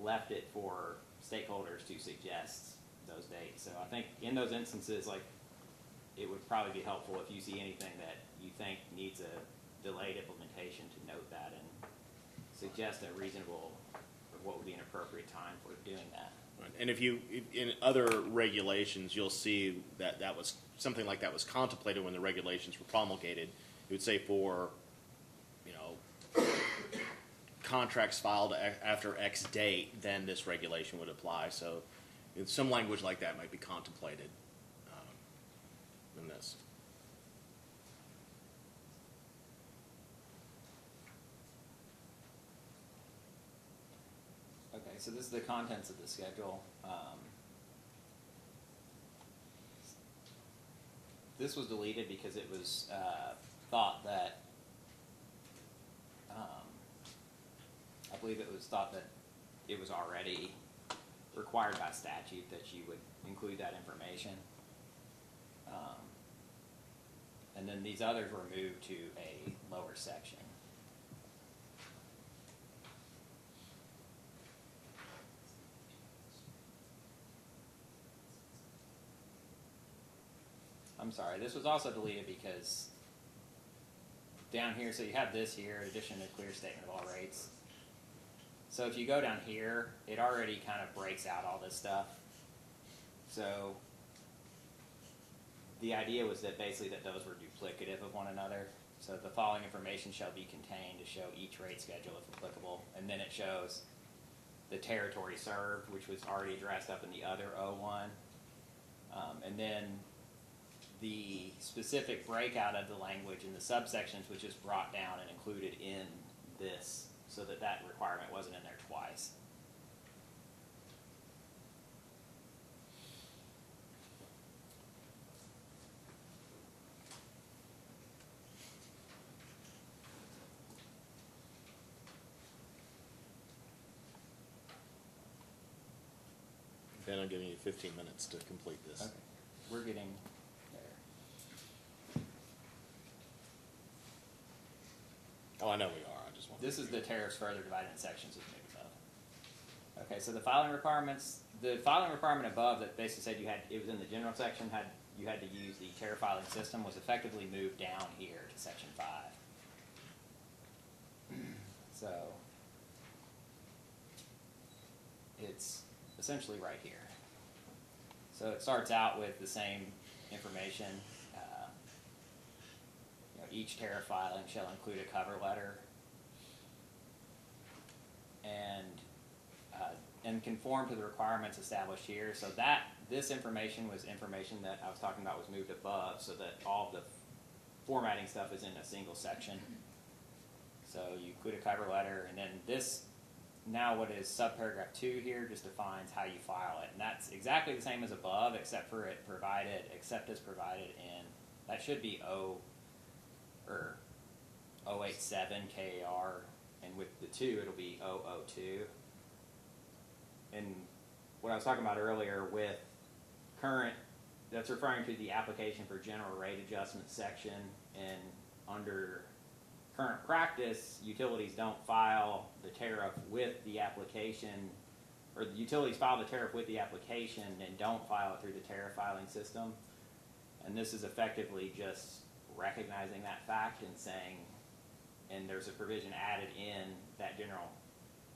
left it for stakeholders to suggest those dates. So I think in those instances, like, it would probably be helpful if you see anything that you think needs a delayed implementation to note that and suggest a reasonable, or what would be an appropriate time for doing that.
Right. And if in other regulations, you'll see that was, something like that was contemplated when the regulations were promulgated. It would say for, you know, contracts filed after X date, then this regulation would apply. So some language like that might be contemplated in this.
Okay, so this is the contents of the schedule. This was deleted because it was thought that, I believe it was thought that it was already required by statute that you would include that information. And then these others were moved to a lower section. I'm sorry, this was also deleted because down here, so you have this here, in addition to clear statement of all rates. So if you go down here, it already kind of breaks out all this stuff. So the idea was that basically that those were duplicative of one another. So the following information shall be contained to show each rate schedule if applicable. And then it shows the territory served, which was already addressed up in the other O1. And then the specific breakout of the language in the subsections, which is brought down and included in this, so that that requirement wasn't in there twice.
Ben, I'm giving you 15 minutes to complete this.
Okay, we're getting there.
Oh, I know we are. I just want.
This is the tariffs further divided in sections as noted above. Okay, so the filing requirements, the filing requirement above that basically said it was in the general section, you had to use the tariff filing system, was effectively moved down here to section 5. So it's essentially right here. So it starts out with the same information. You know, each tariff filing shall include a cover letter and conform to the requirements established here. So that, this information was information that I was talking about was moved above, so that all the formatting stuff is in a single section. So you include a cover letter, and then this, now what is subparagraph 2 here just defines how you file it. And that's exactly the same as above, except for it provided, except as provided in, that should be 087 KAR, and with the 2 it'll be 002. And what I was talking about earlier with current, that's referring to the application for general rate adjustment section, and under current practice, utilities don't file the tariff with the application, or the utilities file the tariff with the application and don't file it through the tariff filing system. And this is effectively just recognizing that fact and saying, and there's a provision added in that general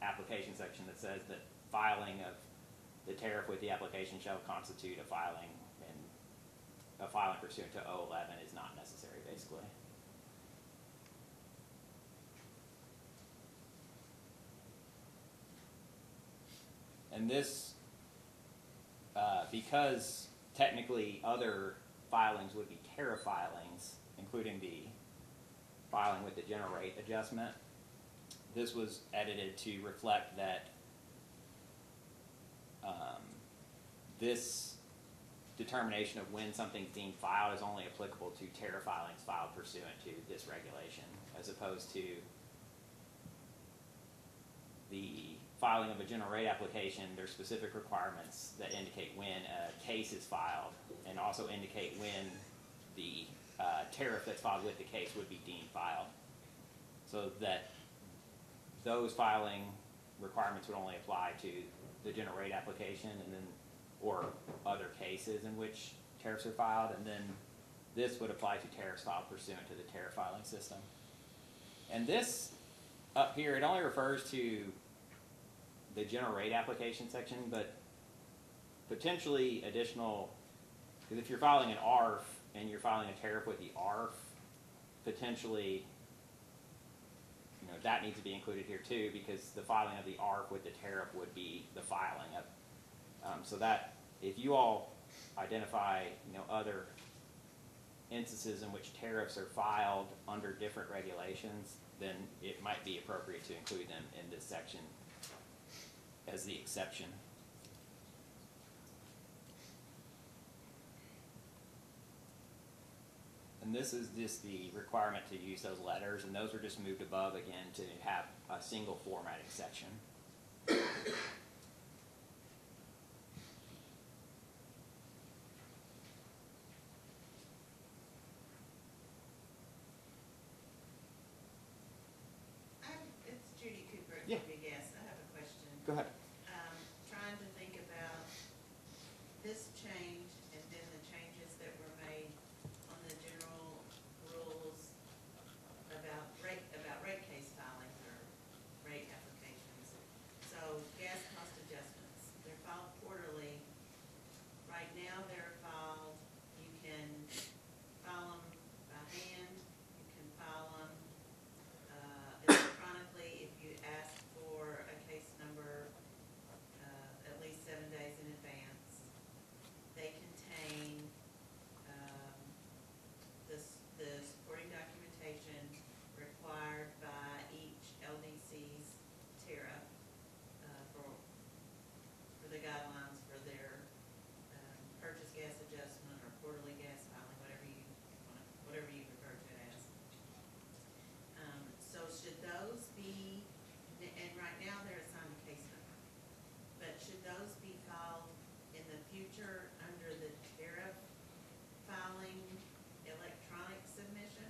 application section that says that filing of the tariff with the application shall constitute a filing, and a filing pursuant to 011 is not necessary, basically. And this, because technically other filings would be tariff filings, including the filing with the general rate adjustment, this was edited to reflect that this determination of when something's deemed filed is only applicable to tariff filings filed pursuant to this regulation, as opposed to the filing of a general rate application. There's specific requirements that indicate when a case is filed, and also indicate when the tariff that's filed with the case would be deemed filed, so that those filing requirements would only apply to the general rate application, and then, or other cases in which tariffs are filed, and then this would apply to tariffs filed pursuant to the tariff filing system. And this up here, it only refers to the general rate application section, but potentially additional, because if you're filing an ARF and you're filing a tariff with the ARF, potentially, you know, that needs to be included here too, because the filing of the ARF with the tariff would be the filing of, so that if you all identify, you know, other instances in which tariffs are filed under different regulations, then it might be appropriate to include them in this section as the exception. And this is just the requirement to use those letters, and those were just moved above again to have a single formatting section.
It's Judy Cooper at
Yeah.
Big S. I have a question.
Go ahead.
Trying to think about this change and then the changes that were made on the general rules about rate case filings or rate applications. So gas cost adjustments, they're filed quarterly. Right now they're filed, you can file them by hand, you can file them electronically if you ask for a case number at least 7 days in advance. They contain the supporting documentation required by each LDC's tariff for the guidelines for their purchase gas adjustment or quarterly gas filing, whatever you refer to it as. So should those be, and right now they're assigned a case number, but should those be filed in the future under the tariff filing electronic submission?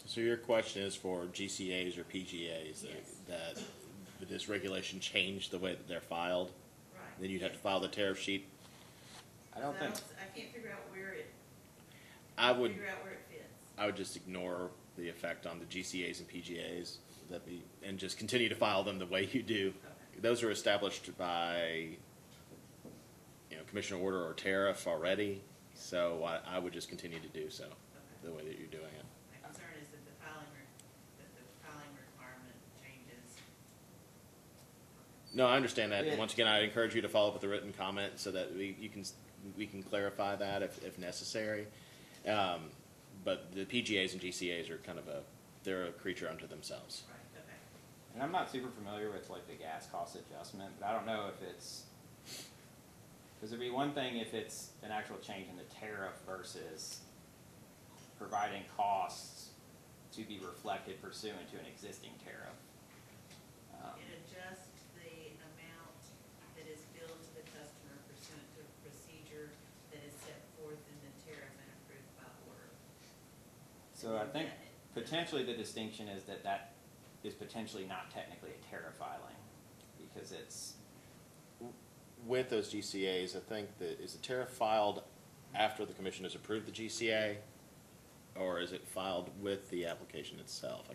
So your question is for GCAs or PGAs
Yes.
that would this regulation change the way that they're filed?
Right.
Then you'd have to file the tariff sheet.
I don't think,
I can't figure out where it,
I would
fits.
I would just ignore the effect on the GCAs and PGAs and just continue to file them the way you do.
Okay.
Those are established by, you know, commissioner order or tariff already, so I would just continue to do so the way that you're doing it.
My concern is that the filing requirement changes.
No, I understand that.
Yeah.
Once again, I encourage you to follow up with a written comment so that we can clarify that if necessary. But the PGAs and GCAs are they're a creature unto themselves.
Right, okay.
And I'm not super familiar with like the gas cost adjustment, but I don't know if it's, because it'd be one thing if it's an actual change in the tariff versus providing costs to be reflected pursuant to an existing tariff.
It adjusts the amount that is billed to the customer pursuant to a procedure that is set forth in the tariff and approved by order.
So I think potentially the distinction is that that is potentially not technically a tariff filing, because it's,
With those GCAs, I think is the tariff filed after the commission has approved the GCA, or is it filed with the application itself?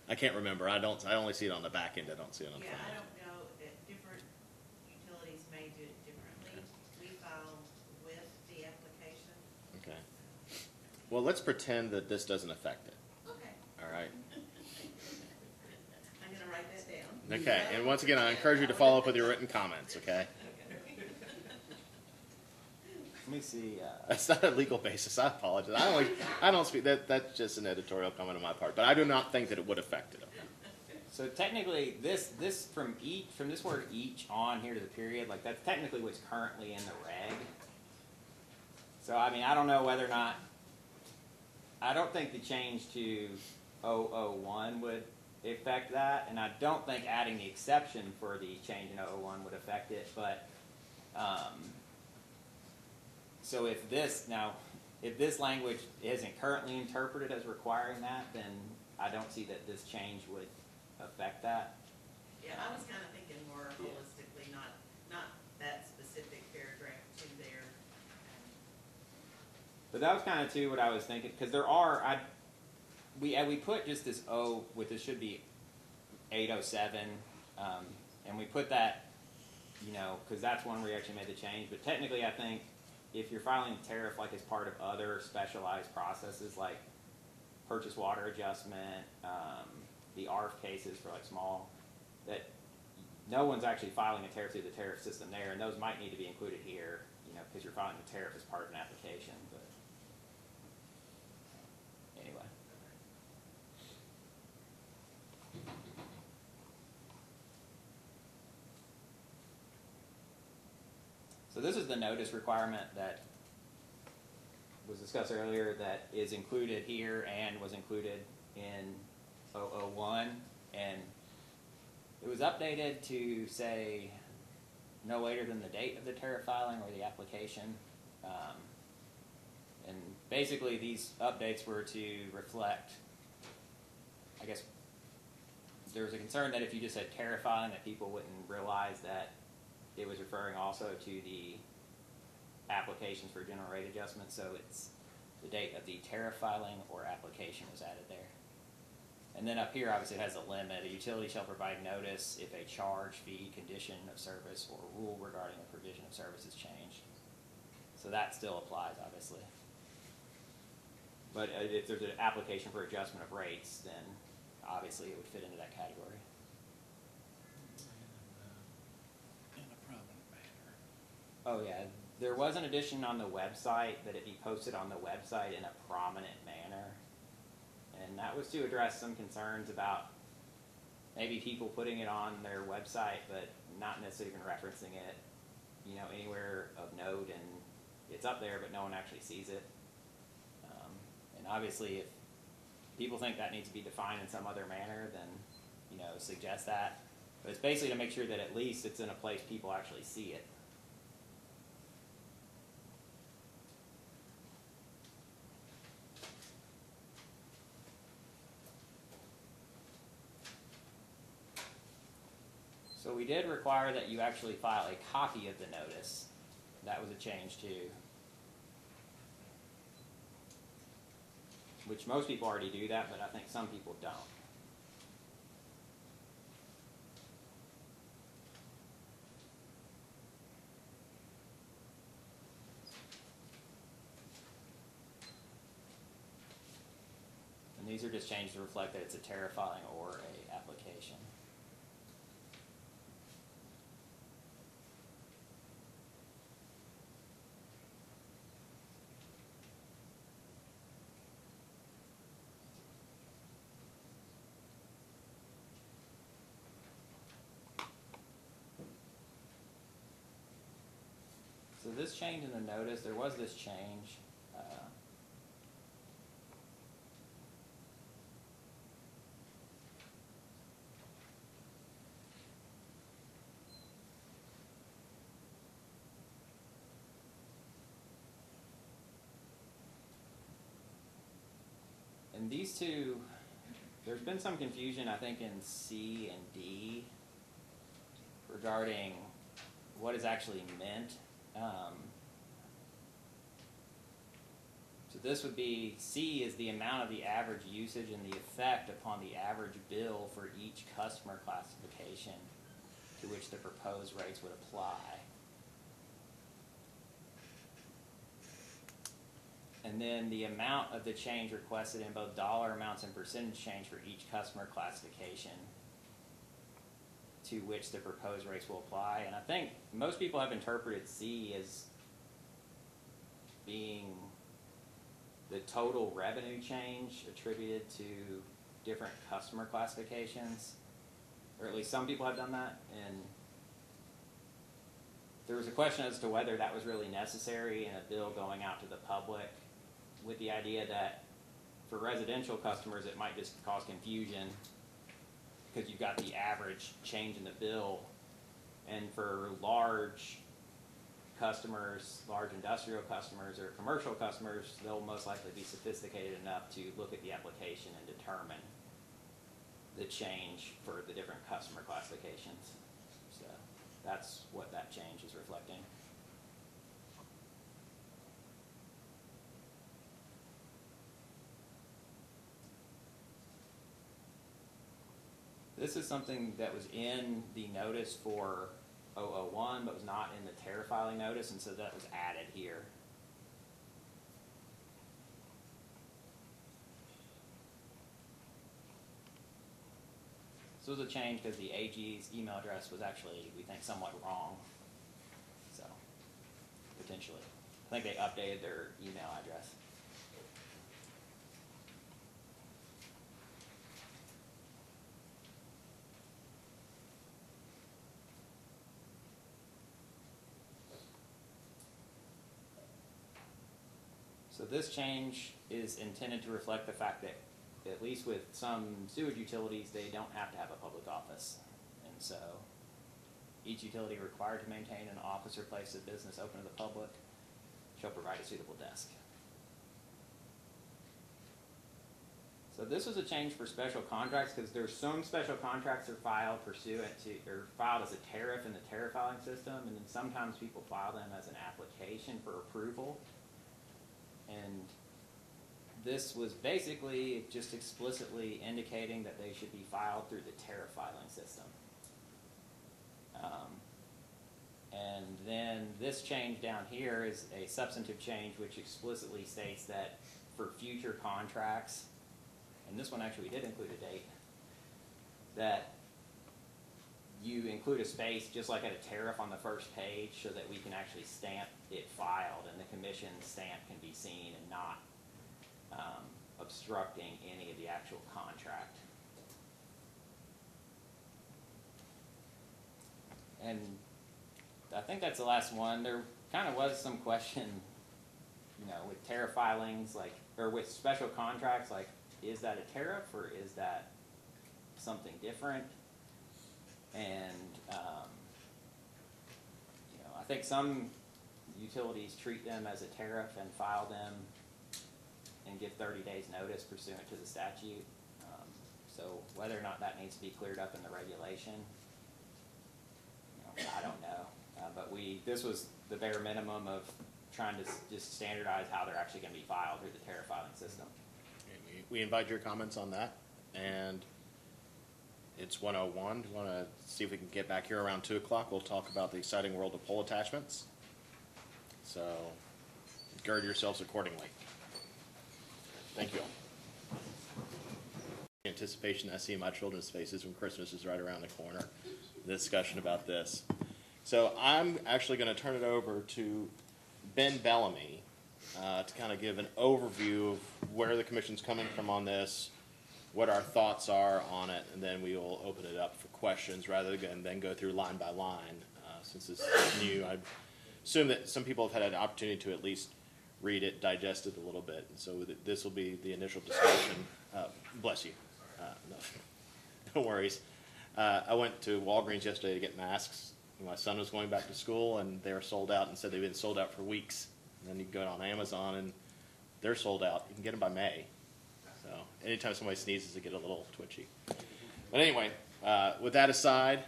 I can't remember. I only see it on the back end. I don't see it on the
Yeah,
front
I
end.
don't know, different utilities may do it differently. We file with the application.
Okay. Well, let's pretend that this doesn't affect it.
Okay.
All right.
I'm gonna write that down.
Okay. And once again, I encourage you to follow up with your written comments. Okay.
let me see,
That's not a legal basis. I apologize. I don't speak. That's just an editorial comment on my part. But I do not think that it would affect it. Okay.
so technically this from this word each on here to the period, like that's technically what's currently in the reg. So I mean, I don't know whether or not, I don't think the change to 001 would affect that, and I don't think adding the exception for the change in 001 would affect it, but, so if this language isn't currently interpreted as requiring that, then I don't see that this change would affect that.
Yeah, I was kinda thinking more holistically, not that specific paragraph two there.
But that was kind of too what I was thinking, because we put just this O with this should be 807, and we put that, because that's one where we actually made the change. But technically, I think if you're filing a tariff like as part of other specialized processes like purchase water adjustment, the ARF cases for like small, that no one's actually filing a tariff through the tariff system there, and those might need to be included here, because you're filing the tariff as part of an application. But anyway. So this is the notice requirement that was discussed earlier that is included here and was included in 001, and it was updated to say no later than the date of the tariff filing or the application. And basically these updates were to reflect, I guess, there was a concern that if you just said tariff filing that people wouldn't realize that it was referring also to the applications for general rate adjustment, so it's the date of the tariff filing or application was added there. And then up here, obviously, it has a limit. A utility shall provide notice if a charge, fee, condition of service, or rule regarding a provision of service is changed. So that still applies, obviously. But if there's an application for adjustment of rates, then obviously it would fit into that category.
In a prominent manner.
Oh yeah, there was an addition on the website that it be posted on the website in a prominent manner. And that was to address some concerns about maybe people putting it on their website but not necessarily even referencing it, anywhere of note, and it's up there but no one actually sees it. And obviously if people think that needs to be defined in some other manner, then, suggest that. But it's basically to make sure that at least it's in a place people actually see it. So we did require that you actually file a copy of the notice. That was a change too. Which most people already do that, but I think some people don't. And these are just changed to reflect that it's a tariff filing or a application. this change in the notice, there was this change. And these two, there's been some confusion, I think, in C and D regarding what is actually meant. So this would be, C is the amount of the average usage and the effect upon the average bill for each customer classification to which the proposed rates would apply. And then the amount of the change requested in both dollar amounts and percentage change for each customer classification to which the proposed rates will apply. And I think most people have interpreted C as being the total revenue change attributed to different customer classifications, or at least some people have done that. And there was a question as to whether that was really necessary in a bill going out to the public, with the idea that for residential customers it might just cause confusion because you've got the average change in the bill, and for large customers, large industrial customers or commercial customers, they'll most likely be sophisticated enough to look at the application and determine the change for the different customer classifications. So that's what that change is reflecting. This is something that was in the notice for 001, but was not in the tariff filing notice, and so that was added here. So it was a change because the AG's email address was actually, we think, somewhat wrong. So, potentially. I think they updated their email address. So this change is intended to reflect the fact that, at least with some sewage utilities, they don't have to have a public office. And so each utility required to maintain an office or place of business open to the public shall provide a suitable desk. So this was a change for special contracts because there's some special contracts are filed pursuant to, or filed as a tariff in the tariff filing system, and then sometimes people file them as an application for approval. And this was basically just explicitly indicating that they should be filed through the tariff filing system. And then this change down here is a substantive change which explicitly states that for future contracts, and this one actually did include a date, that you include a space just like at a tariff on the first page so that we can actually stamp it filed and the commission stamp can be seen and not obstructing any of the actual contract. And I think that's the last one. There kind of was some question, you know, with tariff filings, like, or with special contracts, like, is that a tariff or is that something different? And, you know, I think some utilities treat them as a tariff and file them and give 30 days notice pursuant to the statute. So whether or not that needs to be cleared up in the regulation, you know, I don't know. But this was the bare minimum of trying to just standardize how they're actually going to be filed through the tariff filing system.
We invite your comments on that, and it's 1:01. Do you want to see if we can get back here around 2 o'clock? We'll talk about the exciting world of pole attachments. So gird yourselves accordingly. Thank you all. Anticipation I see in my children's faces when Christmas is right around the corner. The discussion about this. So I'm actually going to turn it over to Ben Bellamy to kind of give an overview of where the commission's coming from on this, what our thoughts are on it, and then we will open it up for questions rather than go through line by line. Since it's new, I assume that some people have had an opportunity to at least read it, digest it a little bit. And so this will be the initial discussion. Bless you. No, no worries. I went to Walgreens yesterday to get masks. My son was going back to school, and they were sold out, and said they've been sold out for weeks. And then you go on Amazon, and they're sold out. You can get them by May. So anytime somebody sneezes, they get a little twitchy. But anyway, with that aside,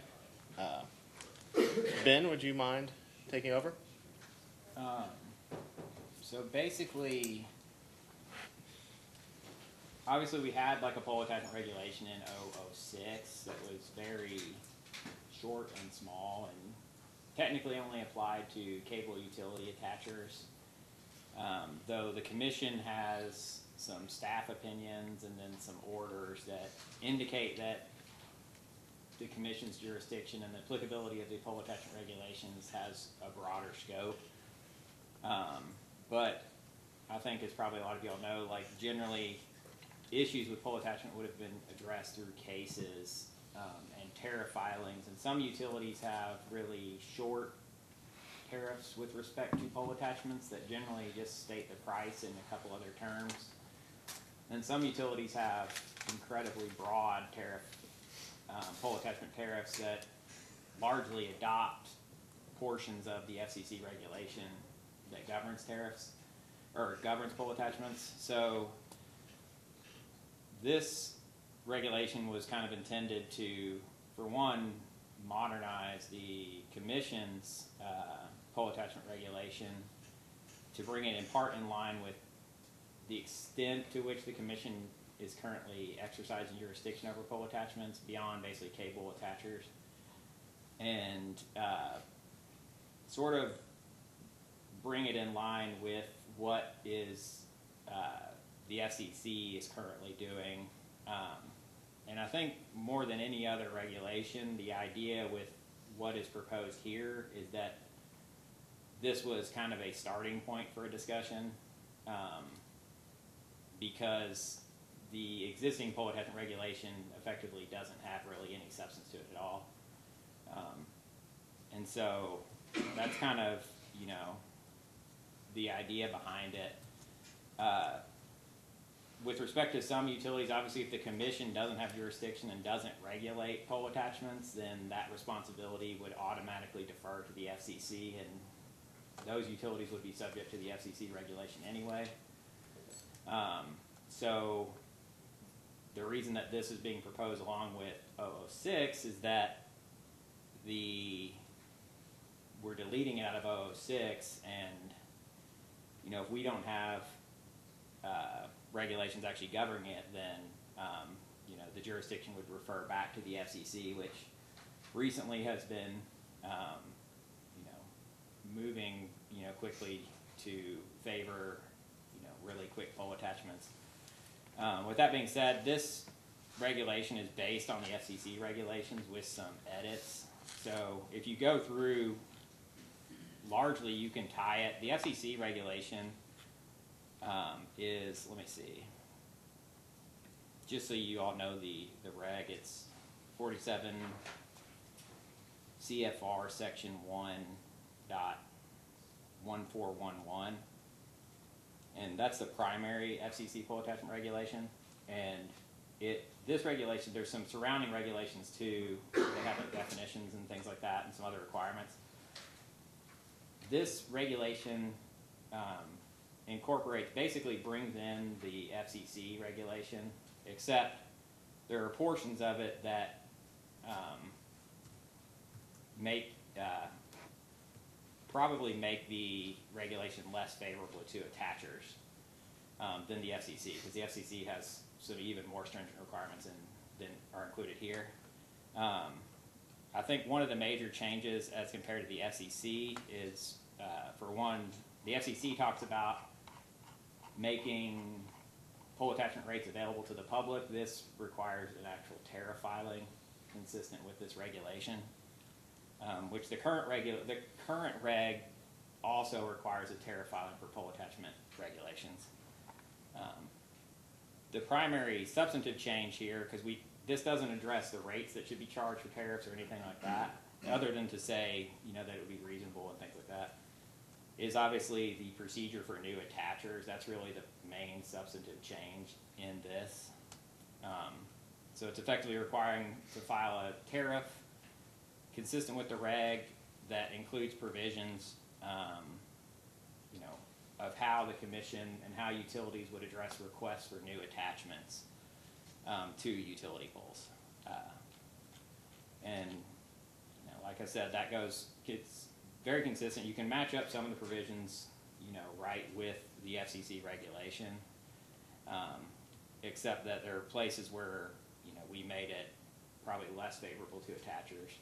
Ben, would you mind taking over?
So basically, obviously we had like a pole attachment regulation in 006 that was very short and small and technically only applied to cable utility attachers. Though the commission has some staff opinions and then some orders that indicate that the commission's jurisdiction and the applicability of the pole attachment regulations has a broader scope. But I think, as probably a lot of y'all know, like generally issues with pole attachment would have been addressed through cases and tariff filings, and some utilities have really short tariffs with respect to pole attachments that generally just state the price in a couple other terms. And some utilities have incredibly broad tariff, pole attachment tariffs that largely adopt portions of the FCC regulation that governs tariffs, or governs pole attachments. So this regulation was kind of intended to, for one, modernize the commission's pole attachment regulation to bring it in part in line with the extent to which the commission is currently exercising jurisdiction over pole attachments beyond basically cable attachers, and sort of bring it in line with what is the FCC is currently doing. And I think more than any other regulation, the idea with what is proposed here is that this was kind of a starting point for a discussion, because the existing pole attachment regulation effectively doesn't have really any substance to it at all. And so that's kind of, you know, the idea behind it. With respect to some utilities, obviously if the commission doesn't have jurisdiction and doesn't regulate pole attachments, then that responsibility would automatically defer to the FCC, and those utilities would be subject to the FCC regulation anyway. So the reason that this is being proposed along with 006 is that we're deleting it out of 006, and you know, if we don't have regulations actually governing it, then you know, the jurisdiction would refer back to the FCC, which recently has been you know, moving, you know, quickly to favor, you know, really quick pole attachments. With that being said, this regulation is based on the FCC regulations with some edits. So if you go through, largely you can tie it. The FCC regulation is, let me see, just so you all know the reg, it's 47 CFR section 1.1411, and that's the primary FCC pole attachment regulation. And this regulation, there's some surrounding regulations too. They have like definitions and things like that and some other requirements. This regulation incorporates, basically brings in the FCC regulation, except there are portions of it that probably make the regulation less favorable to attachers than the FCC, because the FCC has sort of even more stringent requirements than are included here. I think one of the major changes as compared to the FCC is, for one, the FCC talks about making pole attachment rates available to the public. This requires an actual tariff filing consistent with this regulation, which the current reg also requires a tariff filing for pole attachment regulations. The primary substantive change here, because this doesn't address the rates that should be charged for tariffs or anything like that, other than to say, you know, that it would be reasonable and things like that. is obviously the procedure for new attachers. That's really the main substantive change in this. So it's effectively requiring to file a tariff consistent with the reg that includes provisions, you know, of how the commission and how utilities would address requests for new attachments to utility poles. And you know, like I said, that it's very consistent. You can match up some of the provisions, you know, right with the FCC regulation, except that there are places where, you know, we made it probably less favorable to attachers.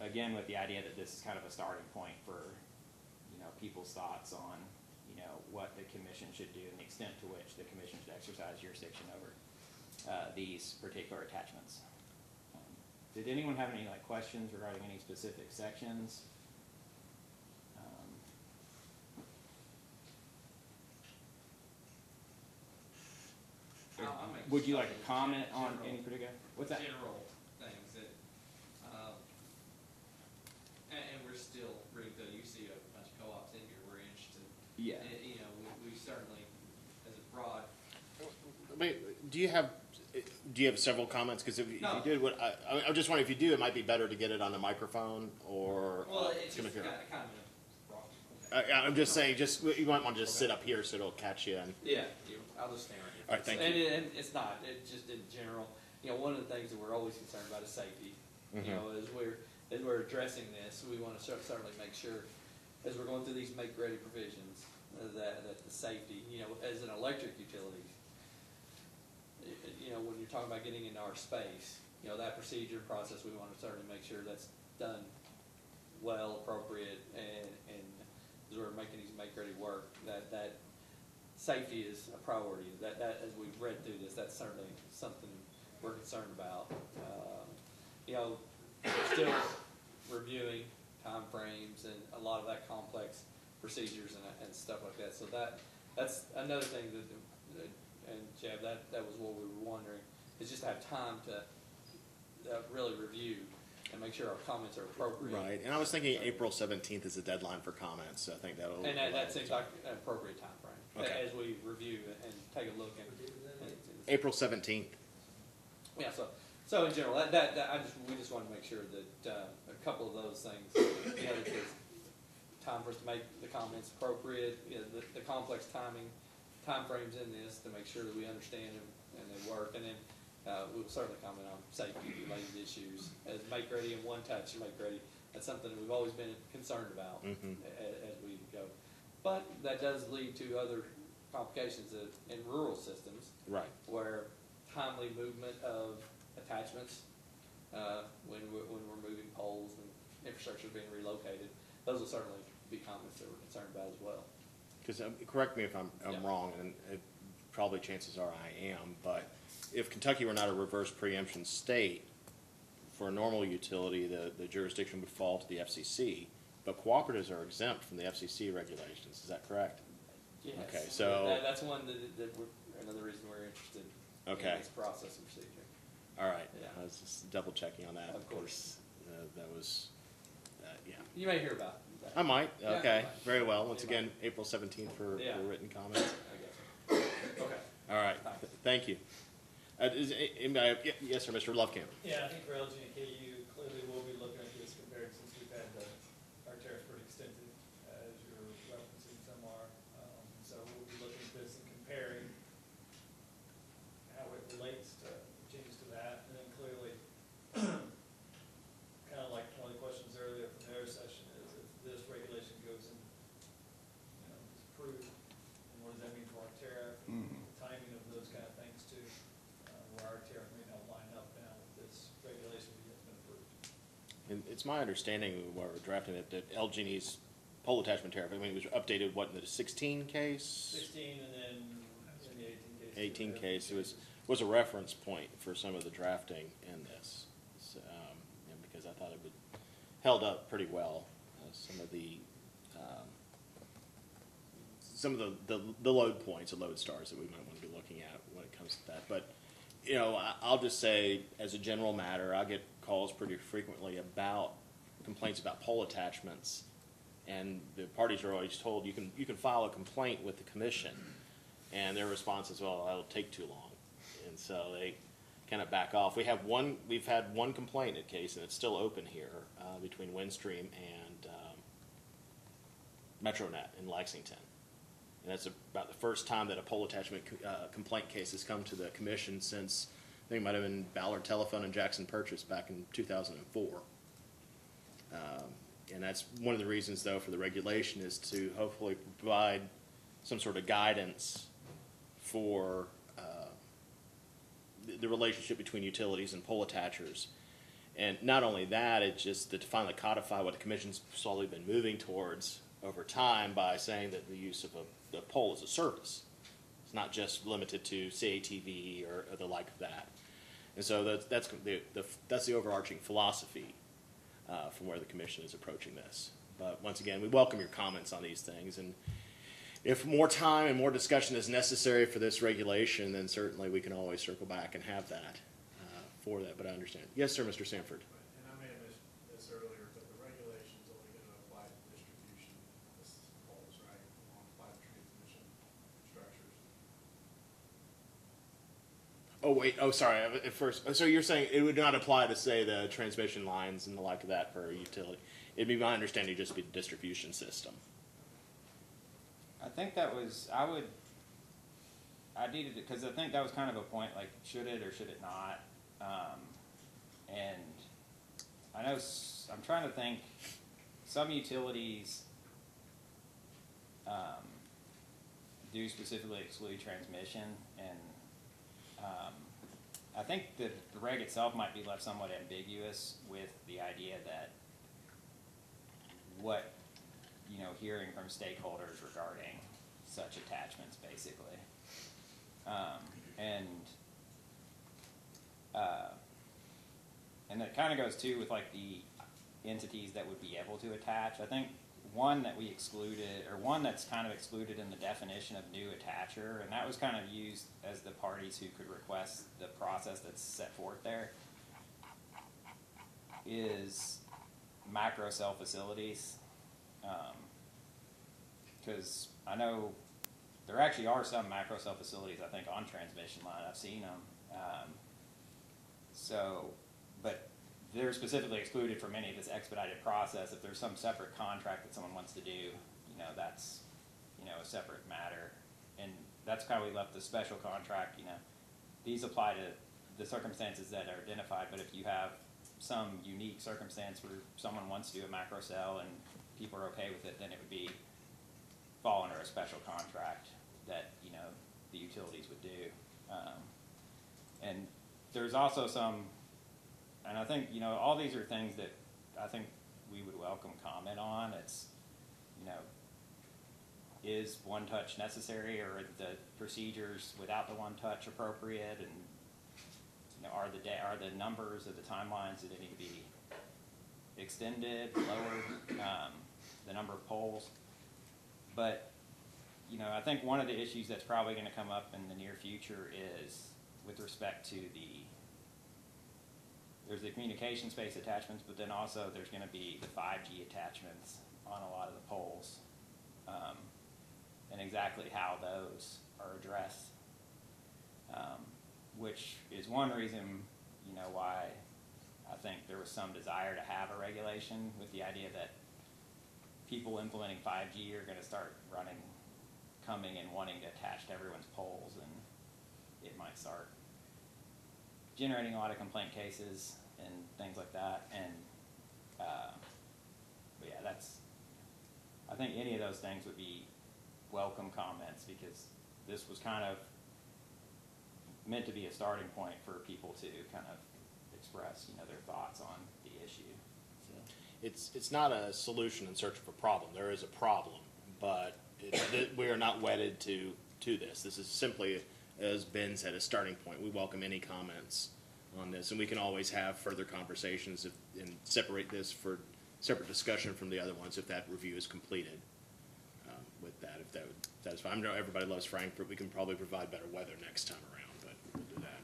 Again, with the idea that this is kind of a starting point for, you know, people's thoughts on, you know, what the commission should do and the extent to which the commission should exercise jurisdiction over these particular attachments. Did anyone have any questions regarding any specific sections?
I'll make
Would you like
some
to comment on
general-
any particular? What's that?
General things that, and we're still, Rick, though you see a bunch of co-ops in here, we're interested.
Yeah.
You know, we certainly, as a broad,
Wait, do you have several comments? Because if you
No.
did, I just wondering if you do, it might be better to get it on the microphone or.
well, it's
come
just
up here.
kind of a broad.
I'm just saying, you might want to just sit up here so it'll catch you. And
Yeah, I'll just stand right here.
All right, thank
and,
you.
And it's not, it just in general, you know, one of the things that we're always concerned about is safety.
Mhm.
You know, as we're addressing this, we want to certainly make sure, as we're going through these make-ready provisions, that the safety, you know, as an electric utility, you know, when you're talking about getting into our space, you know, that procedure and process, we want to certainly make sure that's done well, appropriate, and as we're making these make-ready work, that safety is a priority. That as we've read through this, that's certainly something we're concerned about. You know, we're still reviewing timeframes and a lot of that complex procedures and stuff like that. So that's another thing that and Chad, that was what we were wondering, is just to have time to really review and make sure our comments are appropriate.
right, and I was thinking April 17th is the deadline for comments. So I think that'll.
And that seems like an appropriate timeframe,
Okay.
as we review and take a look and
April 17th.
yeah, so in general, we just want to make sure that a couple of those things, you know, that there's time for us to make the comments appropriate, you know, the complex timeframes in this to make sure that we understand them and they work, and then we'll certainly comment on safety-related issues as make-ready and one-touch make-ready. That's something that we've always been concerned about as we go. But that does lead to other complications in rural systems,
Right.
where timely movement of attachments, when we're moving poles and infrastructure being relocated, those will certainly be comments that we're concerned about as well.
Because correct me if I'm
Yeah.
wrong, and probably chances are I am, but if Kentucky were not a reverse preemption state, for a normal utility, the jurisdiction would fall to the FCC, but cooperatives are exempt from the FCC regulations. Is that correct?
Yes.
Okay, so-
That's one that another reason we're interested
Okay.
in this process and procedure.
All right.
Yeah.
I was just double checking on that.
Of course.
That was, yeah.
You may hear about that.
I might.
Yeah,
Okay.
you might.
Very well. Once
You
again, April 17th for
Yeah.
written comments.
I guess. Okay.
All right.
Thanks.
Thank you. Yes, sir, Mr. Lovekamp.
Yeah, I think for LG and KU, clearly we'll be looking at this compared, since we've had our tariffs pretty extensive, as you're referencing some are. So we'll be looking at this and comparing how it relates to changes to that, and then clearly, kind of like one of the questions earlier from their session is, if this regulation goes in, you know, is approved, and what does that mean for our tariff, timing of those kind of things too, where our tariff may not line up now with this regulation that has been approved.
And it's my understanding while we're drafting it that LG&E's pole attachment tariff, I mean, it was updated, what, in the 16 case?
16 and then in the
18
18 case.
case, it was a reference point for some of the drafting in this. So, and because I thought it would held up pretty well. Some of the load points, the load stars that we might want to be looking at when it comes to that. But, you know, I'll just say, as a general matter, I get calls pretty frequently about complaints about pole attachments And the parties are always told, you can file a complaint with the commission. And their response is, well, that'll take too long. And so they kind of back off. We've had one complaint case, and it's still open here, between Windstream and MetroNet in Lexington. And that's about the first time that a pole attachment complaint case has come to the commission since, I think it might have been Ballard Telephone and Jackson Purchase back in 2004. And that's one of the reasons, though, for the regulation is to hopefully provide some sort of guidance for the relationship between utilities and pole attachers. And not only that, it's just to finally codify what the commission's slowly been moving towards over time by saying that the use of a pole is a service. It's not just limited to CATV or the like of that. And so that's the overarching philosophy from where the commission is approaching this. But once again, we welcome your comments on these things. And if more time and more discussion is necessary for this regulation, then certainly we can always circle back and have that for that. But I understand. Yes, sir, Mr. Sanford.
And I may have missed this earlier, but the regulation's only gonna apply to distribution poles, right? It won't apply to transmission structures.
Oh, wait. Oh, sorry. At first, so you're saying it would not apply to, say, the transmission lines and the like of that for a utility. It'd be my understanding it'd just be the distribution system.
I think that was, I needed it, because I think that was kind of a point, like, should it or should it not? And I know, I'm trying to think, some utilities do specifically exclude transmission, and I think that the reg itself might be left somewhat ambiguous with the idea that what, hearing from stakeholders regarding such attachments, basically. And it kind of goes too with like the entities that would be able to attach. I think one that we excluded, or one that's kind of excluded in the definition of new attacher, and that was kind of used as the parties who could request the process that's set forth there, is macro cell facilities. Because I know there actually are some macro cell facilities, I think, on transmission line. I've seen them. But they're specifically excluded from any of this expedited process. If there's some separate contract that someone wants to do, that's, a separate matter. And that's how we left the special contract, these apply to the circumstances that are identified, but if you have some unique circumstance where someone wants to do a macro cell and people are okay with it, then it would fall under a special contract that, the utilities would do. And there's also some, and I think, all these are things that I think we would welcome comment on. It's, is one touch necessary, or are the procedures without the one touch appropriate, and are the numbers of the timelines that need to be extended, lowered, the number of poles. But, I think one of the issues that's probably going to come up in the near future is with respect to there's the communication space attachments, but then also there's going to be the 5G attachments on a lot of the poles, and exactly how those are addressed, which is one reason, why I think there was some desire to have a regulation, with the idea that people implementing 5G are going to start coming and wanting to attach to everyone's poles, and it might start generating a lot of complaint cases and things like that. And but yeah, I think any of those things would be welcome comments, because this was kind of meant to be a starting point for people to kind of express, their thoughts on the issue.
It's not a solution in search of a problem. There is a problem, but we are not wedded to this. This is simply, as Ben said, a starting point. We welcome any comments on this, and we can always have further conversations and separate this for separate discussion from the other ones if that review is completed. With that, if that is fine. I know everybody loves Frankfurt. We can probably provide better weather next time around, but we'll do that.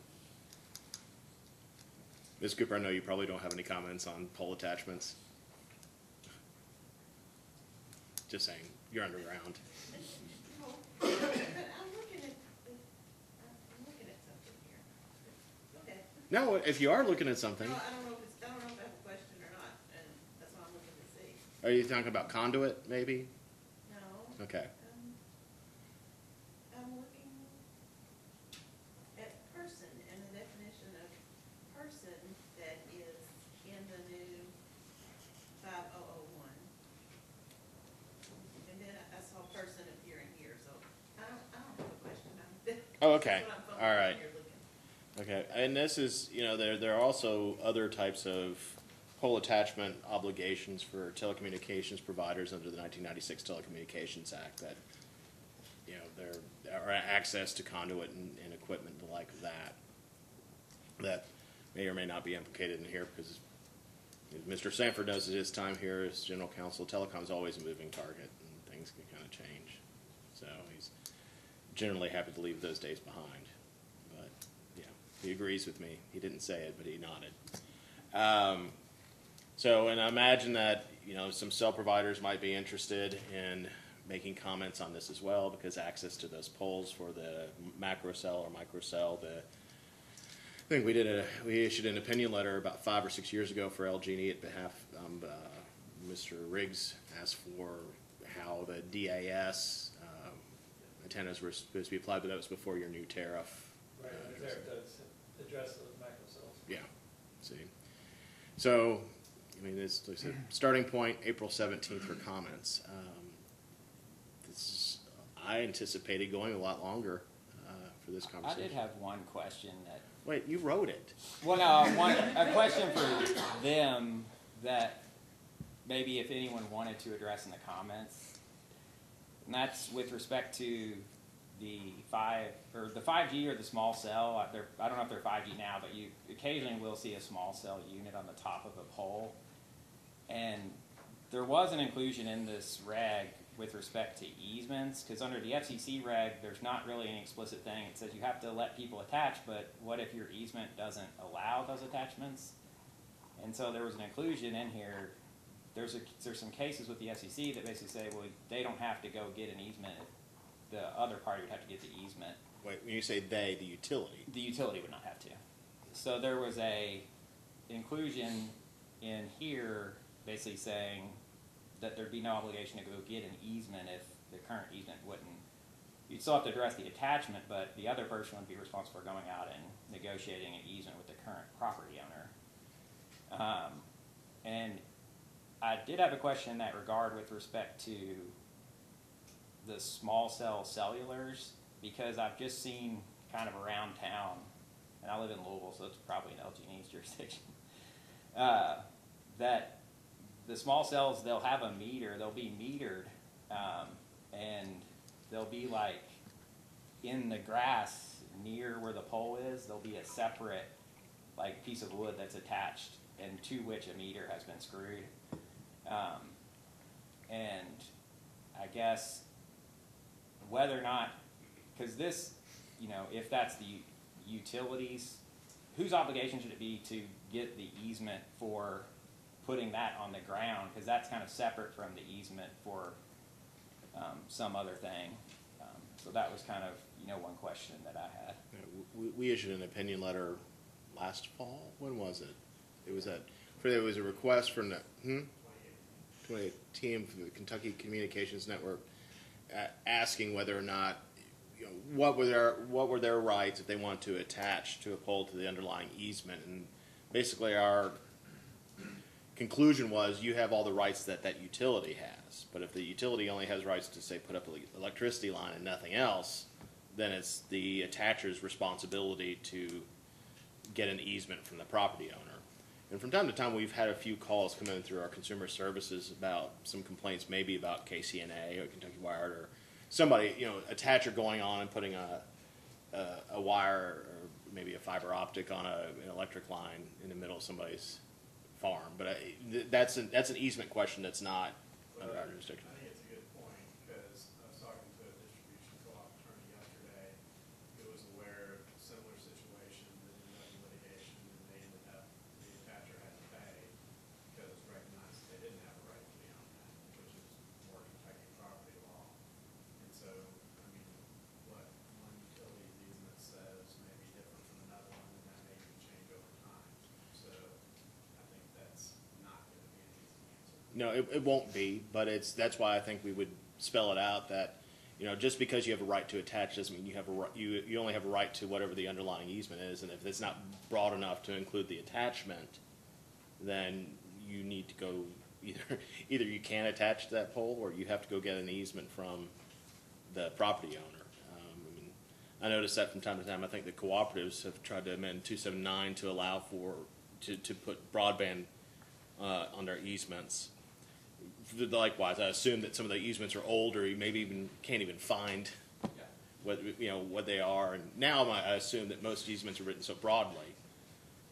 Ms. Cooper, I know you probably don't have any comments on pole attachments. Just saying, you're underground.
No, but I'm looking at, I'm looking at something here. Okay.
No, if you are looking at something,
No, I don't know if it's, I don't know if I have a question or not, and that's what I'm looking to see.
are you talking about conduit, maybe?
No.
Okay.
I'm looking at person and the definition of person that is in the new 5001. And then I saw person appearing here, so I don't have a question.
Oh, okay.
That's what I'm
All right.
here looking.
Okay, and this is, there are also other types of pole attachment obligations for telecommunications providers under the 1996 Telecommunications Act that, there are access to conduit and equipment and the like of that may or may not be implicated in here because Mr. Sanford knows at his time here as general counsel, telecom's always a moving target and things can kind of change. So he's generally happy to leave those days behind. But yeah, he agrees with me. He didn't say it, but he nodded. And I imagine that, some cell providers might be interested in making comments on this as well because access to those poles for the macro cell or micro cell, I think we issued an opinion letter about 5 or 6 years ago for LG&E at behalf Mr. Riggs asked for how the DAS antennas were supposed to be applied, but that was before your new tariff.
Right, the tariff does address those micro cells.
Yeah, see. So, it's like I said, starting point, April 17th for comments. I anticipated going a lot longer for this
I
conversation.
did have one question that,
Wait, you wrote it.
well, no, a question for them that maybe if anyone wanted to address in the comments, and that's with respect to the 5G or the small cell. I don't know if they're 5G now, but you occasionally will see a small cell unit on the top of a pole. And there was an inclusion in this reg with respect to easements, because under the FCC reg, there's not really an explicit thing. It says you have to let people attach, but what if your easement doesn't allow those attachments? And so there was an inclusion in here. There's some cases with the FCC that basically say, well, they don't have to go get an easement. The other party would have to get the easement.
Wait, when you say they, the utility.
The utility would not have to. So there was a inclusion in here basically saying that there'd be no obligation to go get an easement if the current easement wouldn't. You'd still have to address the attachment, but the other person would be responsible for going out and negotiating an easement with the current property owner. And I did have a question in that regard with respect to the small cell cellulars, because I've just seen kind of around town, and I live in Louisville, so it's probably in LG&E's jurisdiction, that the small cells, they'll have a meter, they'll be metered, and they'll be like in the grass near where the pole is, there'll be a separate like piece of wood that's attached and to which a meter has been screwed. And I guess whether or not, because this, if that's the utilities, whose obligation should it be to get the easement for putting that on the ground? Because that's kind of separate from the easement for some other thing. So that was kind of, one question that I had.
We issued an opinion letter last fall. When was it? It was a request from the 2018 from the Kentucky Communications Network asking whether or not, what were their rights if they want to attach to a pole to the underlying easement. And basically our conclusion was you have all the rights that utility has. But if the utility only has rights to, say, put up an electricity line and nothing else, then it's the attacher's responsibility to get an easement from the property owner. And from time to time, we've had a few calls come in through our consumer services about some complaints, maybe about KCNA or Kentucky Wired or somebody, attacher going on and putting a wire or maybe a fiber optic on an electric line in the middle of somebody's farm. But that's an easement question that's not under our jurisdiction.
I think it's a good point, because I was talking to a distribution co-op attorney yesterday who was aware of a similar situation that ended up in litigation, and they ended up, the attacher had to pay because it was recognized that they didn't have a right to be on that, which is more Kentucky
No, it won't be, but that's why I think we would spell it out that, just because you have a right to attach doesn't mean you have you only have a right to whatever the underlying easement is, and if it's not broad enough to include the attachment, then you need to go, either you can attach to that pole, or you have to go get an easement from the property owner. I noticed that from time to time. I think the cooperatives have tried to amend 279 to allow to put broadband on their easements. Likewise, I assume that some of the easements are older. You maybe even can't even find what they are. And now I assume that most easements are written so broadly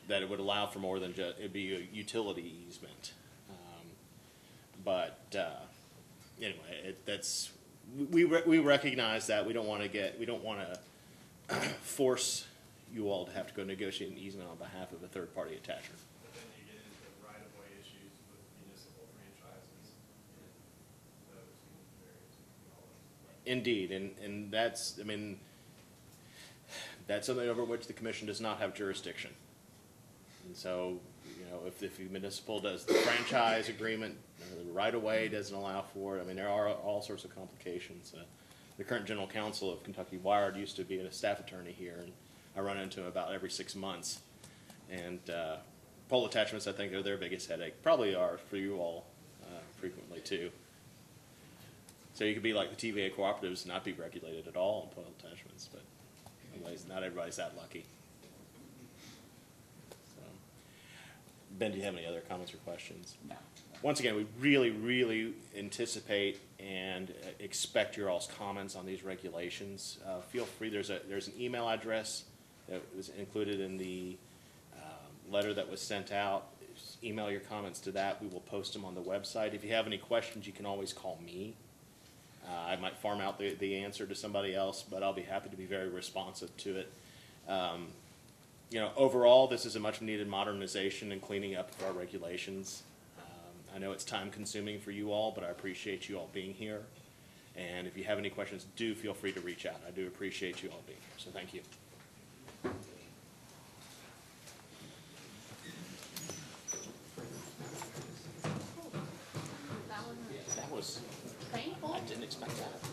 that it would allow for more than just it'd be a utility easement. Anyway, we recognize that we don't want to force you all to have to go negotiate an easement on behalf of a third-party attacher.
But then you get into right-of-way issues with municipal franchises and those areas.
Indeed, and that's something over which the commission does not have jurisdiction. And so, if the municipal does the franchise agreement, the right-of-way doesn't allow for it. There are all sorts of complications. The current general counsel of Kentucky Wired used to be a staff attorney here, and I run into him about every 6 months. And pole attachments, I think, are their biggest headache. Probably are for you all frequently too. So you could be like the TVA cooperatives, not be regulated at all on pole attachments, but anyways, not everybody's that lucky. So, Ben, do you have any other comments or questions?
No.
Once again, we really, really anticipate and expect your all's comments on these regulations. Feel free, there's an email address that was included in the letter that was sent out. Just email your comments to that. We will post them on the website. If you have any questions, you can always call me. I might farm out the answer to somebody else, but I'll be happy to be very responsive to it. Overall, this is a much needed modernization and cleaning up of our regulations. I know it's time consuming for you all, but I appreciate you all being here. And if you have any questions, do feel free to reach out. I do appreciate you all being here, so thank you. That was
Painful.
I didn't expect that.